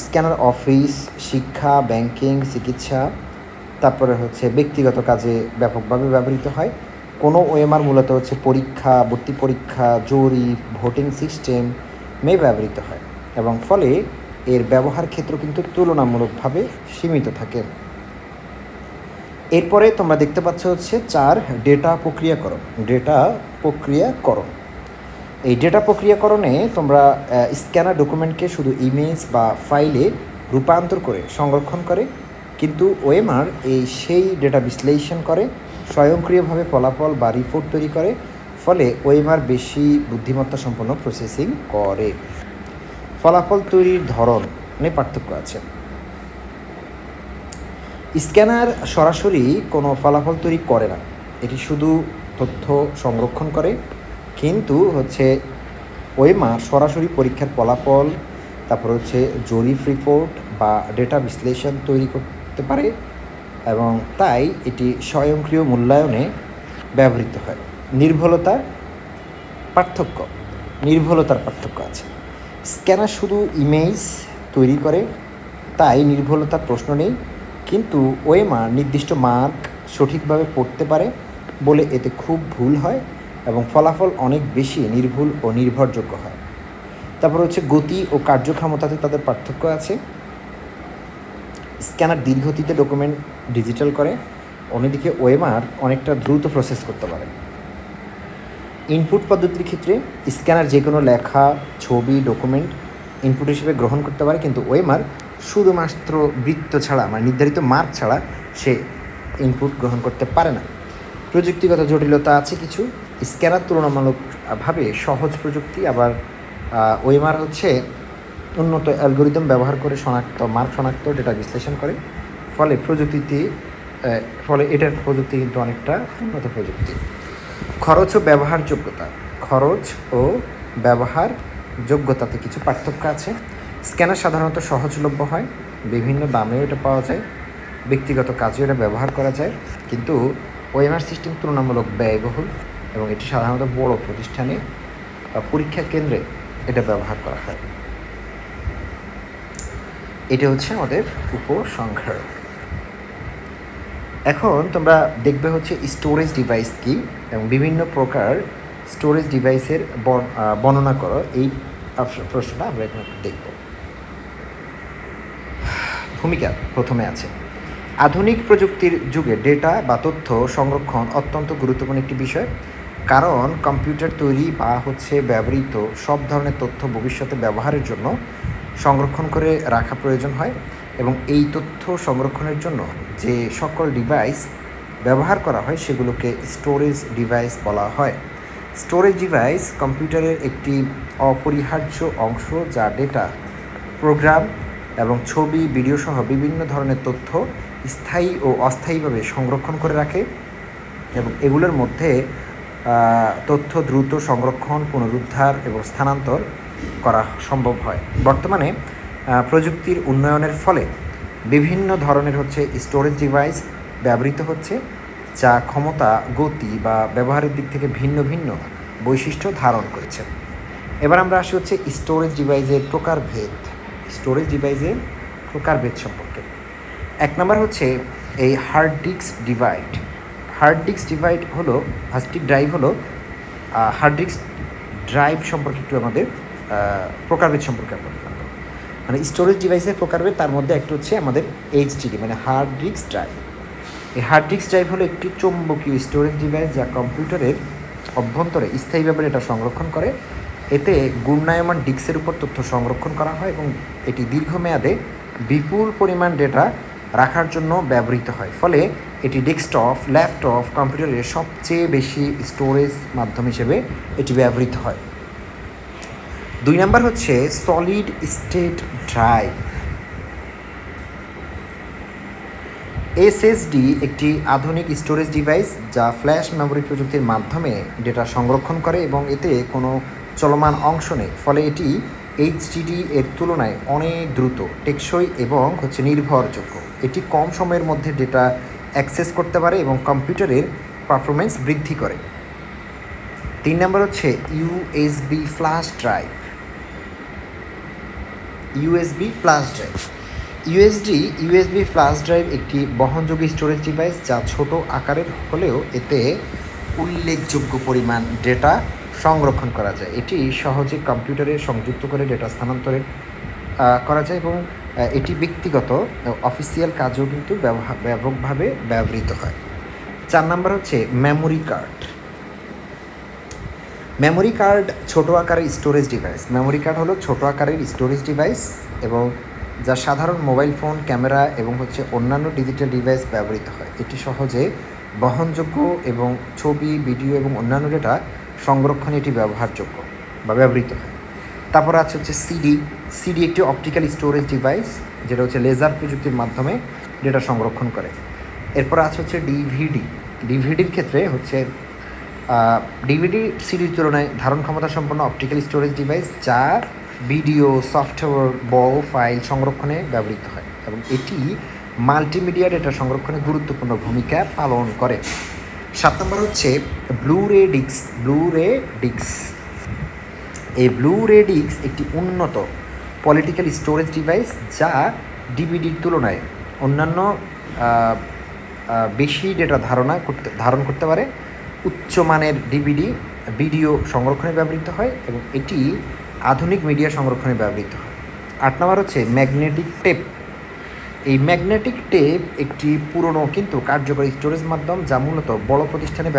স্ক্যানার অফিস, শিক্ষা, ব্যাংকিং, চিকিৎসা, তারপরে হচ্ছে ব্যক্তিগত কাজে ব্যাপকভাবে ব্যবহৃত হয়। কোনো ওএমআর মূলত হচ্ছে পরীক্ষা, ভর্তি পরীক্ষা, জরিপ, ভোটিং সিস্টেম ব্যবহৃত হয়, এবং ফলে এর ব্যবহার ক্ষেত্র কিন্তু তুলনামূলকভাবে সীমিত থাকে। এরপরে তোমরা দেখতে পাচ্ছ হচ্ছে 4, ডেটা প্রক্রিয়াকরণ। এই ডেটা প্রক্রিয়াকরণে তোমরা স্ক্যানার ডকুমেন্টকে শুধু ইমেজ বা ফাইলে রূপান্তর করে সংরক্ষণ করে, কিন্তু ওএমআর সেই ডেটা বিশ্লেষণ করে, স্বয়ংক্রিয়ভাবে ফলাফল বা রিপোর্ট তৈরি করে, ফলে ওএমআর বেশি বুদ্ধিমত্তা সম্পন্ন প্রসেসিং করে। ফলাফল তৈরির ধরনে পার্থক্য আছে। স্ক্যানার সরাসরি কোনো ফলাফল তৈরি করে না, এটি শুধু তথ্য সংরক্ষণ করে, কিন্তু হচ্ছে ওএমআর সরাসরি পরীক্ষার ফলাফল, তারপর হচ্ছে জরিপ রিপোর্ট বা ডেটা বিশ্লেষণ তৈরি করতে পারে, এবং তাই এটি স্বয়ংক্রিয় মূল্যায়নে ব্যবহৃত হয়। নির্ভুলতার পার্থক্য আছে। স্ক্যানার শুধু ইমেজ তৈরি করে, তাই নির্ভুলতার প্রশ্ন নেই, কিন্তু ওএমআর নির্দিষ্ট মার্ক সঠিকভাবে পড়তে পারে বলে এতে খুব ভুল হয়, এবং ফলাফল অনেক বেশি নির্ভুল ও নির্ভরযোগ্য হয়। তারপর হচ্ছে গতি ও কার্যক্ষমতাতে তাদের পার্থক্য আছে। স্ক্যানার ধীরগতিতে ডকুমেন্ট ডিজিটাল করে, অন্যদিকে ওএমআর অনেকটা দ্রুত প্রসেস করতে পারে। ইনপুট পদ্ধতির ক্ষেত্রে স্ক্যানার যে কোনো লেখা, ছবি, ডকুমেন্ট ইনপুট হিসেবে গ্রহণ করতে পারে, কিন্তু ওএমআর শুধুমাত্র বৃত্ত ছাড়া, মানে নির্ধারিত মার্ক ছাড়া সে ইনপুট গ্রহণ করতে পারে না। প্রযুক্তিগত জটিলতা আছে কিছু। স্ক্যানার তুলনামূলকভাবে সহজ প্রযুক্তি, আবার ওএমআর হচ্ছে উন্নত অ্যালগোরিদম ব্যবহার করে মার্ক শনাক্ত ডেটা বিশ্লেষণ করে, ফলে এটার প্রযুক্তি কিন্তু অনেকটা উন্নত প্রযুক্তি। খরচ ও ব্যবহার যোগ্যতাতে কিছু পার্থক্য আছে। স্ক্যানার সাধারণত সহজলভ্য হয়, বিভিন্ন দামেও এটা পাওয়া যায়, ব্যক্তিগত কাজেও এটা ব্যবহার করা যায়, কিন্তু ওএমআর সিস্টেম তুলনামূলক ব্যয়বহুল, এবং এটি সাধারণত বড় প্রতিষ্ঠানে বা পরীক্ষা কেন্দ্রে এটা ব্যবহার করা হয়। এটা হচ্ছে আমাদের উপসংহার। এখন তোমরা দেখবে হচ্ছে স্টোরেজ ডিভাইস কী এবং বিভিন্ন প্রকার স্টোরেজ ডিভাইসের বর্ণনা করো, এই প্রশ্নটা আমরা এখন দেখব। ভূমিকা প্রথমে আছে। আধুনিক প্রযুক্তির যুগে ডেটা বা তথ্য সংরক্ষণ অত্যন্ত গুরুত্বপূর্ণ একটি বিষয়, কারণ কম্পিউটার তৈরি বা ব্যবহৃত সব ধরনের তথ্য ভবিষ্যতে ব্যবহারের জন্য সংরক্ষণ করে রাখা প্রয়োজন হয়, এবং এই তথ্য সংরক্ষণের জন্য যে সকল ডিভাইস ব্যবহার করা হয় সেগুলোকে স্টোরেজ ডিভাইস বলা হয়। স্টোরেজ ডিভাইস কম্পিউটারের একটি অপরিহার্য অংশ, যা ডেটা, প্রোগ্রাম এবং ছবি, ভিডিও সহ বিভিন্ন ধরনের তথ্য স্থায়ী ও অস্থায়ীভাবে সংরক্ষণ করে রাখে, এবং এগুলোর মধ্যে তথ্য দ্রুত সংরক্ষণ, পুনরুদ্ধার এবং স্থানান্তর করা সম্ভব হয়। বর্তমানে প্রযুক্তির উন্নয়নের ফলে বিভিন্ন ধরনের স্টোরেজ ডিভাইস ব্যবহৃত হচ্ছে, যা ক্ষমতা, গতি বা ব্যবহারের দিক থেকে ভিন্ন ভিন্ন বৈশিষ্ট্য ধারণ করেছে। এবার আমরা আসি স্টোরেজ ডিভাইসের প্রকারভেদ সম্পর্কে। এক নম্বর এই হার্ড ডিস্ক ড্রাইভ সম্পর্কে একটু আমাদের প্রকারভেদ সম্পর্কে আমরা জানব। মানে স্টোরেজ ডিভাইসের প্রকারভেদ, তার মধ্যে একটা আমাদের HDD মানে হার্ড ডিস্ক ড্রাইভ। এই হার্ড ডিস্ক ড্রাইভ হলো একটি চৌম্বকীয় স্টোরেজ ডিভাইস, যা কম্পিউটারের অভ্যন্তরে স্থায়ীভাবে ডেটা সংরক্ষণ করে। এতে ঘূর্ণায়মান ডিস্কের উপর তথ্য সংরক্ষণ করা হয়, এবং এটি দীর্ঘমেয়াদে বিপুল পরিমাণ ডেটা রাখার জন্য ব্যবহৃত হয়, ফলে এটি ডেস্কটপ, ল্যাপটপ, কম্পিউটারের সবচেয়ে বেশি স্টোরেজ মাধ্যম হিসেবে এটি ব্যবহৃত হয়। 2 নম্বর সলিড স্টেট ড্রাইভ। এসএসডি একটি আধুনিক স্টোরেজ ডিভাইস যা ফ্ল্যাশ মেমোরি প্রযুক্তির মাধ্যমে ডেটা সংরক্ষণ করে এবং এতে কোনো চলমান অংশ নেই, ফলে এটি এইচডিডি এর তুলনায় অনেক দ্রুত, টেকসই এবং নির্ভরযোগ্য। এটি কম সময়ের মধ্যে ডেটা অ্যাক্সেস করতে পারে এবং কম্পিউটারের পারফরমেন্স বৃদ্ধি করে। 3 নম্বর হচ্ছে USB flash drive. USB flash drive USB flash drive একটি বহনযোগ্য স্টোরেজ ডিভাইস যা ছোট আকারের হলেও এতে উল্লেখযোগ্য পরিমাণ ডেটা সংরক্ষণ করা যায়। এটি সহজে কম্পিউটারে সংযুক্ত করে ডেটা স্থানান্তরের করা যায় এবং এটি ব্যক্তিগত অফিসিয়াল কাজেও কিন্তু ব্যাপকভাবে ব্যবহৃত হয়। 4 নম্বর হচ্ছে মেমোরি কার্ড। মেমোরি কার্ড ছোট আকারের স্টোরেজ ডিভাইস। মেমোরি কার্ড হলো ছোট আকারের স্টোরেজ ডিভাইস এবং যা সাধারণ মোবাইল ফোন, ক্যামেরা এবং অন্যান্য ডিজিটাল ডিভাইস ব্যবহৃত হয়। এটি সহজে বহনযোগ্য এবং ছবি, ভিডিও এবং অন্যান্য ডেটা সংরক্ষণে এটি ব্যবহারযোগ্য বা ব্যবহৃত হয়। তারপর আছে সিডি একটি অপটিক্যাল স্টোরেজ ডিভাইস যেটা লেজার প্রযুক্তির মাধ্যমে ডেটা সংরক্ষণ করে। এরপর আছে ডিভিডির ক্ষেত্রে ডিভিডি সিডির তুলনায় ধারণ ক্ষমতা সম্পন্ন অপটিক্যাল স্টোরেজ ডিভাইস যা ভিডিও, সফটওয়্যার, বড় ফাইল সংরক্ষণে ব্যবহৃত হয় এবং এটি মাল্টিমিডিয়া ডেটা সংরক্ষণে গুরুত্বপূর্ণ ভূমিকা পালন করে। 7 নম্বর হচ্ছে ব্লু-রে ডিস্ক। এই ব্লু-রে ডিস্ক একটি উন্নত পলিটিক্যাল স্টোরেজ ডিভাইস যা ডিভিডির তুলনায় অন্যান্য বেশি ডেটা ধারণ করতে পারে। উচ্চমানের ডিভিডি ভিডিও সংরক্ষণে ব্যবহৃত হয় এবং এটি আধুনিক মিডিয়া সংরক্ষণে ব্যবহৃত হয়। 8 নম্বর হচ্ছে ম্যাগনেটিক টেপ। এই ম্যাগনেটিক টেপ একটি পুরনো কিন্তু কার্যকরী স্টোরেজ মাধ্যম যা মূলত বড় প্রতিষ্ঠানে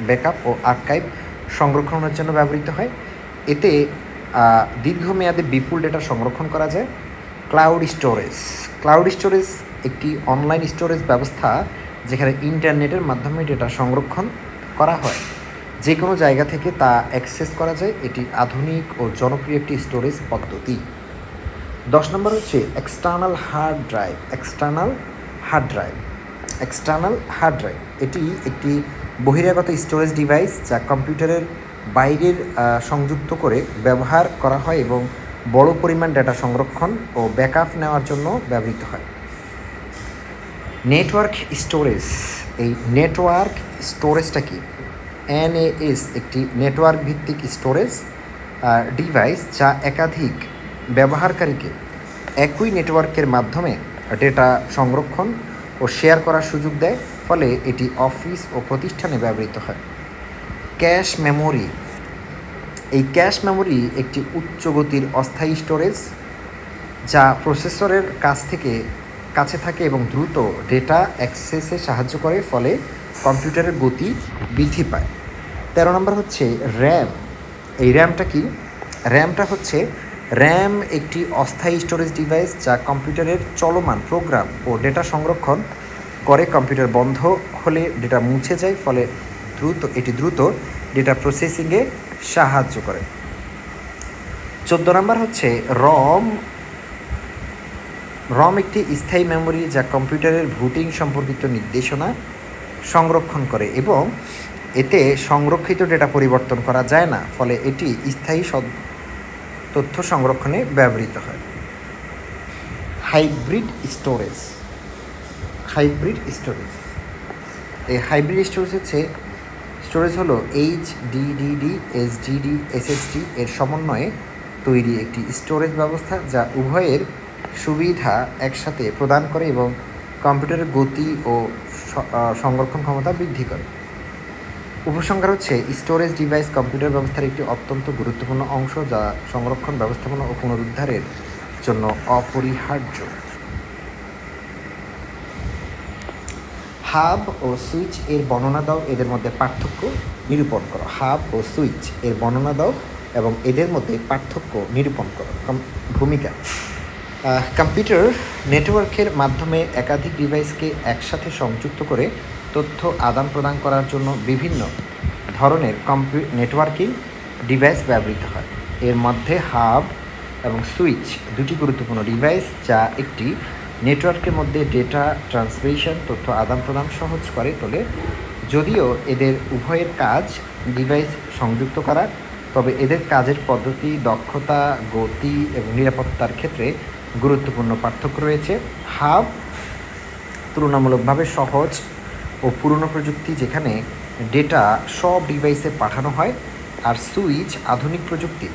ব্যাকআপ ও আর্কাইভ সংরক্ষণের জন্য ব্যবহৃত হয়। এতে দীর্ঘমেয়াদে বিপুল ডেটা সংরক্ষণ করা যায়। ক্লাউড স্টোরেজ একটি অনলাইন স্টোরেজ ব্যবস্থা যেখানে ইন্টারনেটের মাধ্যমে ডেটা সংরক্ষণ করা হয়, যে কোনো জায়গা থেকে তা অ্যাক্সেস করা যায়। এটি আধুনিক ও জনপ্রিয় একটি স্টোরেজ পদ্ধতি। 10 নম্বর হচ্ছে এক্সটার্নাল হার্ড ড্রাইভ। এটি একটি বহিরাগত স্টোরেজ ডিভাইস যা কম্পিউটারের বাইরের সংযুক্ত করে ব্যবহার করা হয় এবং বড় পরিমাণ ডেটা সংরক্ষণ ও ব্যাকআপ নেওয়ার জন্য ব্যবহৃত হয়। Network storage. এই নেটওয়ার্ক স্টোরেজটা কি? NAS একটি নেটওয়ার্ক ভিত্তিক স্টোরেজ ডিভাইস যা একাধিক ব্যবহারকারীকে একই নেটওয়ার্কের মাধ্যমে ডেটা সংরক্ষণ ও শেয়ার করার সুযোগ দেয়, ফলে এটি অফিস ও প্রতিষ্ঠানে ব্যবহৃত হয়। Cache memory. এই ক্যাশ মেমোরি একটি উচ্চ গতির অস্থায়ী স্টোরেজ যা প্রসেসরের কাছে থাকে এবং দ্রুত ডেটা অ্যাক্সেসে সাহায্য করে, ফলে কম্পিউটারের গতি বৃদ্ধি পায়। 13 নম্বর হচ্ছে র্যাম। এই র্যামটা কি? র্যাম একটি অস্থায়ী স্টোরেজ ডিভাইস যা কম্পিউটারের চলমান প্রোগ্রাম ও ডেটা সংরক্ষণ করে। কম্পিউটার বন্ধ হলে ডেটা মুছে যায়, ফলে এটি দ্রুত ডেটা প্রসেসিংয়ে সাহায্য করে। 14 নম্বর হচ্ছে রম একটি স্থায়ী মেমোরি যা কম্পিউটারের বুটিং সম্পর্কিত নির্দেশনা সংরক্ষণ করে এবং এতে সংরক্ষিত ডেটা পরিবর্তন করা যায় না, ফলে এটি স্থায়ী তথ্য সংরক্ষণে ব্যবহৃত হয়। Hybrid storage. এই হাইব্রিড স্টোরেজ হলো HDD, SSD এর সমন্বয়ে তৈরি একটি স্টোরেজ ব্যবস্থা যা উভয়ের সুবিধা একসাথে প্রদান করে এবং কম্পিউটারের গতি ও সংরক্ষণ ক্ষমতা বৃদ্ধি করে। উপসংহার হচ্ছে স্টোরেজ ডিভাইস কম্পিউটার ব্যবস্থার একটি অত্যন্ত গুরুত্বপূর্ণ অংশ যা সংরক্ষণ, ব্যবস্থাপনা ও পুনরুদ্ধারের জন্য অপরিহার্য। হাব ও সুইচ এর বর্ণনা দাও, এদের মধ্যে পার্থক্য নিরূপণ করো। হাব ও সুইচ এর বর্ণনা দাও এবং এদের মধ্যে পার্থক্য নিরূপণ করো। ভূমিকা। কম্পিউটার নেটওয়ার্কের মাধ্যমে একাধিক ডিভাইসকে একসাথে সংযুক্ত করে তথ্য আদান প্রদান করার জন্য বিভিন্ন ধরনের নেটওয়ার্কিং ডিভাইস ব্যবহৃত হয়। এর মধ্যে হাব এবং সুইচ দুটি গুরুত্বপূর্ণ ডিভাইস যা একটি নেটওয়ার্কের মধ্যে ডেটা ট্রান্সমিশন তথ্য আদান প্রদান সহজ করে তোলে। যদিও এদের উভয়ের কাজ ডিভাইস সংযুক্ত করা, তবে এদের কাজের পদ্ধতি, দক্ষতা, গতি এবং নিরাপত্তার ক্ষেত্রে গুরুত্বপূর্ণ পার্থক্য রয়েছে। হাব তুলনামূলকভাবে সহজ ও পুরনো প্রযুক্তি, যেখানে ডেটা সব ডিভাইসে পাঠানো হয়, আর সুইচ আধুনিক প্রযুক্তি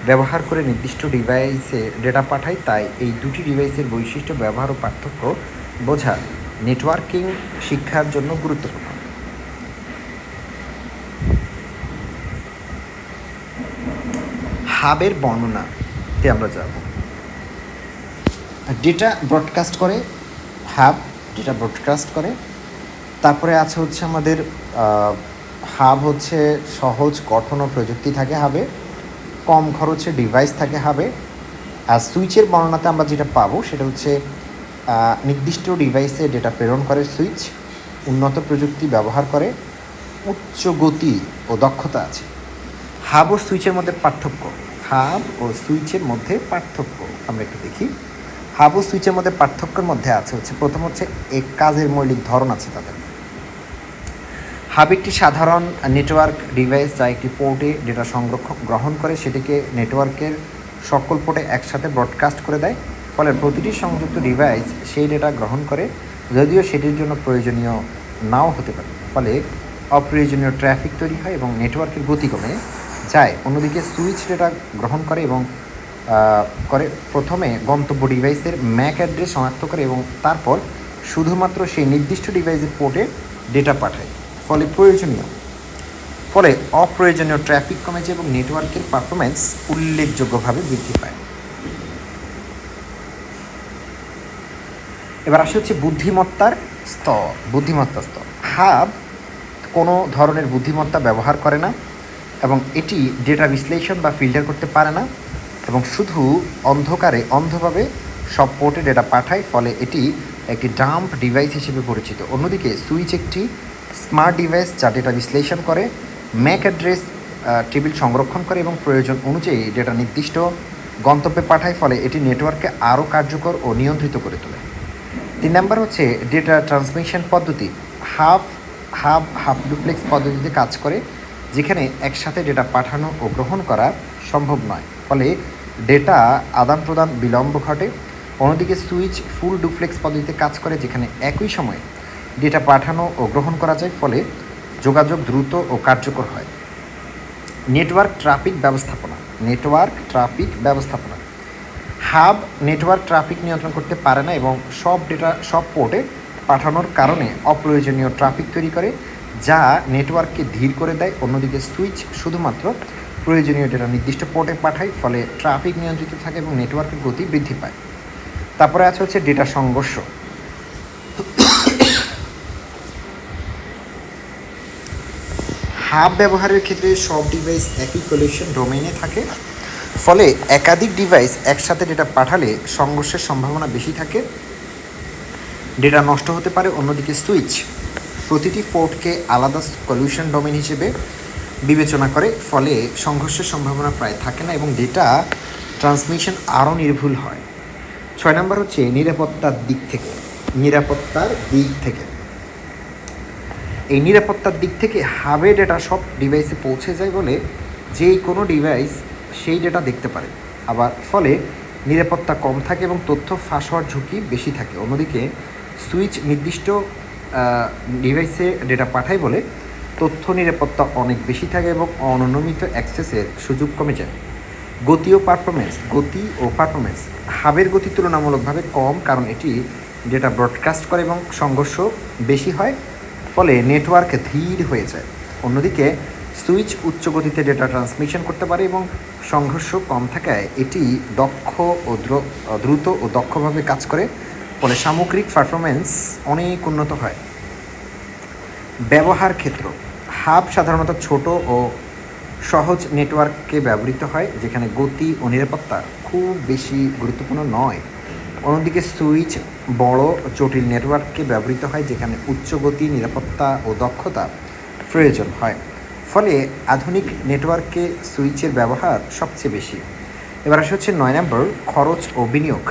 ব্যবহার করে নির্দিষ্ট ডিভাইসে ডেটা পাঠায়। তাই এই দুটি ডিভাইসের বৈশিষ্ট্য, ব্যবহার ও পার্থক্য বোঝা নেটওয়ার্কিং শিক্ষার জন্য গুরুত্বপূর্ণ। হাবের বর্ণনাতে আমরা যাব। ডেটা ব্রডকাস্ট করে, হাব ডেটা ব্রডকাস্ট করে। তারপরে আছে হচ্ছে আমাদের হাব হচ্ছে সহজ গঠন ও প্রযুক্তি থাকে হাবে, কম খরচে ডিভাইস থাকে হাবে। আর সুইচের বর্ণনাতে আমরা যেটা পাবো সেটা হচ্ছে নির্দিষ্ট ডিভাইসে ডেটা প্রেরণ করে সুইচ, উন্নত প্রযুক্তি ব্যবহার করে, উচ্চ গতি ও দক্ষতা আছে। হাব ও সুইচের মধ্যে পার্থক্য। হাব ও সুইচের মধ্যে পার্থক্য আমরা একটু দেখি। হাব ও সুইচের মধ্যে পার্থক্যের মধ্যে আছে হচ্ছে, প্রথম হচ্ছে এক কাজের মৌলিক ধরন আছে তাদের। হাব একটি সাধারণ নেটওয়ার্ক ডিভাইস যা একটি পোর্টে ডেটা গ্রহণ করে সেটিকে নেটওয়ার্কের সকল পোর্টে একসাথে ব্রডকাস্ট করে দেয়। ফলে প্রতিটি সংযুক্ত ডিভাইস সেই ডেটা গ্রহণ করে, যদিও সেটির জন্য প্রয়োজনীয় নাও হতে পারে। ফলে অপ্রয়োজনীয় ট্রাফিক তৈরি হয় এবং নেটওয়ার্কের গতি কমে যায়। অন্যদিকে সুইচ ডেটা গ্রহণ করে এবং প্রথমে গন্তব্য ডিভাইসের ম্যাক অ্যাড্রেস শনাক্ত করে এবং তারপর শুধুমাত্র সেই নির্দিষ্ট ডিভাইসের পোর্টে ডেটা পাঠায়। ফলে অপ্রয়োজনীয় ট্রাফিক কমে যায় এবং নেটওয়ার্কের পারফরম্যান্স উল্লেখযোগ্যভাবে বৃদ্ধি পায়। এবার আসে হচ্ছে বুদ্ধিমত্তার স্তর। হাব কোনো ধরনের বুদ্ধিমত্তা ব্যবহার করে না এবং এটি ডেটা বিশ্লেষণ বা ফিল্টার করতে পারে না এবং শুধু অন্ধভাবে সব পোর্টে ডেটা পাঠায়। ফলে এটি একটি ডাম্প ডিভাইস হিসেবে পরিচিত। অন্যদিকে সুইচ একটি স্মার্ট ডিভাইস যা ডেটা বিশ্লেষণ করে, ম্যাক অ্যাড্রেস টেবিল সংরক্ষণ করে এবং প্রয়োজন অনুযায়ী ডেটা নির্দিষ্ট গন্তব্যে পাঠায়। ফলে এটি নেটওয়ার্ককে আরও কার্যকর ও নিয়ন্ত্রিত করে তোলে। 3 নাম্বার হচ্ছে ডেটা ট্রান্সমিশন পদ্ধতি। হাব ডুপ্লেক্স পদ্ধতিতে কাজ করে, যেখানে একসাথে ডেটা পাঠানো ও গ্রহণ করা সম্ভব নয়, ফলে ডেটা আদান প্রদান বিলম্ব ঘটে। অন্যদিকে সুইচ ফুল ডুপ্লেক্স পদ্ধতিতে কাজ করে, যেখানে একই সময়ে ডেটা পাঠানো ও গ্রহণ করা যায়, ফলে যোগাযোগ দ্রুত ও কার্যকর হয়। নেটওয়ার্ক ট্রাফিক ব্যবস্থাপনা। হাব নেটওয়ার্ক ট্রাফিক নিয়ন্ত্রণ করতে পারে না এবং সব পোর্টে পাঠানোর কারণে অপ্রয়োজনীয় ট্রাফিক তৈরি করে, যা নেটওয়ার্ককে ধীর করে দেয়। অন্যদিকে সুইচ শুধুমাত্র প্রয়োজনীয় ডেটা নির্দিষ্ট পোর্টে পাঠায়, ফলে ট্রাফিক নিয়ন্ত্রিত থাকে এবং নেটওয়ার্কের গতি বৃদ্ধি পায়। তারপরে আছে হচ্ছে ডেটা সংঘর্ষ। হাব ব্যবহারের ক্ষেত্রে সব ডিভাইস একই কোলিশন ডোমেইনে থাকে, ফলে একাধিক ডিভাইস একসাথে ডেটা পাঠালে সংঘর্ষের সম্ভাবনা বেশি থাকে, ডেটা নষ্ট হতে পারে। অন্যদিকে সুইচ প্রতিটি পোর্টকে আলাদা কোলিশন ডোমেইন হিসেবে বিবেচনা করে, ফলে সংঘর্ষের সম্ভাবনা প্রায় থাকে না এবং ডেটা ট্রান্সমিশন আরও নির্ভুল হয়। 6 নাম্বার হচ্ছে নিরাপত্তার দিক থেকে। এই নিরাপত্তার দিক থেকে হাবে ডেটা সব ডিভাইসে পৌঁছে যায় বলে যেই কোনো ডিভাইস সেই ডেটা দেখতে পারে, আবার ফলে নিরাপত্তা কম থাকে এবং তথ্য ফাঁস হওয়ার ঝুঁকি বেশি থাকে। অন্যদিকে সুইচ নির্দিষ্ট ডিভাইসে ডেটা পাঠায় বলে তথ্য নিরাপত্তা অনেক বেশি থাকে এবং অনিয়মিত অ্যাক্সেসের সুযোগ কমে যায়। গতি ও পারফরমেন্স। হাবের গতি তুলনামূলকভাবে কম, কারণ এটি ডেটা ব্রডকাস্ট করে এবং সংঘর্ষ বেশি হয়, ফলে নেটওয়ার্ক ধীর হয়ে যায়। অন্যদিকে সুইচ উচ্চ গতিতে ডেটা ট্রান্সমিশন করতে পারে এবং সংঘর্ষ কম থাকায় এটি দ্রুত ও দক্ষভাবে কাজ করে, ফলে সামগ্রিক পারফরমেন্স অনেক উন্নত হয়। ব্যবহার ক্ষেত্র। হাব সাধারণত ছোট ও সহজ নেটওয়ার্ককে ব্যবহৃত হয়, যেখানে গতি ও নিরাপত্তা খুব বেশি গুরুত্বপূর্ণ নয়। অন্যদিকে সুইচ বড় জটিল নেটওয়ার্ককে ব্যবহৃত হয়, যেখানে উচ্চ গতি, নিরাপত্তা ও দক্ষতা প্রয়োজন হয়। ফলে আধুনিক নেটওয়ার্কে সুইচের ব্যবহার সবচেয়ে বেশি। এবার আসে হচ্ছে 9 নম্বর, খরচ ও বিনিয়োগ।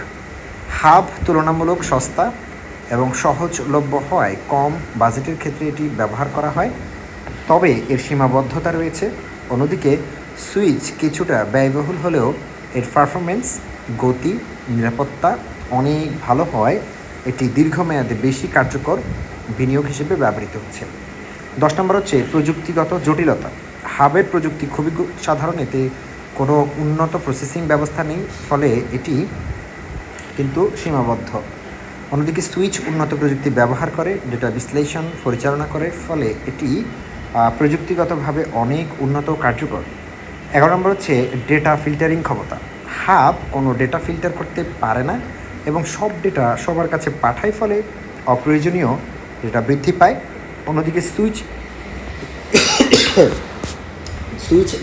হাব তুলনামূলক সস্তা এবং সহজলভ্য হওয়ায় কম বাজেটের ক্ষেত্রে এটি ব্যবহার করা হয়, তবে এর সীমাবদ্ধতা রয়েছে। অন্যদিকে সুইচ কিছুটা ব্যয়বহুল হলেও এর পারফরমেন্স, গতি, নিরাপত্তা অনেক ভালো হওয়ায় এটি দীর্ঘমেয়াদে বেশি কার্যকর বিনিয়োগ হিসেবে ব্যবহৃত হচ্ছে। 10 নম্বর হচ্ছে প্রযুক্তিগত জটিলতা। হাবের প্রযুক্তি খুবই সাধারণ, এতে কোনো উন্নত প্রসেসিং ব্যবস্থা নেই, ফলে এটি কিন্তু সীমাবদ্ধ। অন্যদিকে সুইচ উন্নত প্রযুক্তি ব্যবহার করে, ডেটা বিশ্লেষণ পরিচালনা করে, ফলে এটি প্রযুক্তিগতভাবে অনেক উন্নত ও কার্যকর। 11 নম্বর হচ্ছে ডেটা ফিল্টারিং ক্ষমতা। হাব কোনো ডেটা ফিল্টার করতে পারে না এবং সব ডেটা সবার কাছে পাঠায়, ফলে অপ্রয়োজনীয় ডেটা বৃদ্ধি পায়। অন্যদিকে সুইচ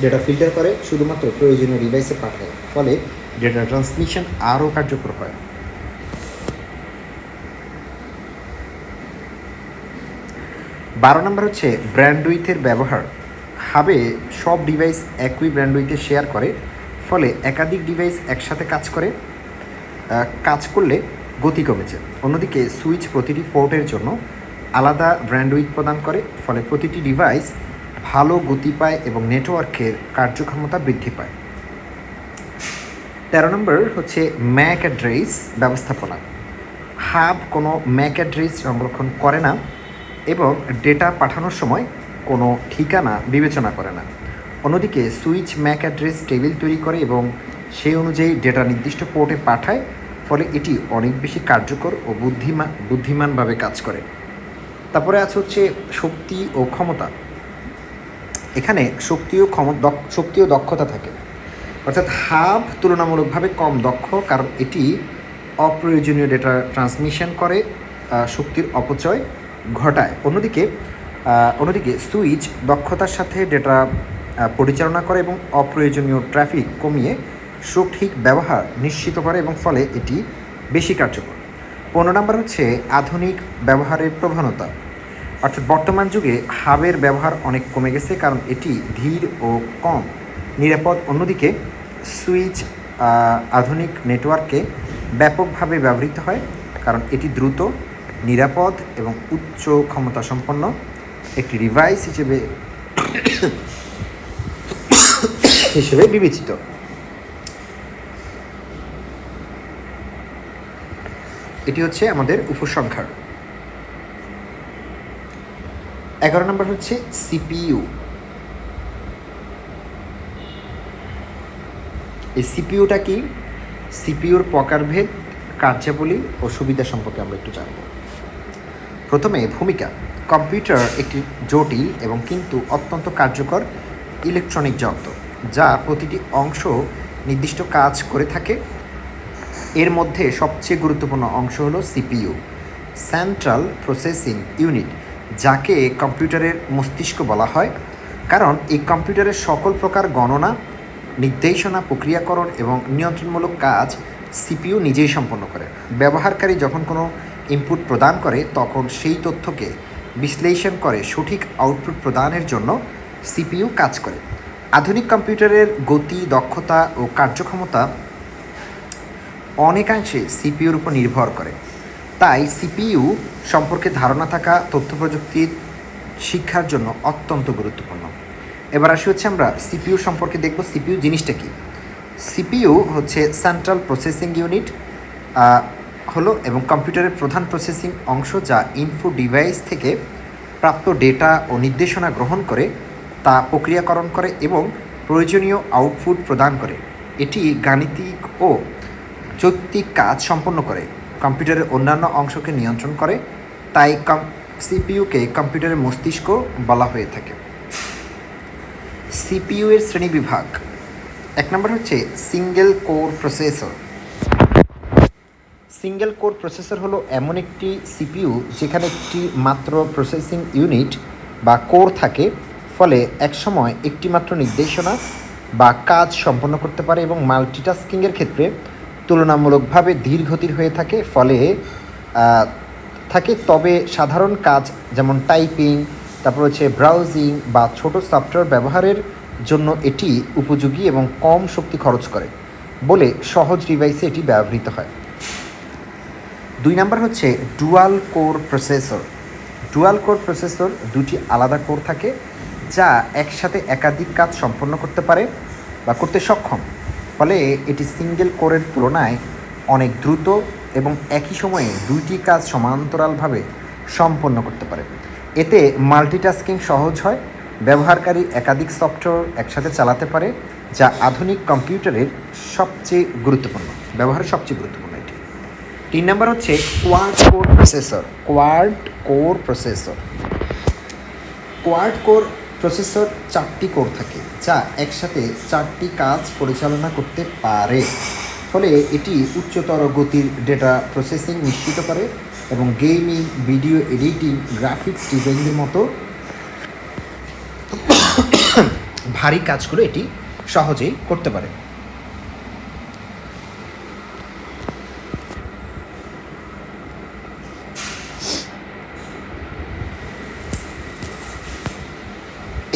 ডেটা ফিল্টার করে, শুধুমাত্র প্রয়োজনীয় ডিভাইসে পাঠায়, ফলে ডেটা ট্রান্সমিশন আরও কার্যকর হয়। 12 নম্বর হচ্ছে ব্র্যান্ডউইথের ব্যবহার। হাবে সব ডিভাইস একই ব্র্যান্ডউইথে শেয়ার করে, ফলে একাধিক ডিভাইস একসাথে কাজ করলে গতি কমে যায়। অন্যদিকে সুইচ প্রতিটি পোর্টের জন্য আলাদা ব্র্যান্ডউইথ প্রদান করে, ফলে প্রতিটি ডিভাইস ভালো গতি পায় এবং নেটওয়ার্কের কার্যক্ষমতা বৃদ্ধি পায়। 13 নম্বর হচ্ছে ম্যাক অ্যাড্রেস ব্যবস্থাপনা। হাব কোনো ম্যাক অ্যাড্রেস সংরক্ষণ করে না এবং ডেটা পাঠানোর সময় কোনো ঠিকানা বিবেচনা করে না। অন্যদিকে সুইচ ম্যাক অ্যাড্রেস টেবিল তৈরি করে এবং সেই অনুযায়ী ডেটা নির্দিষ্ট পোর্টে পাঠায়, ফলে এটি অনেক বেশি কার্যকর ও বুদ্ধিমানভাবে কাজ করে। তারপরে আছে হচ্ছে শক্তি ও ক্ষমতা। এখানে শক্তি ও দক্ষতা থাকে, অর্থাৎ হাব তুলনামূলকভাবে কম দক্ষ, কারণ এটি অপ্রয়োজনীয় ডেটা ট্রান্সমিশন করে, শক্তির অপচয় ঘটায়। অন্যদিকে সুইচ দক্ষতার সাথে ডেটা পরিচালনা করে এবং অপ্রয়োজনীয় ট্রাফিক কমিয়ে সঠিক ব্যবহার নিশ্চিত করে এবং ফলে এটি বেশি কার্যকর। 15 নম্বর হচ্ছে আধুনিক ব্যবহারের প্রবণতা, অর্থাৎ বর্তমান যুগে হাবের ব্যবহার অনেক কমে গেছে, কারণ এটি ধীর ও কম নিরাপদ। অন্যদিকে সুইচ আধুনিক নেটওয়ার্কে ব্যাপকভাবে ব্যবহৃত হয়, কারণ এটি দ্রুত, নিরাপদ এবং উচ্চ ক্ষমতা সম্পন্ন একটি ডিভাইস হিসেবে বিবেচিত। এটি হচ্ছে আমাদের উপসংহার। 11 নম্বর হচ্ছে সিপিইউ। এই সিপিইউটা কি? সিপিইউর প্রকারভেদ, কার্যাবলী ও সুবিধা সম্পর্কে আমরা একটু জানব। প্রথমে ভূমিকা। কম্পিউটার একটি জটিল এবং কিন্তু অত্যন্ত কার্যকর ইলেকট্রনিক যন্ত্র, যা প্রতিটি অংশ নির্দিষ্ট কাজ করে থাকে। এর মধ্যে সবচেয়ে গুরুত্বপূর্ণ অংশ হলো সিপিইউ, সেন্ট্রাল প্রসেসিং ইউনিট, যাকে কম্পিউটারের মস্তিষ্ক বলা হয়, কারণ এই কম্পিউটারের সকল প্রকার গণনা, নির্দেশনা, প্রক্রিয়াকরণ এবং নিয়ন্ত্রণমূলক কাজ সিপিইউ নিজেই সম্পন্ন করে। ব্যবহারকারী যখন কোনো ইনপুট প্রদান করে, তখন সেই তথ্যকে বিশ্লেষণ করে সঠিক আউটপুট প্রদানের জন্য সিপিইউ কাজ করে। আধুনিক কম্পিউটারের গতি, দক্ষতা ও কার্যক্ষমতা অনেকাংশে সিপিইউর উপর নির্ভর করে। তাই সিপিইউ সম্পর্কে ধারণা থাকা তথ্য প্রযুক্তির শিক্ষার জন্য অত্যন্ত গুরুত্বপূর্ণ। এবার আসি হচ্ছে আমরা সিপিইউ সম্পর্কে দেখব। সিপিইউ জিনিসটা কি? সিপিইউ হচ্ছে সেন্ট্রাল প্রসেসিং ইউনিট হলো এবং কম্পিউটারের প্রধান প্রসেসিং অংশ, যা ইনপুট ডিভাইস থেকে প্রাপ্ত ডেটা ও নির্দেশনা গ্রহণ করে, তা প্রক্রিয়াকরণ করে এবং প্রয়োজনীয় আউটপুট প্রদান করে। এটি গাণিতিক ও যৌক্তিক কাজ সম্পন্ন করে, কম্পিউটারের অন্যান্য অংশকে নিয়ন্ত্রণ করে। তাই সিপিইউকে কম্পিউটারের মস্তিষ্ক বলা হয়ে থাকে। সিপিইউ এর শ্রেণীবিভাগ। 1 নম্বর হচ্ছে single core processor. Single core processor হলো এমন একটি সিপিইউ যেখানে একটি মাত্র প্রসেসিং ইউনিট বা কোর থাকে, ফলে একসময় একটি মাত্র নির্দেশনা বা কাজ সম্পন্ন করতে পারে এবং মাল্টিটাস্কিংয়ের ক্ষেত্রে তুলনামূলকভাবে ধীর গতির হয়ে থাকে। তবে সাধারণ কাজ যেমন টাইপিং, তারপর হচ্ছে ব্রাউজিং বা ছোট সফটওয়্যার ব্যবহারের জন্য এটি উপযোগী এবং কম শক্তি খরচ করে বলে সহজ ডিভাইসে এটি ব্যবহৃত হয়। 2 নাম্বার হচ্ছে dual core processor. Dual core processor দুটি আলাদা কোর থাকে যা একসাথে একাধিক কাজ সম্পন্ন করতে পারে বা করতে সক্ষম, ফলে এটি সিঙ্গেল কোরের তুলনায় অনেক দ্রুত এবং একই সময়ে দুইটি কাজ সমান্তরালভাবে সম্পন্ন করতে পারে। এতে মাল্টিটাস্কিং সহজ হয়, ব্যবহারকারী একাধিক সফটওয়্যার একসাথে চালাতে পারে, যা আধুনিক কম্পিউটারের সবচেয়ে গুরুত্বপূর্ণ ব্যবহারের সবচেয়ে গুরুত্বপূর্ণ এটি। 3 নাম্বার হচ্ছে quad core processor. Quad core processor quad core processor 4টি কোর থাকে যা একসাথে 4টি কাজ পরিচালনা করতে পারে, ফলে এটি উচ্চতর গতির ডেটা প্রসেসিং নিশ্চিত করে এবং গেমিং, ভিডিও এডিটিং, গ্রাফিক্স ডিজাইনের মতো ভারী কাজগুলো এটি সহজেই করতে পারে।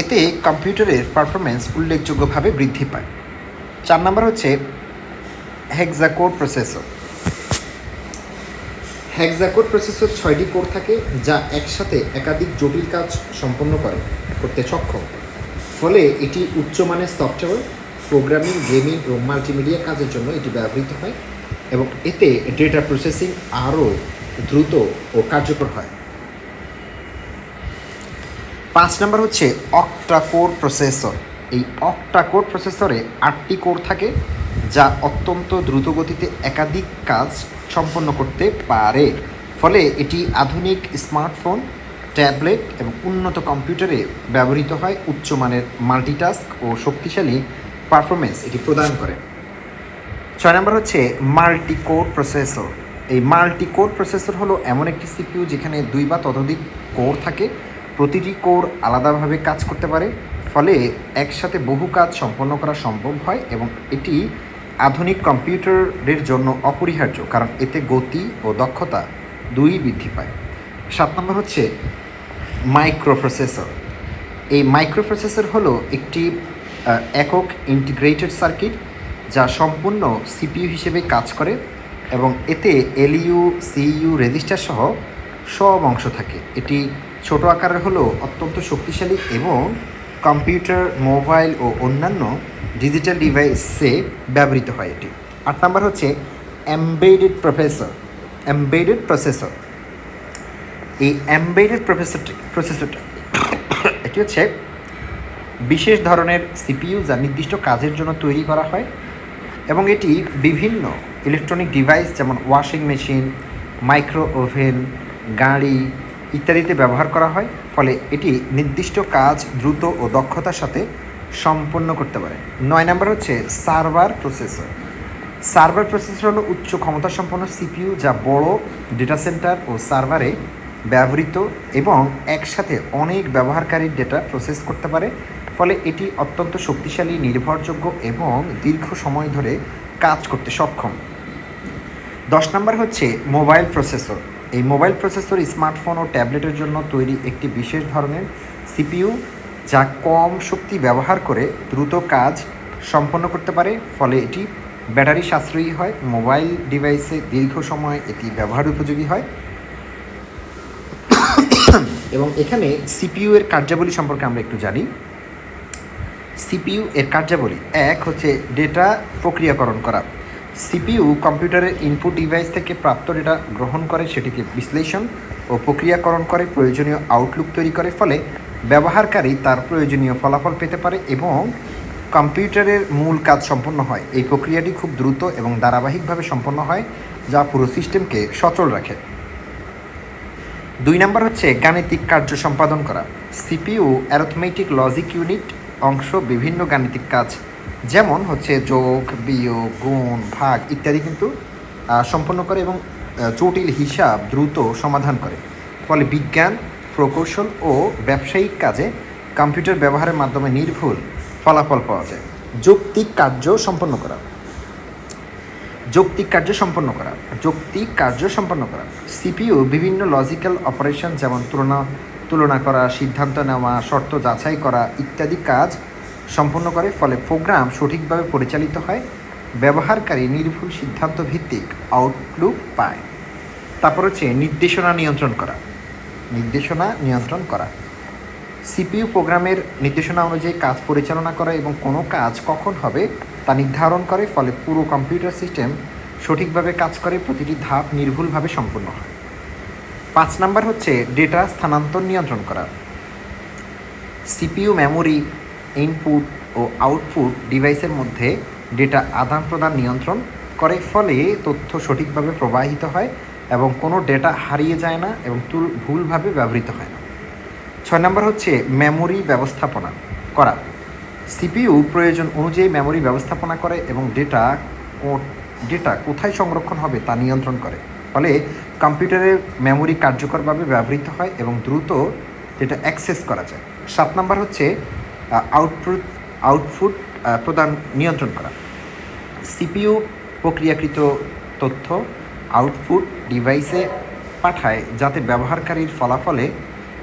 এতে কম্পিউটারের পারফরমেন্স উল্লেখযোগ্যভাবে বৃদ্ধি পায়। 4 নাম্বার হচ্ছে হেক্সাকোর প্রসেসর। হেক্সাকোর প্রসেসর 6টি কোর থাকে যা একসাথে একাধিক জটিল কাজ সম্পন্ন করতে সক্ষম, ফলে এটি উচ্চমানের সফটওয়্যার, প্রোগ্রামিং, গেমিং এবং মাল্টিমিডিয়া কাজের জন্য এটি ব্যবহৃত হয় এবং এতে ডেটা প্রসেসিং আরও দ্রুত ও কার্যকর হয়। 5 নাম্বার হচ্ছে অক্টা কোর প্রসেসর। এই অক্টা কোর প্রসেসরে 8টি কোর থাকে যা অত্যন্ত দ্রুত গতিতে একাধিক কাজ সম্পন্ন করতে পারে, ফলে এটি আধুনিক স্মার্টফোন, ট্যাবলেট এবং উন্নত কম্পিউটারে ব্যবহৃত হয়। উচ্চমানের মাল্টিটাস্ক ও শক্তিশালী পারফরমেন্স এটি প্রদান করে। 6 নাম্বার হচ্ছে মাল্টি কোর প্রসেসর। এই মাল্টি কোর প্রসেসর হলো এমন একটি সিপিইউ যেখানে 2 বা ততোধিক কোর থাকে। প্রতিটি কোর আলাদাভাবে কাজ করতে পারে, ফলে একসাথে বহু কাজ সম্পন্ন করা সম্ভব হয় এবং এটি আধুনিক কম্পিউটারের জন্য অপরিহার্য, কারণ এতে গতি ও দক্ষতা দুই বৃদ্ধি পায়। 7 নম্বর হচ্ছে মাইক্রোপ্রসেসর। এই মাইক্রোপ্রসেসর হলো একটি একক ইন্টিগ্রেটেড সার্কিট যা সম্পূর্ণ সিপিইউ হিসেবে কাজ করে এবং এতে এলইউ, সিইউ, রেজিস্টার সহ সব অংশ থাকে। এটি ছোট আকারের হলেও অত্যন্ত শক্তিশালী এবং কম্পিউটার, মোবাইল ও অন্যান্য ডিজিটাল ডিভাইসে ব্যবহৃত হয় এটি। 8 নাম্বার হচ্ছে এমবেডেড প্রসেসর। এই এমবেডেড প্রসেসরটা এটি হচ্ছে বিশেষ ধরনের সিপিইউ যা নির্দিষ্ট কাজের জন্য তৈরি করা হয় এবং এটি বিভিন্ন ইলেকট্রনিক ডিভাইস যেমন ওয়াশিং মেশিন, মাইক্রো ওভেন, গাড়ি ইত্যাদিতে ব্যবহার করা হয়, ফলে এটি নির্দিষ্ট কাজ দ্রুত ও দক্ষতার সাথে সম্পন্ন করতে পারে। 9 নাম্বার হচ্ছে সার্ভার প্রসেসর। সার্ভার প্রসেসর হলো উচ্চ ক্ষমতা সম্পন্ন সিপিইউ যা বড় ডেটা সেন্টার ও সার্ভারে ব্যবহৃত এবং একসাথে অনেক ব্যবহারকারীর ডেটা প্রসেস করতে পারে, ফলে এটি অত্যন্ত শক্তিশালী, নির্ভরযোগ্য এবং দীর্ঘ সময় ধরে কাজ করতে সক্ষম। 10 নাম্বার হচ্ছে মোবাইল প্রসেসর। এই মোবাইল প্রসেসর স্মার্টফোন ও ট্যাবলেটের জন্য তৈরি একটি বিশেষ ধরনের সিপিইউ যা কম শক্তি ব্যবহার করে দ্রুত কাজ সম্পন্ন করতে পারে, ফলে এটি ব্যাটারি সাশ্রয়ী হয়। মোবাইল ডিভাইসে দীর্ঘ সময় এটি ব্যবহার উপযোগী হয়। এবং এখানে সিপিইউ এর কার্যাবলী সম্পর্কে আমরা একটু জানি। সিপিইউ এর কার্যাবলী 1 হচ্ছে ডেটা প্রক্রিয়াকরণ করা। সিপিইউ কম্পিউটারের ইনপুট ডিভাইস থেকে প্রাপ্ত ডেটা গ্রহণ করে সেটিকে বিশ্লেষণ ও প্রক্রিয়াকরণ করে প্রয়োজনীয় আউটলুক তৈরি করে, ফলে ব্যবহারকারী তার প্রয়োজনীয় ফলাফল পেতে পারে এবং কম্পিউটারের মূল কাজ সম্পন্ন হয়। এই প্রক্রিয়াটি খুব দ্রুত এবং ধারাবাহিকভাবে সম্পন্ন হয় যা পুরো সিস্টেমকে সচল রাখে। 2 নাম্বার হচ্ছে গাণিতিক কার্য সম্পাদন করা। সিপিইউ অ্যারিথমেটিক লজিক ইউনিট অংশ বিভিন্ন গাণিতিক কাজ যেমন হচ্ছে যোগ, বিয়োগ, গুণ, ভাগ ইত্যাদি কিন্তু সম্পন্ন করে এবং জটিল হিসাব দ্রুত সমাধান করে, ফলে বিজ্ঞান, প্রকৌশল ও ব্যবসায়িক কাজে কম্পিউটার ব্যবহারের মাধ্যমে নির্ভুল ফলাফল পাওয়া যায়। যৌক্তিক কার্য সম্পন্ন করা। সিপিইউ বিভিন্ন লজিক্যাল অপারেশন যেমন তুলনা করা, সিদ্ধান্ত নেওয়া, শর্ত যাচাই করা ইত্যাদি কাজ সম্পন্ন করে, ফলে প্রোগ্রাম সঠিকভাবে পরিচালিত হয়, ব্যবহারকারী নির্ভুল সিদ্ধান্ত ভিত্তিক আউটলুক পায়। তারপর হচ্ছে নির্দেশনা নিয়ন্ত্রণ করা। সিপিইউ প্রোগ্রামের নির্দেশনা অনুযায়ী কাজ পরিচালনা করা এবং কোনো কাজ কখন হবে তা নির্ধারণ করে, ফলে পুরো কম্পিউটার সিস্টেম সঠিকভাবে কাজ করে, প্রতিটি ধাপ নির্ভুলভাবে সম্পন্ন হয়। 5 নাম্বার হচ্ছে ডেটা স্থানান্তর নিয়ন্ত্রণ করা। সিপিইউ মেমোরি, ইনপুট ও আউটপুট ডিভাইসের মধ্যে ডেটা আদান প্রদান নিয়ন্ত্রণ করে, ফলে তথ্য সঠিকভাবে প্রবাহিত হয় এবং কোনো ডেটা হারিয়ে যায় না এবং ভুলভাবে ব্যবহৃত হয় না। 6 নাম্বার হচ্ছে মেমোরি ব্যবস্থাপনা করা। সিপিইউ প্রয়োজন অনুযায়ী মেমোরি ব্যবস্থাপনা করে এবং ডেটা কোথায় সংরক্ষণ হবে তা নিয়ন্ত্রণ করে, ফলে কম্পিউটারের মেমোরি কার্যকরভাবে ব্যবহৃত হয় এবং দ্রুত ডেটা অ্যাক্সেস করা যায়। 7 নাম্বার হচ্ছে আউটপুট প্রদান নিয়ন্ত্রণ করা। সিপিইউ প্রক্রিয়াকৃত তথ্য আউটপুট ডিভাইসে পাঠায় যাতে ব্যবহারকারীর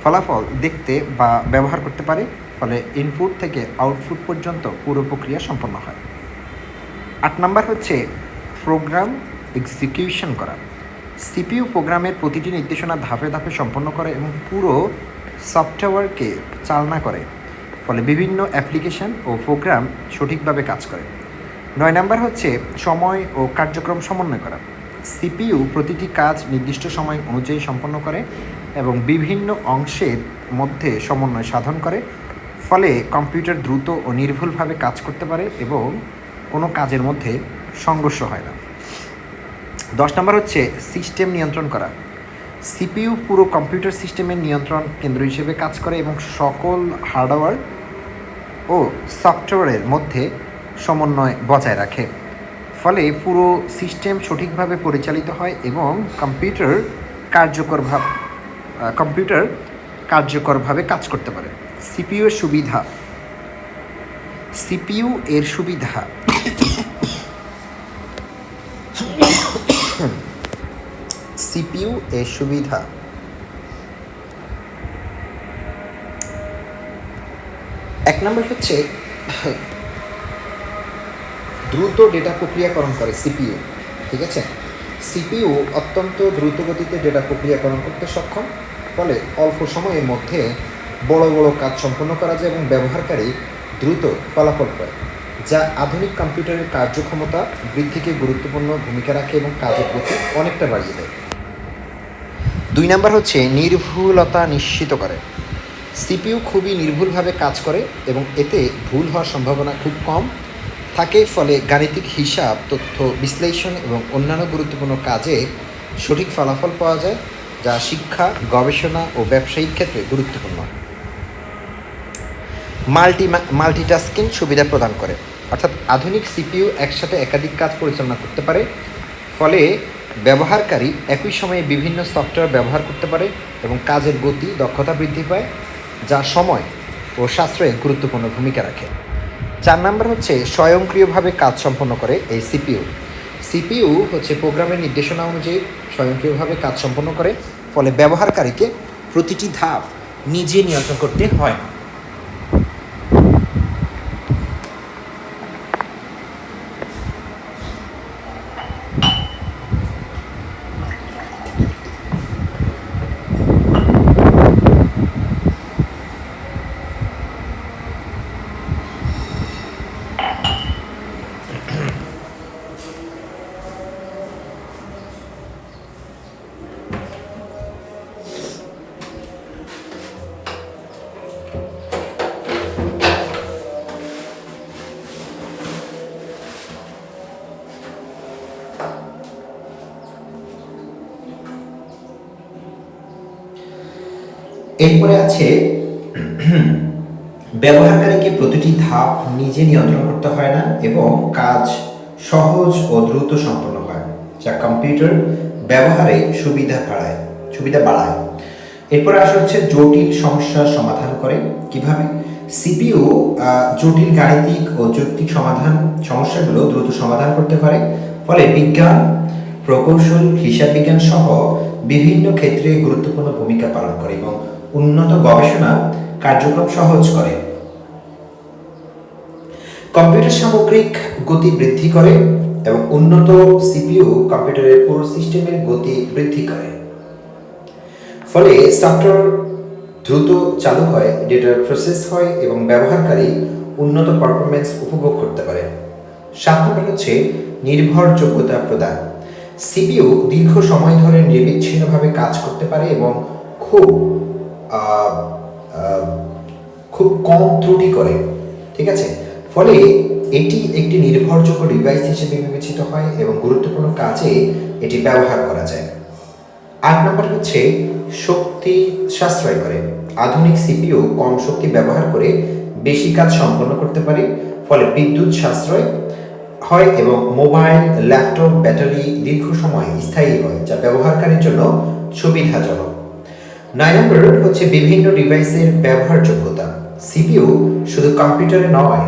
ফলাফল দেখতে বা ব্যবহার করতে পারে, ফলে ইনপুট থেকে আউটপুট পর্যন্ত পুরো প্রক্রিয়া সম্পন্ন হয়। 8 নাম্বার হচ্ছে প্রোগ্রাম এক্সিকিউশন করা। সিপিইউ প্রোগ্রামের প্রতিটি নির্দেশনা ধাপে ধাপে সম্পন্ন করে এবং পুরো সফটওয়্যারকে চালনা করে, ফলে বিভিন্ন অ্যাপ্লিকেশন ও প্রোগ্রাম সঠিকভাবে কাজ করে। 9 নাম্বার হচ্ছে সময় ও কার্যক্রম সমন্বয় করা। সিপিইউ প্রতিটি কাজ নির্দিষ্ট সময় অনুযায়ী সম্পন্ন করে এবং বিভিন্ন অংশের মধ্যে সমন্বয় সাধন করে, ফলে কম্পিউটার দ্রুত ও নির্ভুলভাবে কাজ করতে পারে এবং কোনো কাজের মধ্যে সংঘর্ষ হয় না। 10 নম্বর হচ্ছে সিস্টেম নিয়ন্ত্রণ করা। সিপিইউ পুরো কম্পিউটার সিস্টেমের নিয়ন্ত্রণ কেন্দ্র হিসেবে কাজ করে এবং সকল হার্ডওয়্যার ও সফটওয়্যারের মধ্যে সমন্বয় বজায় রাখে, ফলে পুরো সিস্টেম সঠিকভাবে পরিচালিত হয় এবং কম্পিউটার কার্যকরভাবে কাজ করতে পারে। সিপিইউ এর সুবিধা এক নম্বর হচ্ছে দ্রুত ডেটা প্রক্রিয়াকরণ করে সিপিইউ। ঠিক আছে, সিপিইউ অত্যন্ত দ্রুত গতিতে ডেটা প্রক্রিয়াকরণ করতে সক্ষম, ফলে অল্প সময়ের মধ্যে বড় বড় কাজ সম্পন্ন করা যায় এবং ব্যবহারকারী দ্রুত ফলাফল পায়, যা আধুনিক কম্পিউটারের কার্যক্ষমতা বৃদ্ধিকে গুরুত্বপূর্ণ ভূমিকা রাখে এবং কাজের গতি অনেকটা বাড়িয়ে দেয়। 2 নাম্বার হচ্ছে নির্ভুলতা নিশ্চিত করে। সিপিইউ খুবই নির্ভুলভাবে কাজ করে এবং এতে ভুল হওয়ার সম্ভাবনা খুব কম থাকে, ফলে গাণিতিক হিসাব, তথ্য বিশ্লেষণ এবং অন্যান্য গুরুত্বপূর্ণ কাজে সঠিক ফলাফল পাওয়া যায়, যা শিক্ষা, গবেষণা ও ব্যবসায়িক ক্ষেত্রে গুরুত্বপূর্ণ। মাল্টিটাস্কিং সুবিধা প্রদান করে, অর্থাৎ আধুনিক সিপিইউ একসাথে একাধিক কাজ পরিচালনা করতে পারে, ফলে ব্যবহারকারী একই সময়ে বিভিন্ন সফটওয়্যার ব্যবহার করতে পারে এবং কাজের গতি, দক্ষতা বৃদ্ধি পায়, যা সময় ও সাশ্রয়ে গুরুত্বপূর্ণ ভূমিকা রাখে। 4 নাম্বার হচ্ছে স্বয়ংক্রিয়ভাবে কাজ সম্পন্ন করে এই সিপিইউ হচ্ছে প্রোগ্রামের নির্দেশনা অনুযায়ী স্বয়ংক্রিয়ভাবে কাজ সম্পন্ন করে, ফলে ব্যবহারকারীকে প্রতিটি ধাপ নিজে নিয়ন্ত্রণ করতে হয় না। এরপরে আছে ব্যবহারকারীকে প্রতিটি ধাপ নিজে নিয়ন্ত্রণ করতে হয় না এবং কাজ সহজ ও দ্রুত সম্পন্ন হয়, যা কম্পিউটার ব্যবহারে সুবিধা বাড়ায়। এরপরে আসা হচ্ছে জটিল সমস্যার সমাধান করে। কিভাবে? সিপিইউ জটিল গাণিতিক ও যৌক্তিক সমস্যাগুলো দ্রুত সমাধান করতে পারে, ফলে বিজ্ঞান, প্রকৌশল, হিসাব বিজ্ঞান সহ বিভিন্ন ক্ষেত্রে গুরুত্বপূর্ণ ভূমিকা পালন করে এবং উন্নত গবেষণা কার্যক্রম সহজ করে। কম্পিউটার সামগ্রিক গতি বৃদ্ধি করে এবং উন্নত সিপিইউ কম্পিউটারের পুরো সিস্টেমের গতি বৃদ্ধি করে। ফলে সফটওয়্যার দ্রুত চালু হয়, ডেটা প্রসেস হয় এবং ব্যবহারকারী উন্নত পারফরমেন্স উপভোগ করতে পারে। 7 নম্বর হচ্ছে নির্ভরযোগ্যতা প্রদান। সিপিইউ দীর্ঘ সময় ধরে নিরবিচ্ছিন্নভাবে কাজ করতে পারে এবং খুব কম ত্রুটি করে, ঠিক আছে। ফলে এটি একটি নির্ভরযোগ্য ডিভাইস হিসেবে বিবেচিত হয় এবং গুরুত্বপূর্ণ কাজে এটি ব্যবহার করা যায়। 8 নম্বর হচ্ছে শক্তি সাশ্রয় করে। আধুনিক সিপিইউ কম শক্তি ব্যবহার করে বেশি কাজ সম্পন্ন করতে পারে, ফলে বিদ্যুৎ সাশ্রয় হয় এবং মোবাইল, ল্যাপটপ ব্যাটারি দীর্ঘ সময় স্থায়ী হয়, যা ব্যবহারকারীর জন্য সুবিধাজনক। 9 নম্বর হচ্ছে বিভিন্ন ডিভাইসের ব্যবহারযোগ্যতা। সিপিইউ শুধু কম্পিউটারে নয়,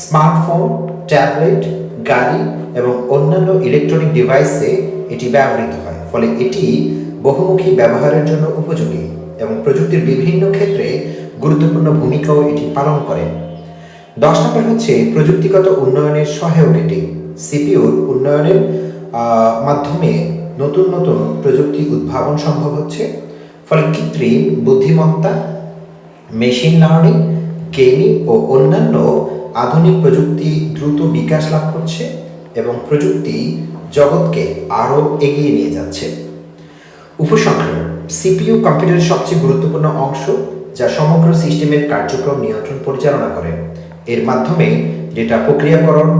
স্মার্টফোন, ট্যাবলেট, গাড়ি এবং অন্যান্য ইলেকট্রনিক ডিভাইসে এটি ব্যবহৃত হয়, ফলে এটি বহুমুখী ব্যবহারের জন্য উপযোগী এবং প্রযুক্তির বিভিন্ন ক্ষেত্রে গুরুত্বপূর্ণ ভূমিকাও এটি পালন করে। 10 নম্বর হচ্ছে প্রযুক্তিগত উন্নয়নের সহায়ক এটি। সিপিইউর উন্নয়নের মাধ্যমে নতুন নতুন প্রযুক্তি উদ্ভাবন সম্ভব হচ্ছে, ফলে কৃত্রিম বুদ্ধিমত্তা, মেশিন লার্নিং, গেমিং ও অন্যান্য আধুনিক প্রযুক্তি দ্রুত বিকাশ লাভ করছে এবং প্রযুক্তি জগৎকে আরও এগিয়ে নিয়ে যাচ্ছে। উপসংহার: সিপিইউ কম্পিউটারের সবচেয়ে গুরুত্বপূর্ণ অংশ, যা সমগ্র সিস্টেমের কার্যক্রম নিয়ন্ত্রণ পরিচালনা করে। এর মাধ্যমে ডেটা প্রক্রিয়াকরণ,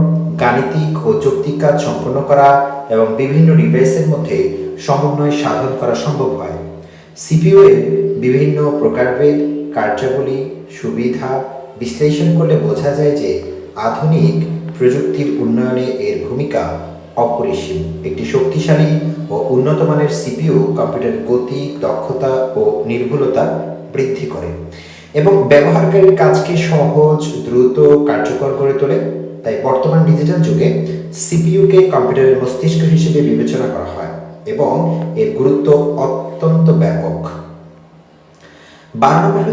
গাণিতিক ও যৌক্তিক কাজ সম্পন্ন করা এবং বিভিন্ন ডিভাইসের মধ্যে সমন্বয় সাধন করা সম্ভব হয়। সিপিইউ এর বিভিন্ন প্রকারভেদ, কার্যাবলী, সুবিধা বিশ্লেষণ করলে বোঝা যায় যে আধুনিক প্রযুক্তির উন্নয়নে এর ভূমিকা অপরিসীম। একটি শক্তিশালী ও উন্নত মানের সিপিইউ কম্পিউটারের গতি, দক্ষতা ও নির্ভুলতা বৃদ্ধি করে এবং ব্যবহারকারীর কাজকে সহজ, দ্রুত, কার্যকর করে তোলে। তাই বর্তমান ডিজিটাল যুগে সিপিইউকে কম্পিউটারের মস্তিষ্ক হিসেবে বিবেচনা করা হয় এবং এর গুরুত্ব অত্যন্ত ব্যাপক। 12 নম্বর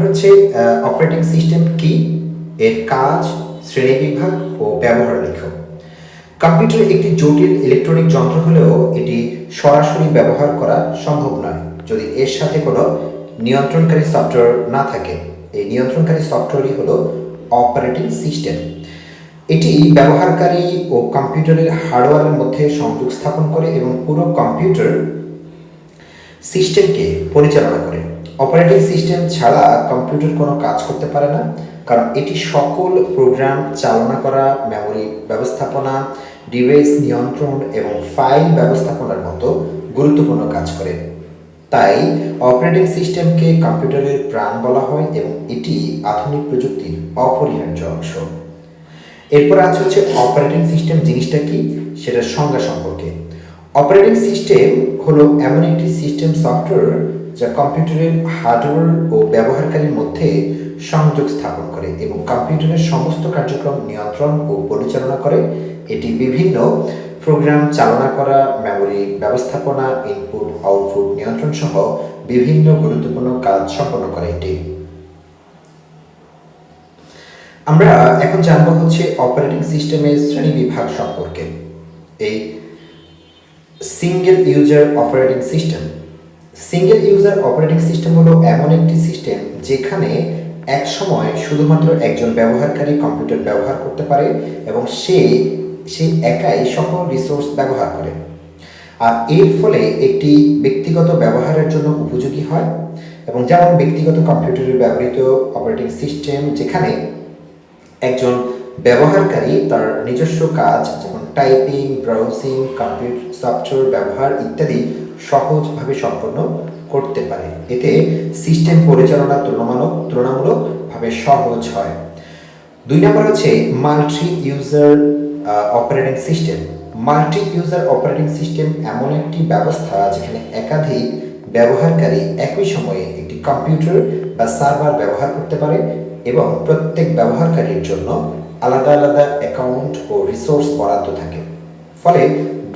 হচ্ছে অপারেটিং সিস্টেম কি, এর কাজ, শ্রেণীবিভাগ ও ব্যবহার লেখো। কম্পিউটার একটি জটিল ইলেকট্রনিক যন্ত্র হলেও এটি সরাসরি ব্যবহার করা সম্ভব নয় যদি এর সাথে কোনো নিয়ন্ত্রণকারী সফটওয়্যার না থাকে। এই নিয়ন্ত্রণকারী সফটওয়্যারই হলো অপারেটিং সিস্টেম। এটি ব্যবহারকারী ও কম্পিউটারের হার্ডওয়্যারের মধ্যে সংযোগ স্থাপন করে এবং পুরো কম্পিউটার সিস্টেমকে পরিচালনা করে। অপারেটিং সিস্টেম ছাড়া কম্পিউটার কোনো কাজ করতে পারে না, কারণ এটি সকল প্রোগ্রাম চালনা করা, মেমোরি ব্যবস্থাপনা, ডিভাইস নিয়ন্ত্রণ এবং ফাইল ব্যবস্থাপনার মতো গুরুত্বপূর্ণ কাজ করে। তাই অপারেটিং সিস্টেমকে কম্পিউটারের প্রাণ বলা হয় এবং এটি আধুনিক প্রযুক্তির অপরিহার্য অংশ। এরপর হচ্ছে অপারেটিং সিস্টেম জিনিসটা কি, সেটার সংজ্ঞা সম্পর্কে। অপারেটিং সিস্টেম হলো এমন একটি সিস্টেম সফটওয়্যার যা কম্পিউটারের হার্ডওয়্যার ও ব্যবহারকারীর মধ্যে সংযোগ স্থাপন করে এবং কম্পিউটারের সমস্ত কার্যক্রম নিয়ন্ত্রণ ও পরিচালনা করে। এটি বিভিন্ন প্রোগ্রাম চালনা করা, মেমোরি ব্যবস্থাপনা, ইনপুট আউটপুট নিয়ন্ত্রণ সহ বিভিন্ন গুরুত্বপূর্ণ কাজ সম্পন্ন করে এটি। আমরা এখন জানবো হচ্ছে অপারেটিং সিস্টেমের শ্রেণীবিভাগ সম্পর্কে। এই single user operating system. Single user operating system হলো এমন একটি সিস্টেম যেখানে এক সময় শুধুমাত্র একজন ব্যবহারকারী কম্পিউটার ব্যবহার করতে পারে এবং সে একাই সকল রিসোর্স ব্যবহার করে, আর এর ফলে একটি ব্যক্তিগত ব্যবহারের জন্য উপযোগী হয়। এবং যেমন ব্যক্তিগত কম্পিউটারে ব্যবহৃত অপারেটিং সিস্টেম, যেখানে একজন ব্যবহারকারী তার নিজস্ব কাজ যেমন টাইপিং, ব্রাউজিং, কম্পিউটার সফটওয়্যার ব্যবহার ইত্যাদি সহজভাবে সম্পন্ন করতে পারে। এতে সিস্টেম পরিচালনা তুলনামূলকভাবে সহজ হয়। 2 নম্বর হচ্ছে multi user operating system. Multi user operating system এমন একটি ব্যবস্থা যেখানে একাধিক ব্যবহারকারী একই সময়ে একটি কম্পিউটার বা সার্ভার ব্যবহার করতে পারে এবং প্রত্যেক ব্যবহারকারীর জন্য আলাদা আলাদা অ্যাকাউন্ট ও রিসোর্স বরাদ্দ থাকে। ফলে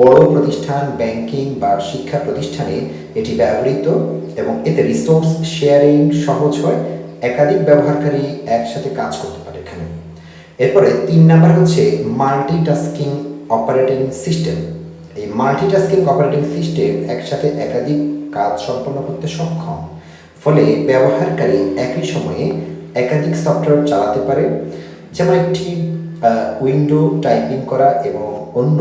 বড় প্রতিষ্ঠান, ব্যাংকিং বা শিক্ষা প্রতিষ্ঠানে এটি ব্যবহৃত এবং এতে রিসোর্স শেয়ারিং সহজ হয়। একাধিক ব্যবহারকারী একসাথে কাজ করতে পারে এখানে। এরপরে 3 নাম্বার হচ্ছে মাল্টিটাস্কিং অপারেটিং সিস্টেম। এই মাল্টিটাস্কিং অপারেটিং সিস্টেম একসাথে একাধিক কাজ সম্পন্ন করতে সক্ষম, ফলে ব্যবহারকারী একই সময়ে একাধিক সফটওয়্যার চালাতে পারে। যেমন একটি উইন্ডো টাইপিং করা এবং অন্য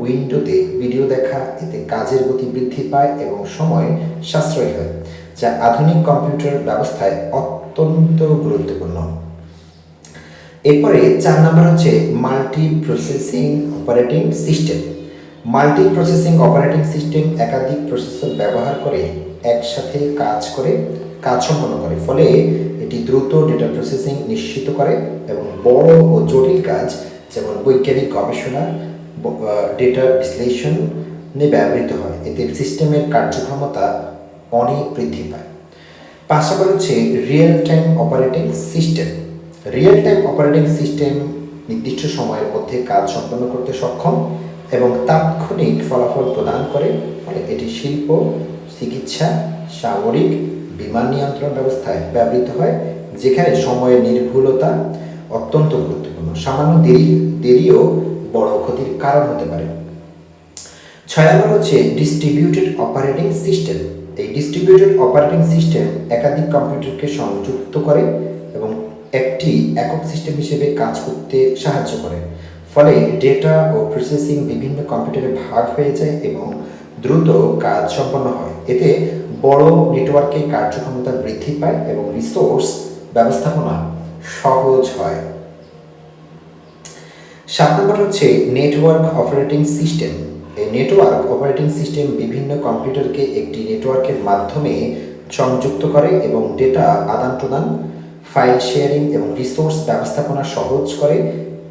উইন্ডোতে ভিডিও দেখা, এতে কাজের গতি বৃদ্ধি পায় এবং সময় সাশ্রয় হয়, যা আধুনিক কম্পিউটার ব্যবস্থায় অত্যন্ত গুরুত্বপূর্ণ। এরপরে 4 নাম্বার হচ্ছে multi processing operating system. Multi processing operating system একাধিক প্রসেসর ব্যবহার করে একসাথে কাজ সম্পন্ন করে, ফলে এটি দ্রুত ডেটা প্রসেসিং নিশ্চিত করে এবং বড় ও জটিল কাজ যেমন বৈজ্ঞানিক গবেষণা, ডেটা বিশ্লেষণে ব্যবহৃত হয়। এতে সিস্টেমের কার্যক্ষমতা অনেক বৃদ্ধি পায়। 5 নাম্বার হচ্ছে real time operating system. Real time operating system নির্দিষ্ট সময়ের মধ্যে কাজ সম্পন্ন করতে সক্ষম এবং তাৎক্ষণিক ফলাফল প্রদান করে, ফলে এটি শিল্প, চিকিৎসা, সামরিক, বিমান নিয়ন্ত্রণ ব্যবস্থায় ব্যবহৃত হয়, যেখানে সময়ের নির্ভুলতা অত্যন্ত গুরুত্বপূর্ণ। সামান্য দেরিও বড় ক্ষতির কারণ হতে পারে। 6 নম্বর হচ্ছে ডিস্ট্রিবিউটেড অপারেটিং সিস্টেম। এই ডিস্ট্রিবিউটেড অপারেটিং সিস্টেম একাধিক কম্পিউটারকে সংযুক্ত করে এবং একটি একক সিস্টেম হিসেবে কাজ করতে সাহায্য করে, ফলে ডেটা ও প্রসেসিং বিভিন্ন কম্পিউটারে ভাগ হয়ে যায় এবং দ্রুত কাজ সম্পন্ন হয়। এতে বড় নেটওয়ার্কে কার্যক্ষমতা বৃদ্ধি পায় এবং রিসোর্স ব্যবস্থাপনা সহজ হয়। 7 নম্বর হচ্ছে নেটওয়ার্ক অপারেটিং সিস্টেম। এই নেটওয়ার্ক অপারেটিং সিস্টেম বিভিন্ন কম্পিউটারকে একটি নেটওয়ার্কের মাধ্যমে সংযুক্ত করে এবং ডেটা আদান প্রদান, ফাইল শেয়ারিং এবং রিসোর্স ব্যবস্থাপনা সহজ করে,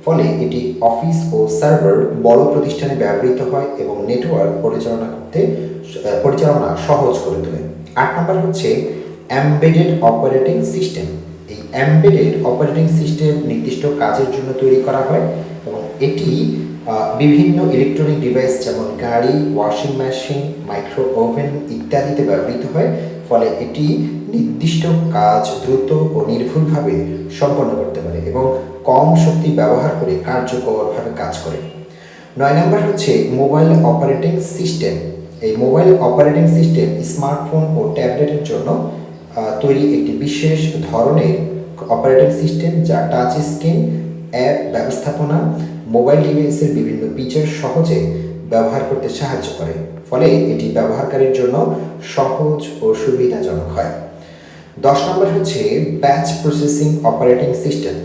ফলে এটি অফিস ও সার্ভার বড় প্রতিষ্ঠানে ব্যবহৃত হয় এবং নেটওয়ার্ক পরিচালনা সহজ করে তোলে। 8 নম্বর হচ্ছে এমবেডেড অপারেটিং সিস্টেম। এই এমবেডেড অপারেটিং সিস্টেম নির্দিষ্ট কাজের জন্য তৈরি করা হয় এবং এটি বিভিন্ন ইলেকট্রনিক ডিভাইস যেমন গাড়ি, ওয়াশিং মেশিন, মাইক্রো ওভেন ইত্যাদিতে ব্যবহৃত হয়, ফলে এটি নির্দিষ্ট কাজ দ্রুত ও নির্ভুলভাবে সম্পন্ন করতে পারে এবং কম শক্তি ব্যবহার করে কার্যকরভাবে কাজ করে। 9 নম্বর হচ্ছে মোবাইল অপারেটিং সিস্টেম। এই মোবাইল অপারেটিং সিস্টেম স্মার্টফোন ও ট্যাবলেটের জন্য তৈরি একটি বিশেষ ধরনের অপারেটিং সিস্টেম, যা টাচ স্ক্রিন, অ্যাপ ব্যবস্থাপনা, মোবাইল ডিভাইসের বিভিন্ন ফিচার সহজে ব্যবহার করতে সাহায্য করে, ফলে এটি ব্যবহারকারীর জন্য সহজ ও সুবিধাজনক হয়। 10 নম্বর হচ্ছে ব্যাচ প্রসেসিং অপারেটিং সিস্টেম।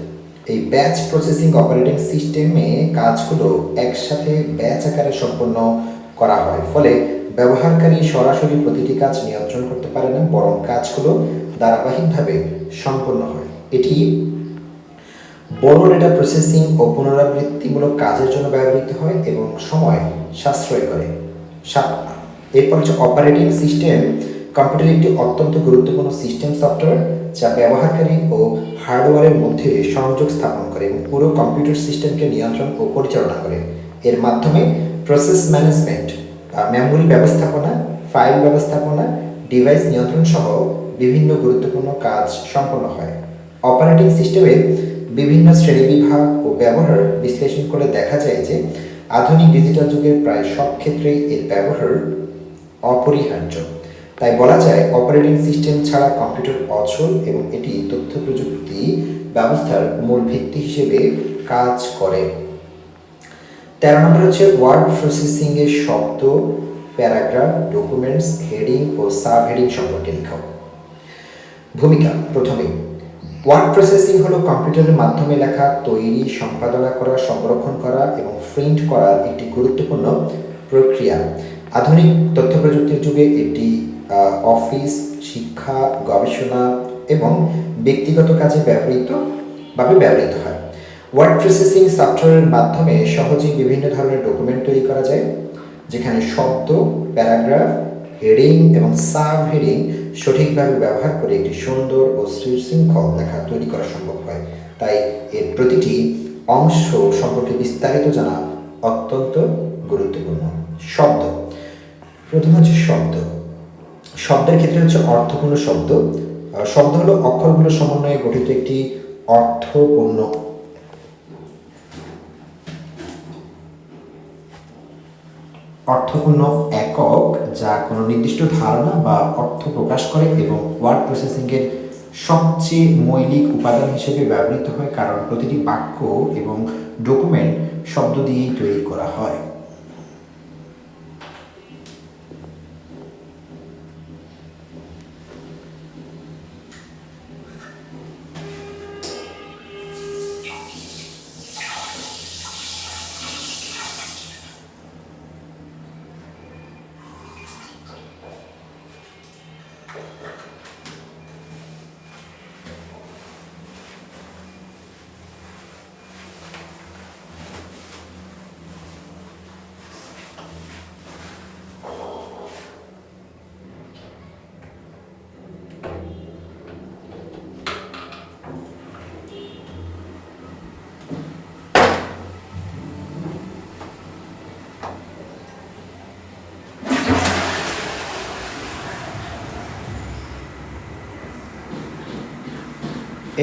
এই ব্যাচ প্রসেসিং অপারেটিং সিস্টেমে কাজগুলো একসাথে ব্যাচ আকারে সম্পন্ন করা হয়, ফলে ব্যবহারকারী সরাসরি প্রতিটি কাজ নিয়ন্ত্রণ করতে পারে না, বরং কাজগুলো ধারাবাহিকভাবে সম্পন্ন হয়। এটি বড় ডেটা প্রসেসিং ও পুনরাবৃত্তিমূলক কাজের জন্য ব্যবহৃত হয় এবং সময় সাশ্রয় করে। এরপর হচ্ছে অপারেটিং সিস্টেম। কম্পিউটার একটি অত্যন্ত গুরুত্বপূর্ণ সিস্টেম সফটওয়্যার, যা ব্যবহারকারী ও হার্ডওয়্যারের মধ্যে সংযোগ স্থাপন করে এবং পুরো কম্পিউটার সিস্টেমকে নিয়ন্ত্রণ ও পরিচালনা করে। এর মাধ্যমে প্রসেস ম্যানেজমেন্ট, মেমোরি ব্যবস্থাপনা, ফাইল ব্যবস্থাপনা, ডিভাইস নিয়ন্ত্রণ সহ বিভিন্ন গুরুত্বপূর্ণ কাজ সম্পন্ন হয়। অপারেটিং সিস্টেমের বিভিন্ন শ্রেণীবিভাগ ও ব্যবহার বিশ্লেষণ করে দেখা যায় যে আধুনিক ডিজিটাল যুগের প্রায় সব ক্ষেত্রেই এর ব্যবহার অপরিহার্য। তাই বলা যায় অপারেটিং সিস্টেম ছাড়া কম্পিউটার অচল এবং এটি তথ্য প্রযুক্তি ব্যবস্থার মূল ভিত্তি হিসেবে কাজ করে। 13 নম্বর হচ্ছে ওয়ার্ড প্রসেসিং এর শব্দ, প্যারাগ্রাফ, ডকুমেন্টস, হেডিং ও সাব হেডিং সম্পর্কে লেখা। ভূমিকা। প্রথমে ওয়ার্ড প্রসেসিং হলো কম্পিউটারের মাধ্যমে লেখা তৈরি, সম্পাদনা করা, সংরক্ষণ করা এবং প্রিন্ট করার একটি গুরুত্বপূর্ণ প্রক্রিয়া। আধুনিক তথ্য প্রযুক্তির যুগে এটি অফিস, শিক্ষা, গবেষণা এবং ব্যক্তিগত কাজে ব্যবহৃত হয়। ওয়ার্ড প্রসেসিং সফটওয়্যারের মাধ্যমে সহজেই বিভিন্ন ধরনের ডকুমেন্ট তৈরি করা যায়, যেখানে শব্দ, প্যারাগ্রাফ, হেডিং এবং সাব হেডিং সঠিকভাবে ব্যবহার করে একটি সুন্দর ও সুশৃঙ্খল লেখা তৈরি করা সম্ভব হয়। তাই এর প্রতিটি অংশ সম্পর্কে বিস্তারিত জানা অত্যন্ত গুরুত্বপূর্ণ। শব্দ। প্রথম হচ্ছে শব্দ। শব্দের ক্ষেত্রে হচ্ছে অর্থপূর্ণ শব্দ। শব্দ হলো অক্ষরগুলোর সমন্বয়ে গঠিত একটি অর্থপূর্ণ অর্থপূর্ণ একক যা কোনো নির্দিষ্ট ধারণা বা অর্থ প্রকাশ করে এবং ওয়ার্ড প্রসেসিংয়ের সবচেয়ে মৌলিক উপাদান হিসেবে ব্যবহৃত হয়, কারণ প্রতিটি বাক্য এবং ডকুমেন্ট শব্দ দিয়েই তৈরি করা হয়।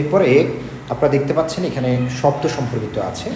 এরপরে আপনারা দেখতে পাচ্ছেন এখানে শব্দ সম্পর্কিত আছে।